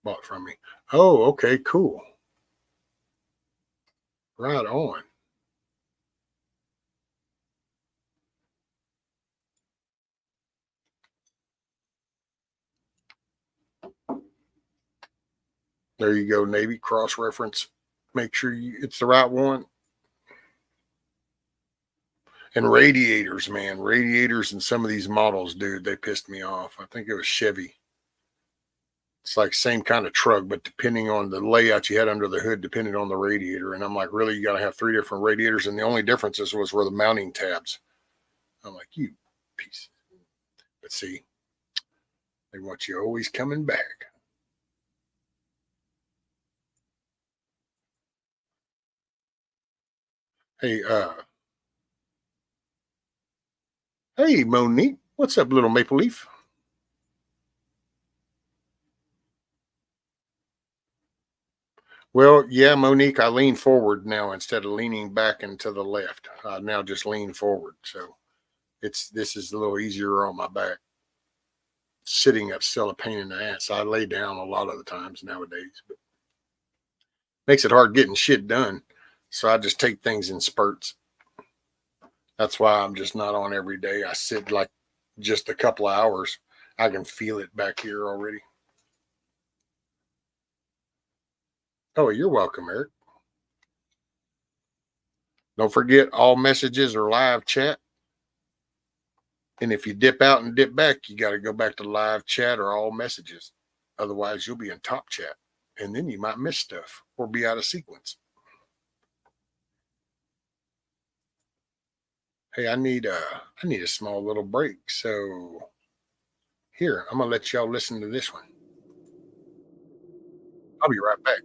bought from me. Oh, okay, cool. Right on. There you go, Navy. Cross-reference. Make sure it's the right one. And radiators, man. Radiators in some of these models, dude, they pissed me off. I think it was Chevy. It's like same kind of truck, but depending on the layout you had under the hood, depending on the radiator. And I'm like, really, you got to have 3 different radiators? And the only differences was where the mounting tabs. I'm like, you piece. But see, they want you always coming back. Hey, Monique. What's up, little maple leaf? Well, yeah, Monique, I lean forward now instead of leaning back and to the left. I now just lean forward. So this is a little easier on my back. Sitting up's still a pain in the ass. I lay down a lot of the times nowadays, but makes it hard getting shit done. So I just take things in spurts. That's why I'm just not on every day. I sit like just a couple of hours. I can feel it back here already. Oh, you're welcome, Eric. Don't forget, all messages are live chat. And if you dip out and dip back, you got to go back to live chat or all messages. Otherwise, you'll be in top chat. And then you might miss stuff or be out of sequence. Hey, I need a small little break. So here, I'm going to let y'all listen to this one. I'll be right back.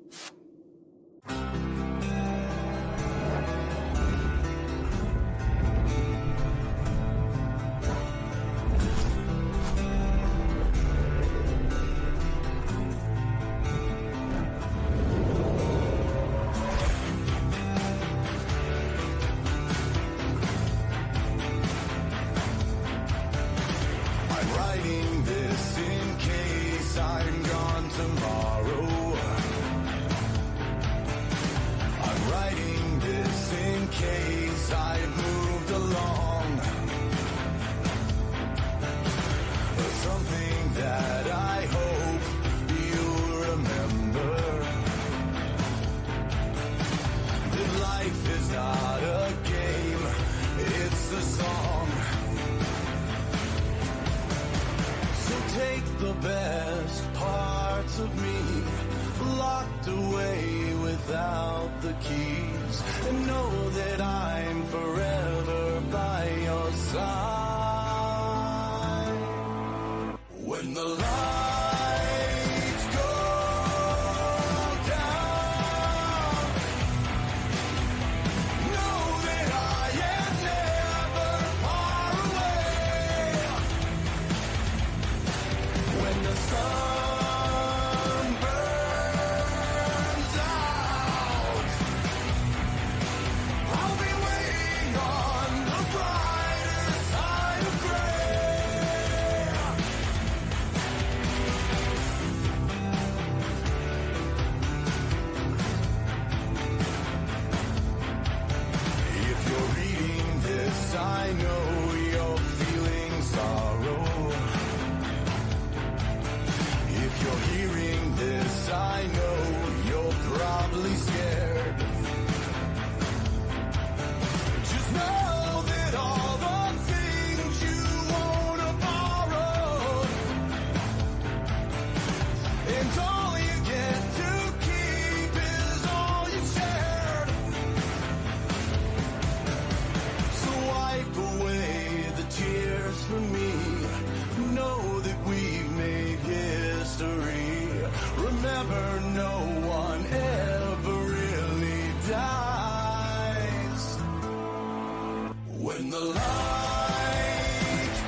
When the lights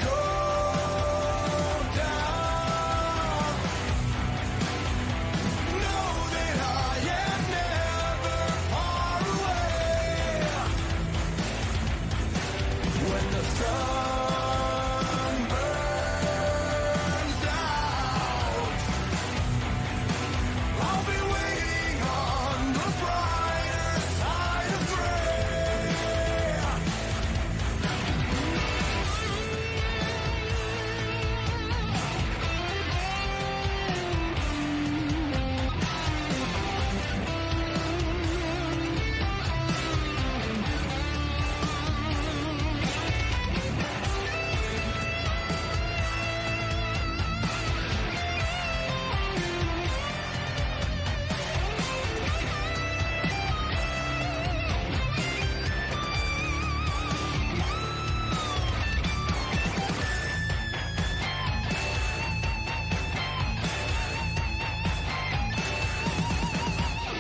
go down, know that I am never far away. When the sun burns out, I'll be waiting on the brighter side of gray.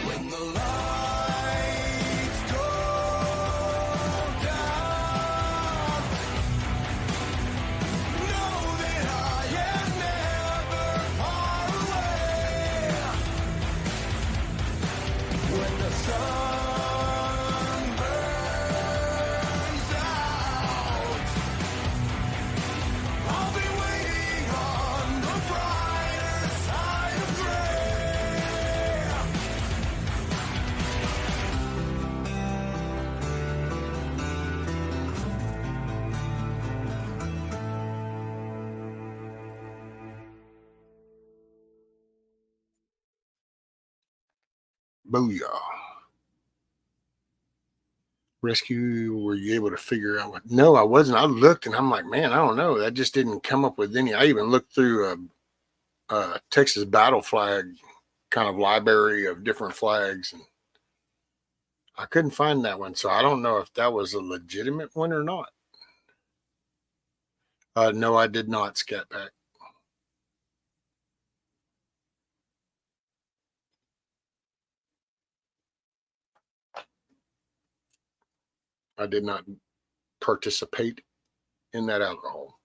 When the lights go down, know that I am never far away. When the sun burns out, I'll be waiting on the brighter side of gray. Booyah. Rescue, were you able to figure out what? No, I wasn't. I looked and I'm like, man, I don't know. That just didn't come up with any. I even looked through a Texas battle flag kind of library of different flags, and I couldn't find that one. So I don't know if that was a legitimate one or not. No, I did not, Scat Pack. I did not participate in that alcohol.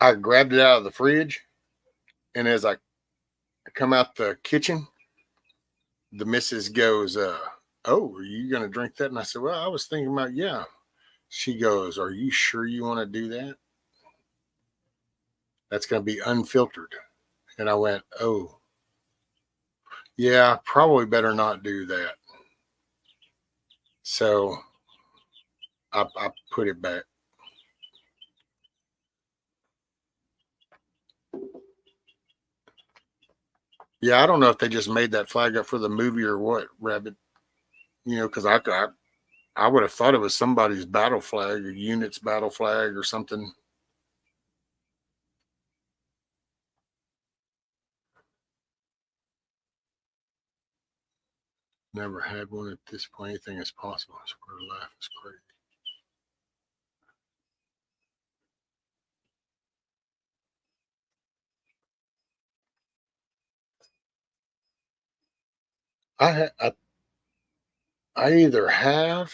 I grabbed it out of the fridge, and as I come out the kitchen, the missus goes, oh, are you going to drink that? And I said, well, I was thinking about, yeah. She goes, are you sure you want to do that? That's going to be unfiltered. And I went, oh, yeah, probably better not do that. So I put it back. Yeah, I don't know if they just made that flag up for the movie or what, Rabbit. You know, because I would have thought it was somebody's battle flag or unit's battle flag or something. Never had one at this point. Anything is possible. I swear to life is crazy. I either have.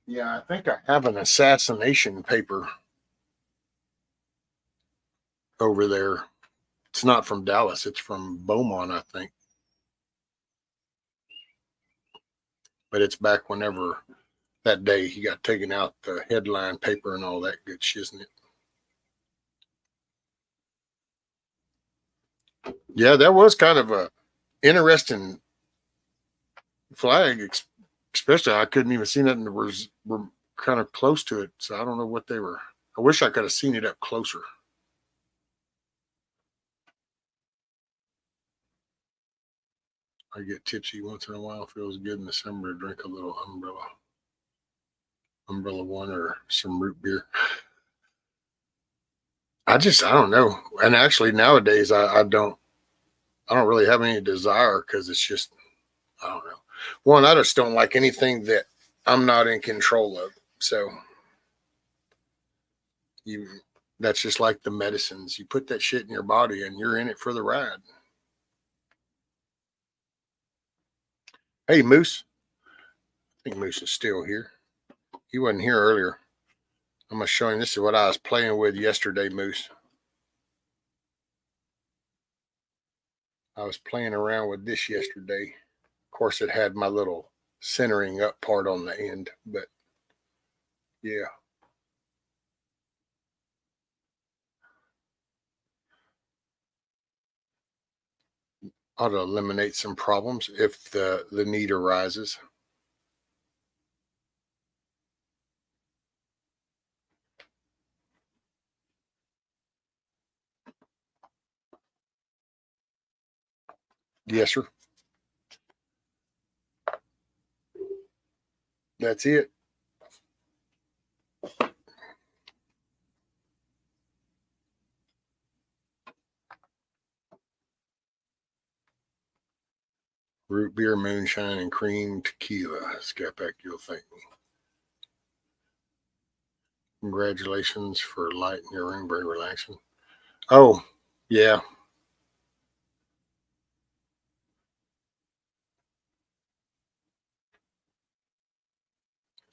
Yeah, I think I have an assassination paper over there. It's not from Dallas. It's from Beaumont, I think. But it's back whenever that day he got taken out, the headline paper and all that good shiznit. Yeah, that was kind of a interesting flag, especially I couldn't even see nothing that were kind of close to it. So I don't know what they were. I wish I could have seen it up closer. I get tipsy once in a while. Feels good in the summer to drink a little Umbrella One or some root beer. I don't know. And actually nowadays I don't really have any desire because it's just, I don't know. One, I just don't like anything that I'm not in control of. So that's just like the medicines. You put that shit in your body and you're in it for the ride. Hey, Moose, think Moose is still here. He wasn't here earlier. I'm going to show him. This is what I was playing with yesterday, Moose. I was playing around with this yesterday. Of course, it had my little centering up part on the end, but yeah. Ought to eliminate some problems if the need arises. Yes, sir. That's it. Root beer, moonshine, and cream tequila. Scat Pack, you'll thank me. Congratulations for lighting your room. Very relaxing. Oh, yeah.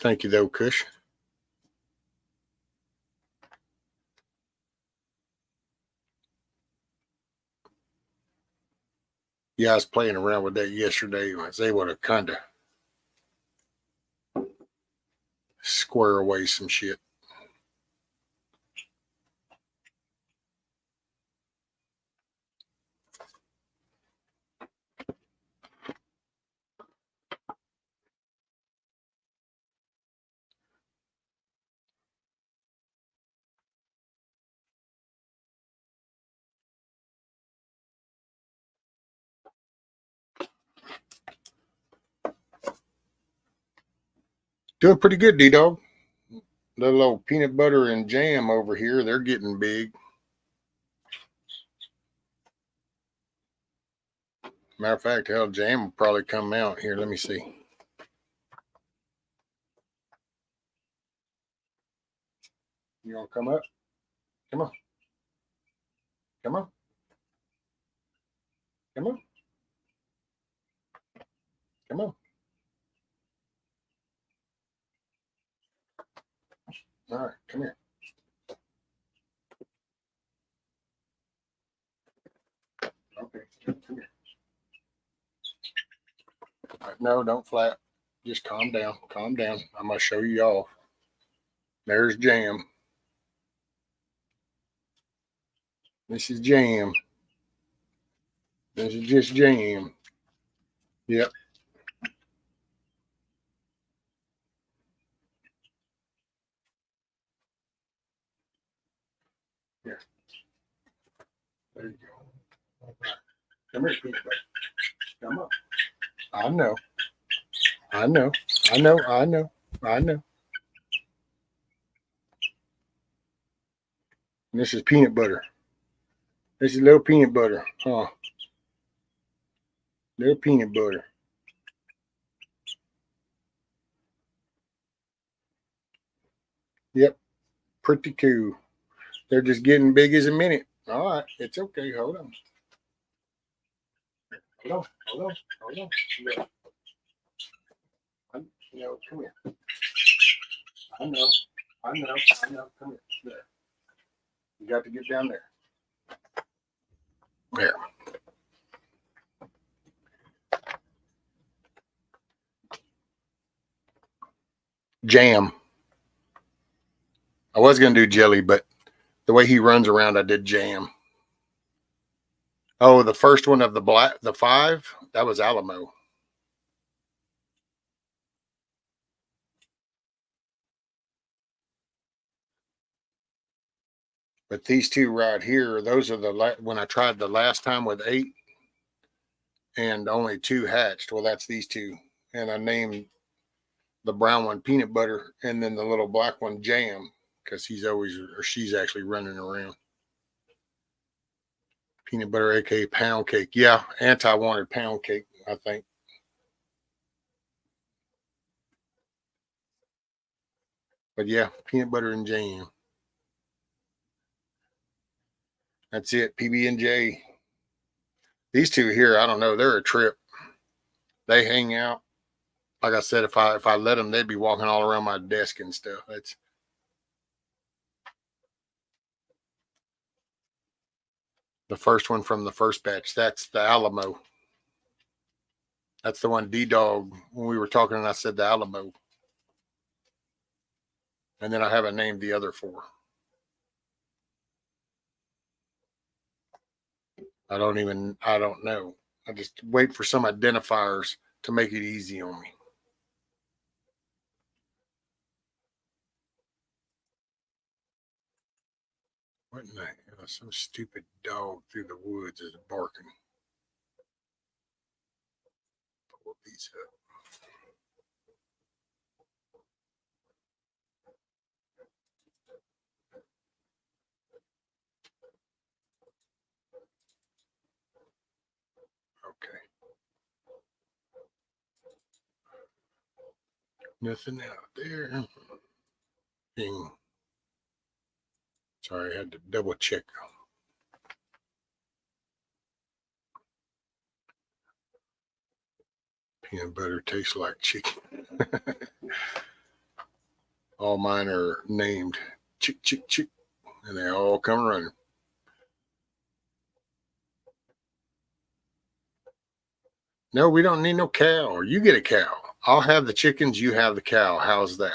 Thank you, though, Kush. Yeah, I was playing around with that yesterday. I was able to kind of square away some shit. Doing pretty good, D-Dog. The little peanut butter and jam over here, they're getting big. Matter of fact, hell, jam will probably come out here. Let me see. You gonna come up? Come on. Come on. Come on. Come on. All right, come here. Okay, come here. All right, no, don't flap. Just calm down. Calm down. I'm gonna show you off. There's jam. This is jam. This is just jam. Yep. Here. There you go. All right. Come here, peanut butter. Come on. I know. I know. I know. I know. I know. And this is peanut butter. This is little peanut butter. Huh. Little peanut butter. Yep. Pretty cool. They're just getting big as a minute. All right. It's okay. Hold on. Hold on. Hold on. Hold on. Yeah. You know, come here. I know. I know. I know. Come here. There. You got to get down there. There. Jam. I was going to do jelly, but the way he runs around, I did jam. Oh, the first one of the 5, that was Alamo. But these two right here, those are when I tried the last time with 8 and only 2 hatched. Well, that's these two. And I named the brown one peanut butter and then the little black one jam because she's actually running around. Peanut butter, aka pound cake. Yeah, Anti wanted pound cake, I think. But yeah, peanut butter and jam. That's it. PB&J. These two here, I don't know. They're a trip. They hang out. Like I said, if I let them, they'd be walking all around my desk and stuff. That's the first one from the first batch. That's the Alamo. That's the one D-Dog, when we were talking and I said the Alamo. And then I haven't named the other four. I don't know. I just wait for some identifiers to make it easy on me. What in the hell? Some stupid dog through the woods is barking. Pull these up. Okay. Nothing out there. Ding. Sorry, I had to double check. Peanut butter tastes like chicken. All mine are named Chick, Chick, Chick, and they all come running. No, we don't need no cow. Or you get a cow. I'll have the chickens. You have the cow. How's that?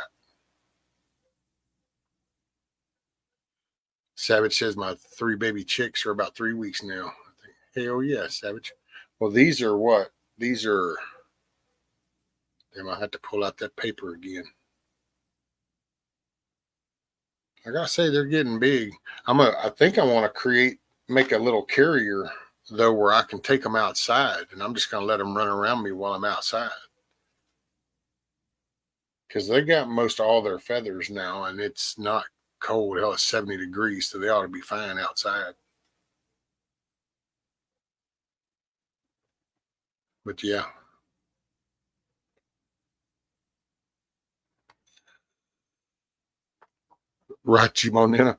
Savage says my 3 baby chicks are about 3 weeks now. I think, hell yeah, Savage. Well, these are what? These are. Damn, I had to pull out that paper again. I gotta say they're getting big. I think I want to make a little carrier though, where I can take them outside, and I'm just gonna let them run around me while I'm outside. Because they got most of all their feathers now, and it's not cold. Hell, it's 70 degrees, so they ought to be fine outside. But yeah. Right, Jimonina.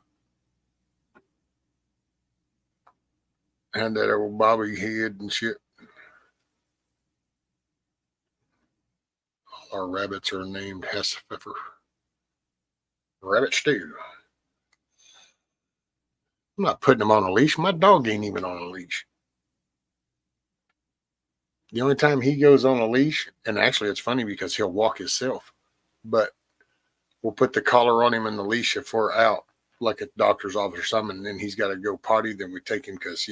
And that old bobby head and shit. All our rabbits are named Hessepfeffer. Rabbit stew. I'm not putting them on a leash. My dog ain't even on a leash. The only time he goes on a leash, and actually it's funny because he'll walk himself, but we'll put the collar on him and the leash if we're out, like at the doctor's office or something, and then he's got to go potty, then we take him because,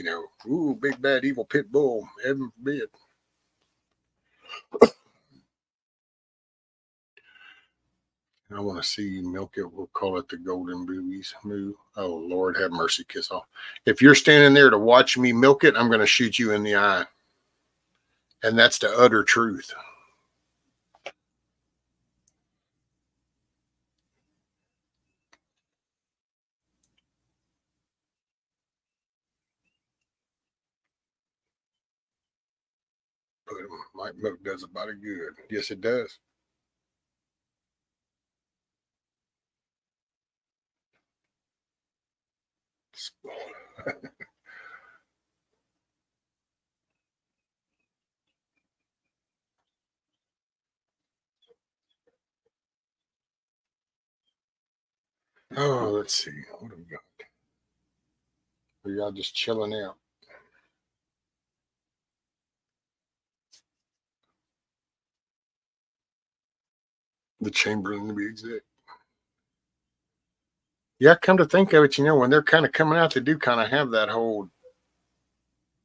ooh, big bad evil pit bull, heaven forbid. I want to see you milk it. We'll call it the golden boobies moo. Oh, Lord, have mercy, kiss off. If you're standing there to watch me milk it, I'm going to shoot you in the eye. And that's the utter truth. But my milk does a body good. Yes, it does. Oh, let's see. What do we got? Are y'all just chilling out? The Chamberlain to be exact. Yeah, come to think of it, when they're kind of coming out, they do kind of have that whole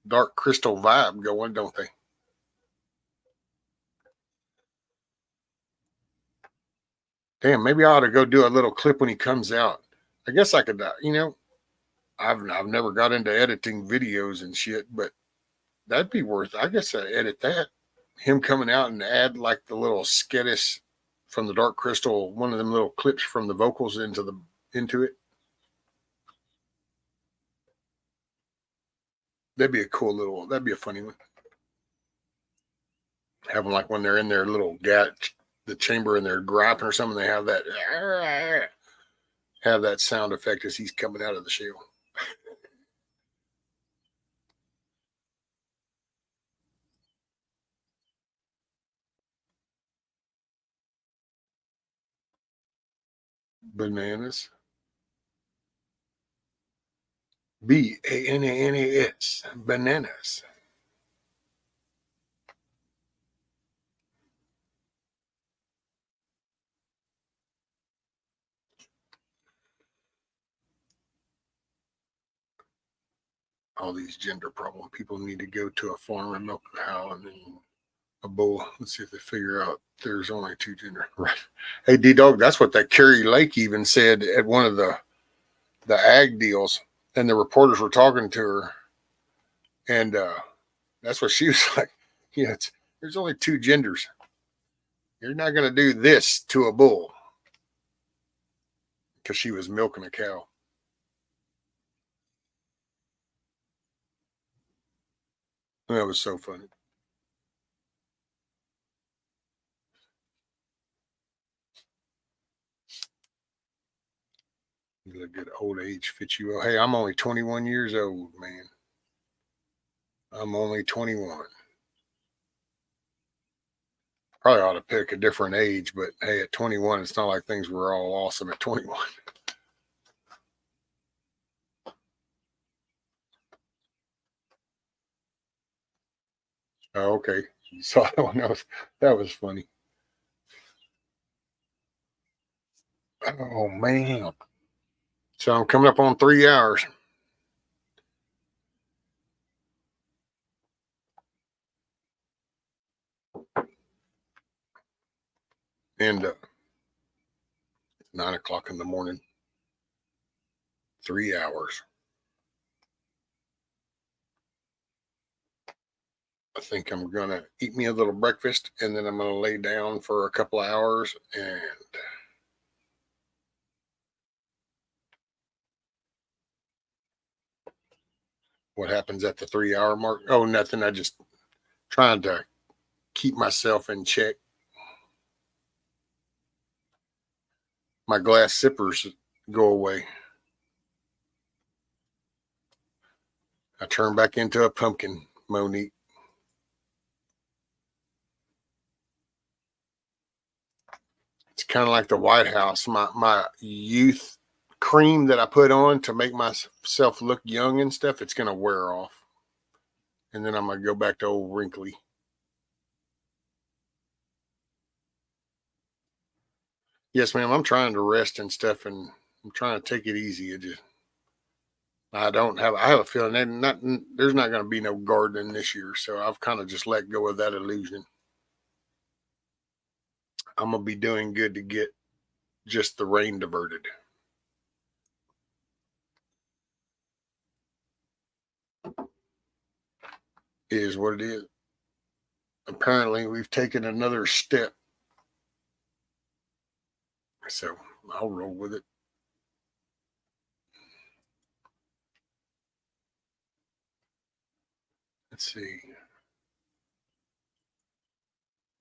dark crystal vibe going, don't they? Damn, maybe I ought to go do a little clip when he comes out. I guess I could, I've never got into editing videos and shit, but that'd be worth. I guess I edit that. Him coming out and add like the little skittish from the Dark Crystal, one of them little clips from the vocals into it. That'd be a funny one. Have them like when they're in their little the chamber and they're griping or something, they have that sound effect as he's coming out of the shell. Bananas. Bananas. Bananas. All these gender problem people need to go to a farm and milk a cow and then a bull. Let's see if they figure out there's only two gender. Right. Hey, D-Dog, that's what that Carrie Lake even said at one of the ag deals. And the reporters were talking to her. And that's what she was like. Yeah, there's only two genders. You're not going to do this to a bull. Because she was milking a cow. That was so funny. You look good. Old age fits you well. Hey, I'm only 21 years old, man. I'm only 21. Probably ought to pick a different age, but hey, at 21, it's not like things were all awesome at 21. Oh, okay. You saw that one. That was funny. Oh, man. So I'm coming up on 3 hours. And 9 o'clock in the morning. 3 hours. I think I'm going to eat me a little breakfast and then I'm going to lay down for a couple of hours and what happens at the 3 hour mark? Oh, nothing. I just trying to keep myself in check. My glass sippers go away. I turn back into a pumpkin, Monique. It's kind of like the White House. My youth cream that I put on to make myself look young and stuff, it's going to wear off. And then I'm going to go back to old wrinkly. Yes, ma'am. I'm trying to rest and stuff, and I'm trying to take it easy. I have a feeling there's not going to be no gardening this year. So I've kind of just let go of that illusion. I'm going to be doing good to get just the rain diverted. Is what it is. Apparently, we've taken another step. So I'll roll with it. Let's see.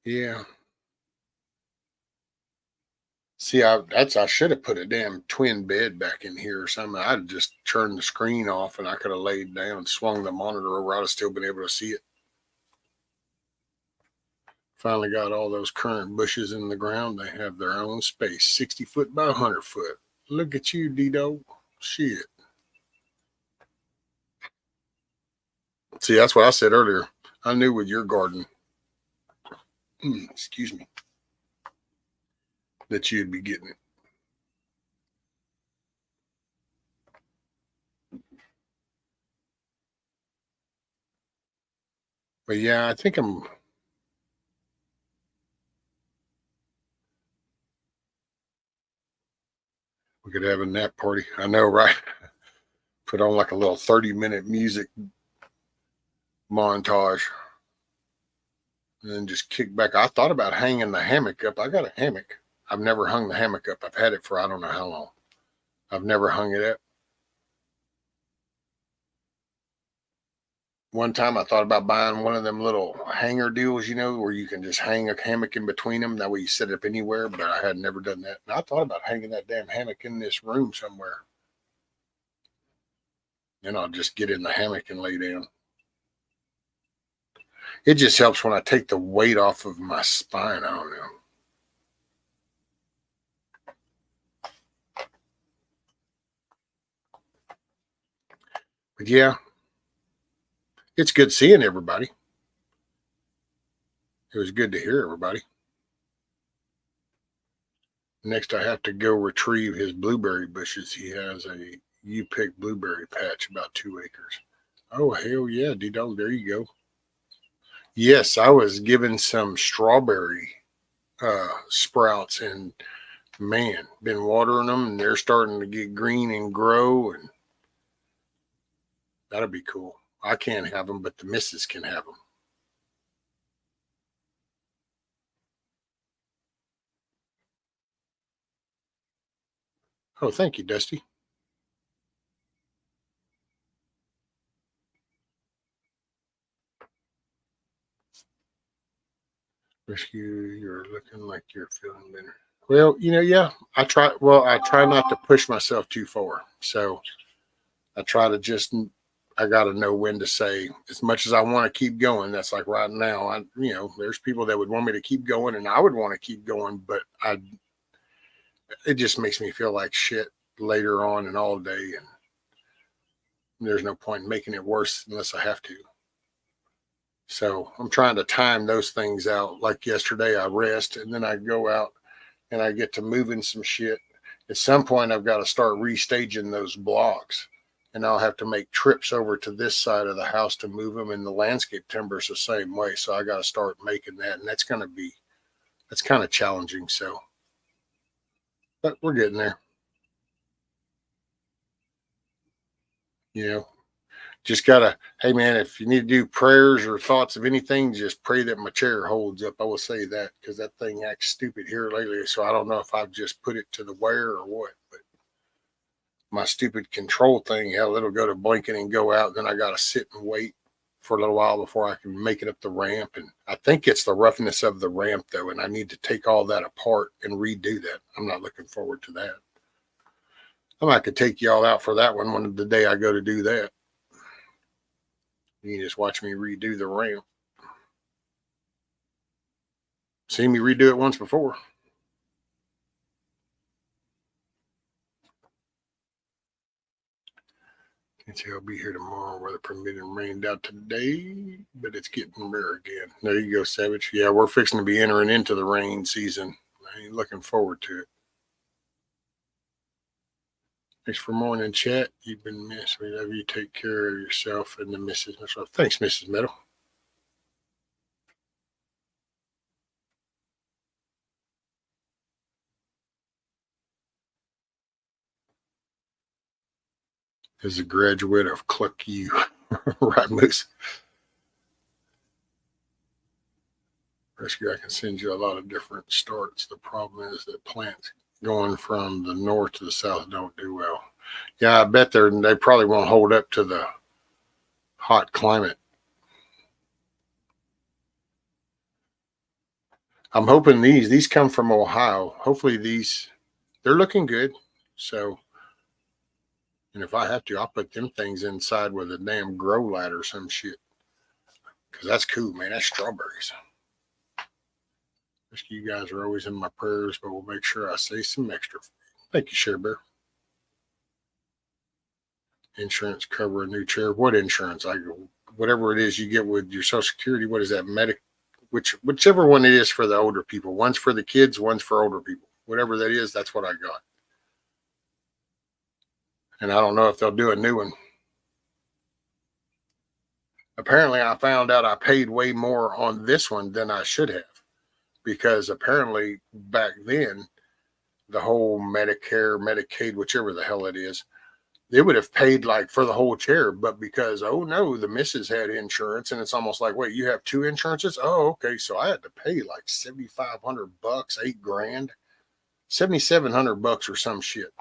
Yeah. See, I should have put a damn twin bed back in here or something. I'd just turned the screen off and I could have laid down, swung the monitor over. I'd have still been able to see it. Finally got all those currant bushes in the ground. They have their own space, 60 foot by 100 foot. Look at you, D-Dog. Shit. See, that's what I said earlier. I knew with your garden, excuse me, that you'd be getting it. But yeah, I think we could have a nap party. I know, right? Put on like a little 30-minute music montage and then just kick back. I thought about hanging the hammock up. I got a hammock. I've never hung the hammock up. I've had it for I don't know how long. I've never hung it up. One time I thought about buying one of them little hanger deals, where you can just hang a hammock in between them. That way you set it up anywhere, but I had never done that. And I thought about hanging that damn hammock in this room somewhere. Then I'll just get in the hammock and lay down. It just helps when I take the weight off of my spine. I don't know. But yeah, it's good seeing everybody. It was good to hear everybody. Next, I have to go retrieve his blueberry bushes. He has a you-pick blueberry patch, about 2 acres. Oh, hell yeah, D-Dog, there you go. Yes, I was given some strawberry sprouts, and man, been watering them, and they're starting to get green and grow, and that'll be cool. I can't have them, but the missus can have them. Oh, thank you, Dusty. Rescue, you're looking like you're feeling better. Well, yeah, I try. Well, I try not to push myself too far. So I try to just, I got to know when to say, as much as I want to keep going. That's like right now, there's people that would want me to keep going, and I would want to keep going, but it just makes me feel like shit later on and all day. And there's no point in making it worse unless I have to. So I'm trying to time those things out. Like yesterday, I rest, and then I go out and I get to moving some shit. At some point, I've got to start restaging those blocks, and I'll have to make trips over to this side of the house to move them. And the landscape timber is the same way. So I got to start making that, and that's kind of challenging. So, but we're getting there. Just gotta, hey man, if you need to do prayers or thoughts of anything, just pray that my chair holds up. I will say that, because that thing acts stupid here lately. So I don't know if I've just put it to the wear or what, but my stupid control thing, hell, it'll go to blinking and go out. Then I gotta sit and wait for a little while before I can make it up the ramp. And I think it's the roughness of the ramp though, and I need to take all that apart and redo that. I'm not looking forward to that. I might could take y'all out for that one the day I go to do that. You can just watch me redo the ramp. Seen me redo it once before. Can't say I'll be here tomorrow, weather permitting. Rained out today, but it's getting rare again. There you go, Savage. Yeah, we're fixing to be entering into the rain season. I ain't looking forward to it. Thanks for morning chat. You've been missed. We love you. Take care of yourself and the missus. Thanks, Mrs. Meadow. As a graduate of Cluckin, right, Moose? Rescue, I can send you a lot of different starts. The problem is that plants going from the north to the south don't do well. Yeah, I bet they probably won't hold up to the hot climate. I'm hoping these come from Ohio. Hopefully they're looking good. So, and if I have to, I'll put them things inside with a damn grow light or some shit. Because that's cool, man. That's strawberries. You guys are always in my prayers, but we'll make sure I say some extra. Thank you, Share Bear. Insurance cover a new chair. What insurance? Whatever it is you get with your Social Security. What is that? Whichever one it is for the older people. One's for the kids, one's for older people. Whatever that is, that's what I got. And I don't know if they'll do a new one. Apparently, I found out I paid way more on this one than I should have. Because apparently back then, the whole Medicare, Medicaid, whichever the hell it is, they would have paid like for the whole chair. But because, oh no, the missus had insurance, and it's almost like, wait, you have 2 insurances? Oh, okay. So I had to pay like $7,500, $8,000, $7,700 or some shit.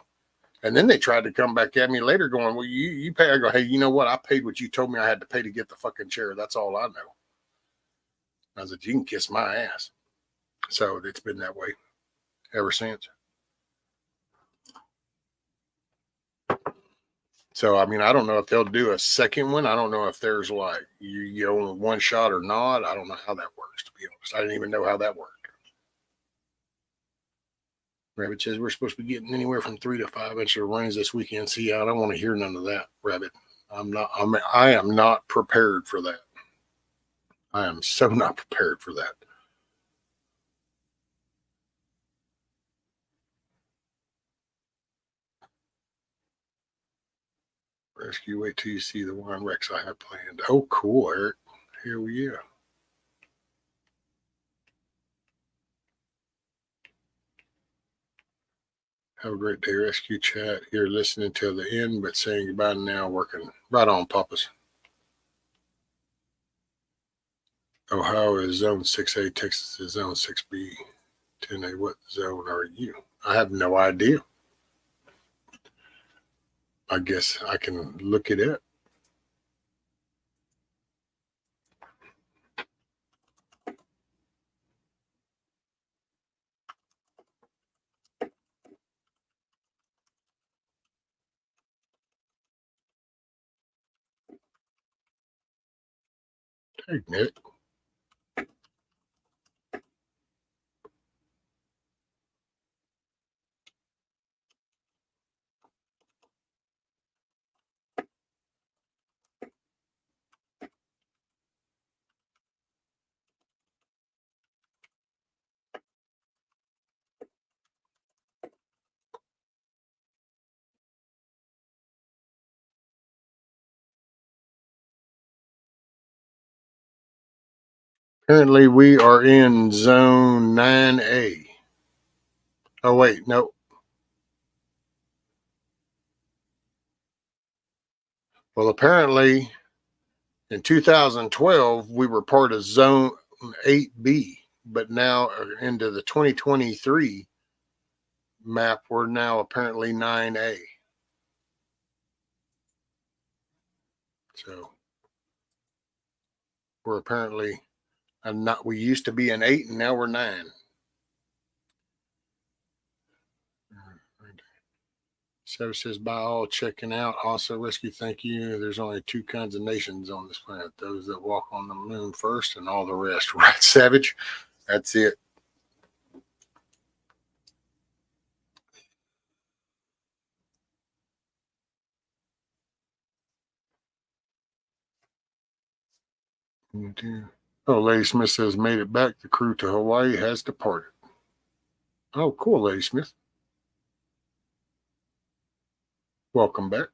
And then they tried to come back at me later going, well, you pay. I go, hey, you know what? I paid what you told me I had to pay to get the fucking chair. That's all I know. I was like, you can kiss my ass. So it's been that way ever since. So, I mean, I don't know if they'll do a second one. I don't know if there's like, you own one shot or not. I don't know how that works, to be honest. I didn't even know how that worked. Rabbit says we're supposed to be getting anywhere from 3 to 5 inches of rains this weekend. See, I don't want to hear none of that, Rabbit. I am not prepared for that. I am so not prepared for that. Rescue, wait till you see the wine wrecks I have planned. Oh, cool, Eric. Hell yeah. Have a great day, Rescue Chat. Here listening till the end, but saying goodbye now, working. Right on, Papas. Ohio is zone 6A, Texas is zone 6B. 10A, what zone are you? I have no idea. I guess I can look it up. Hey, Nick. Apparently, we are in zone 9A. Oh, wait, no. Well, apparently, in 2012, we were part of zone 8B, but now into the 2023 map, we're now apparently 9A. So we're apparently not. We used to be an 8, and now we're 9. So says by all checking out. Also, rescue. Thank you. There's only 2 kinds of nations on this planet: those that walk on the moon first, and all the rest. Right, Savage? That's it. Oh, Lady Smith says made it back. The crew to Hawaii has departed. Oh, cool, Lady Smith. Welcome back.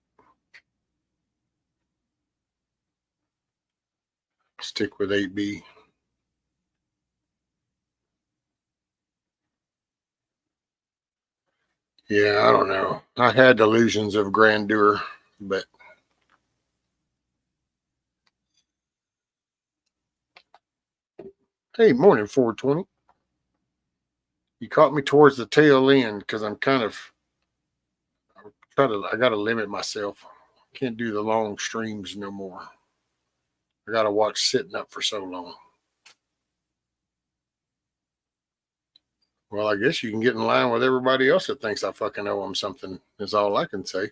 Stick with 8B. Yeah, I don't know. I had delusions of grandeur, but hey, morning 420. You caught me towards the tail end because I gotta limit myself. Can't do the long streams no more. I gotta watch sitting up for so long. Well, I guess you can get in line with everybody else that thinks I fucking owe them something, is all I can say.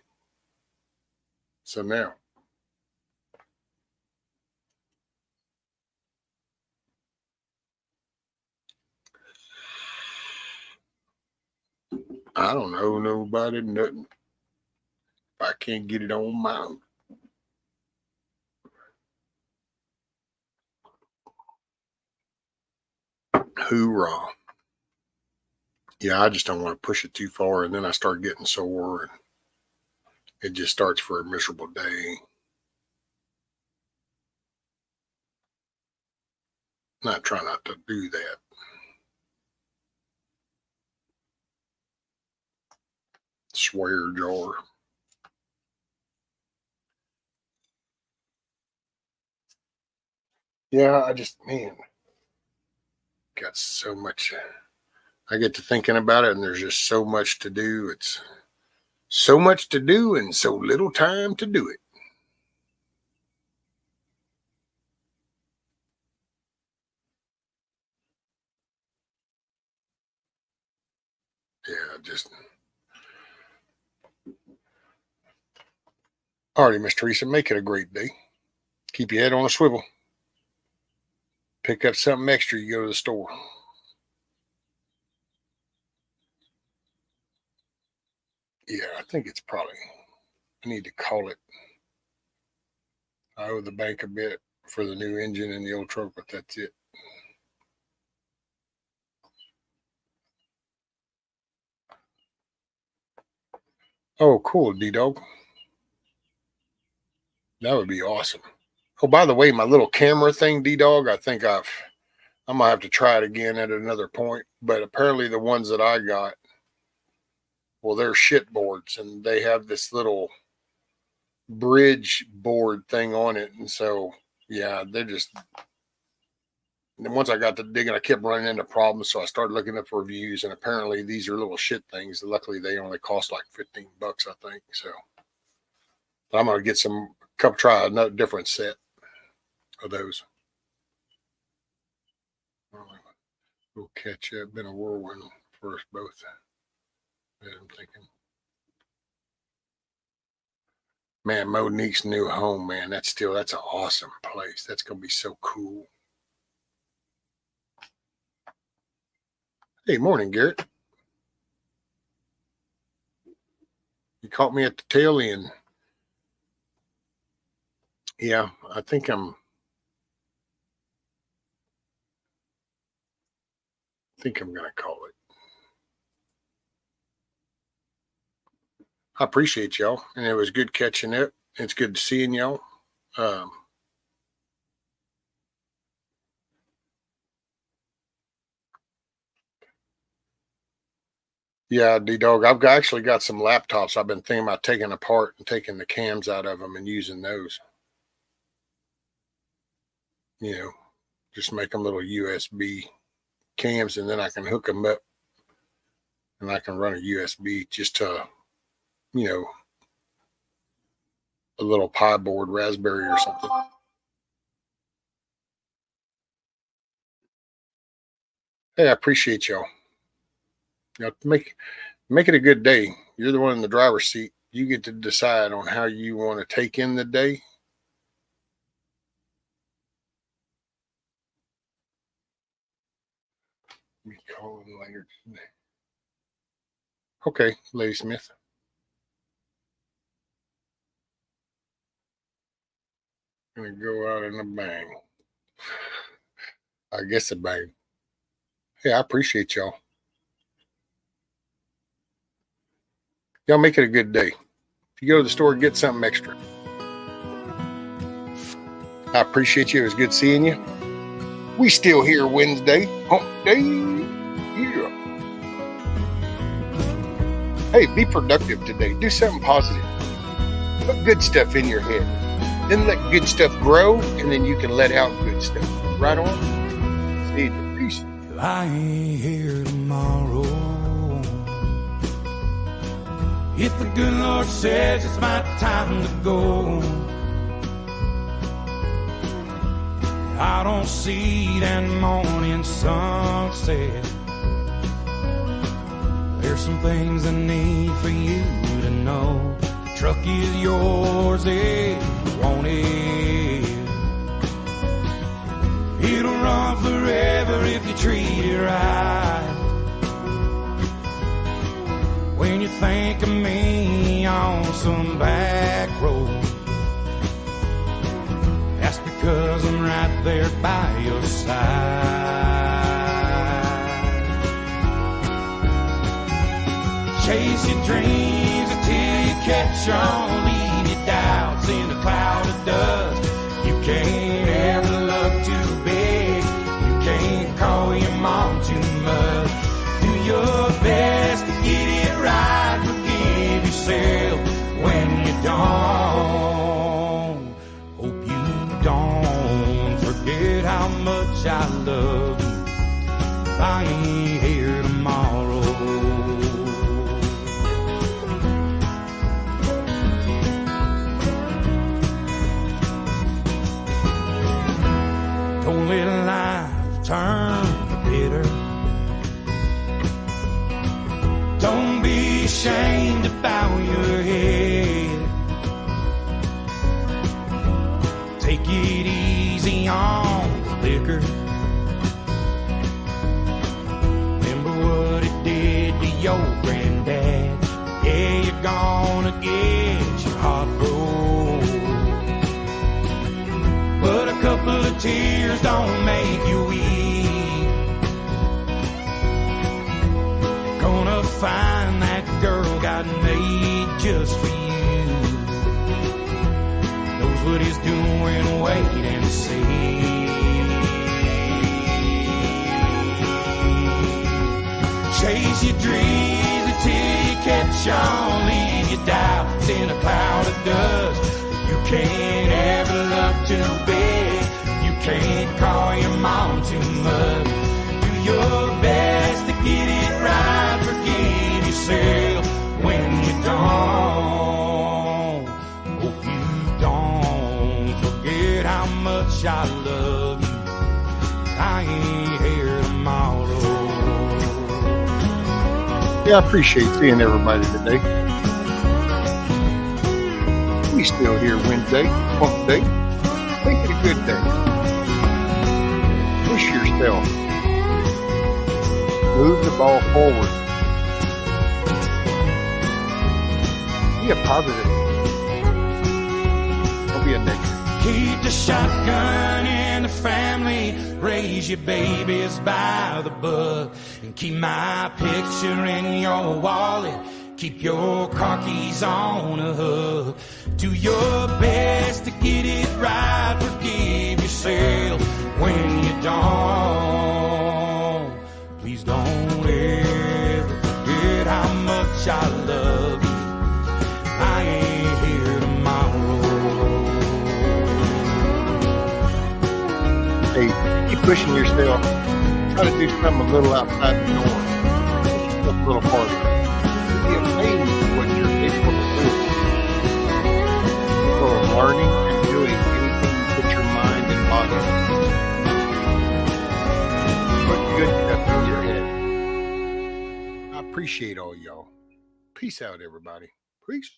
So now. I don't owe nobody nothing. If I can't get it on my own. Hoorah. Yeah, I just don't want to push it too far, and then I start getting sore, and it just starts for a miserable day. I try not to do that. Swear jar. Yeah, I just, man, got so much. I get to thinking about it, and there's just so much to do. It's so much to do and so little time to do it. Yeah, just. Alrighty, Miss Teresa, make it a great day. Keep your head on a swivel. Pick up something extra, you go to the store. Yeah, I think it's probably, I need to call it I owe the bank a bit for the new engine and the old truck, but that's it. Oh, cool, D-Dog. That would be awesome. Oh, by the way, my little camera thing, D-Dog, I think I might have to try it again at another point. But apparently the ones that I got, well, they're shit boards, and they have this little bridge board thing on it. And so, yeah, they're just... And then once I got to digging, I kept running into problems, so I started looking up reviews, and apparently these are little shit things. Luckily, they only cost like $15, I think. So, but I'm gonna get try another different set of those. We'll catch up. Been a whirlwind for us both. I'm thinking, man, Monique's new home, man. That's an awesome place. That's gonna be so cool. Hey, morning, Garrett. You caught me at the tail end. Yeah, I think I'm gonna call it. I appreciate y'all, and it was good catching up. It's good seeing y'all. Yeah, D-Dog, I've actually got some laptops I've been thinking about taking apart and taking the cams out of them and using those. You know, just make them little USB cams, and then I can hook them up and I can run a USB just to, you know, a little Pi board, Raspberry or something. Hey, I appreciate y'all. You know, make it a good day. You're the one in the driver's seat. You get to decide on how you want to take in the day. Let me call him later today. Okay, Lady Smith. Gonna go out in a bang. I guess a bang. Hey, I appreciate y'all. Y'all make it a good day. If you go to the store, get something extra. I appreciate you. It was good seeing you. We still here Wednesday. Hump day. Yeah. Hey, be productive today. Do something positive. Put good stuff in your head. Then let good stuff grow, and then you can let out good stuff. Right on? See you. Peace. I ain't here tomorrow. If the good Lord says it's my time to go, I don't see that morning sunset. There's some things I need for you to know. The truck is yours if you want it. It'll run forever if you treat it right. When you think of me on some back road, that's because I'm right there by your side. Chase your dreams until you catch on. Leave your doubts in a cloud of dust. You can't ever love too big. You can't call your mom too much. Do your best to get it right. Forgive yourself when you don't. Hope you don't forget how much I love you. I ain't here tomorrow. Don't let life turn bitter. Don't be ashamed about your head. Take it easy on the liquor. Remember what it did to your granddad. Yeah, you're gonna get your heart broke. find that girl God made just for you. Knows what he's doing, wait and see. Chase your dreams until you catch on. Leave your doubts in a cloud of dust. You can't ever love too big. You can't call your mom too much. Do your best to get it right. Forgive yourself when you don't. Hope you don't forget how much I love you. I ain't here tomorrow. Yeah, I appreciate seeing everybody today. We still here Wednesday, Hump Day. Make it a good day. Push yourself. Move the ball forward. Be a positive. Don't be a negative. Keep the shotgun in the family. Raise your babies by the book. And keep my picture in your wallet. Keep your car keys on a hook. Do your best to get it right. Forgive yourself when you don't. Please don't ever forget how much I love you. I ain't here tomorrow. Hey, keep pushing yourself. Try to do something a little outside the norm. Push yourself a little farther. You'll be amazed at what you're able to do. Capable of learning and doing anything you put your mind and body to. Put good stuff in your head. I appreciate all y'all. Peace out, everybody. Peace.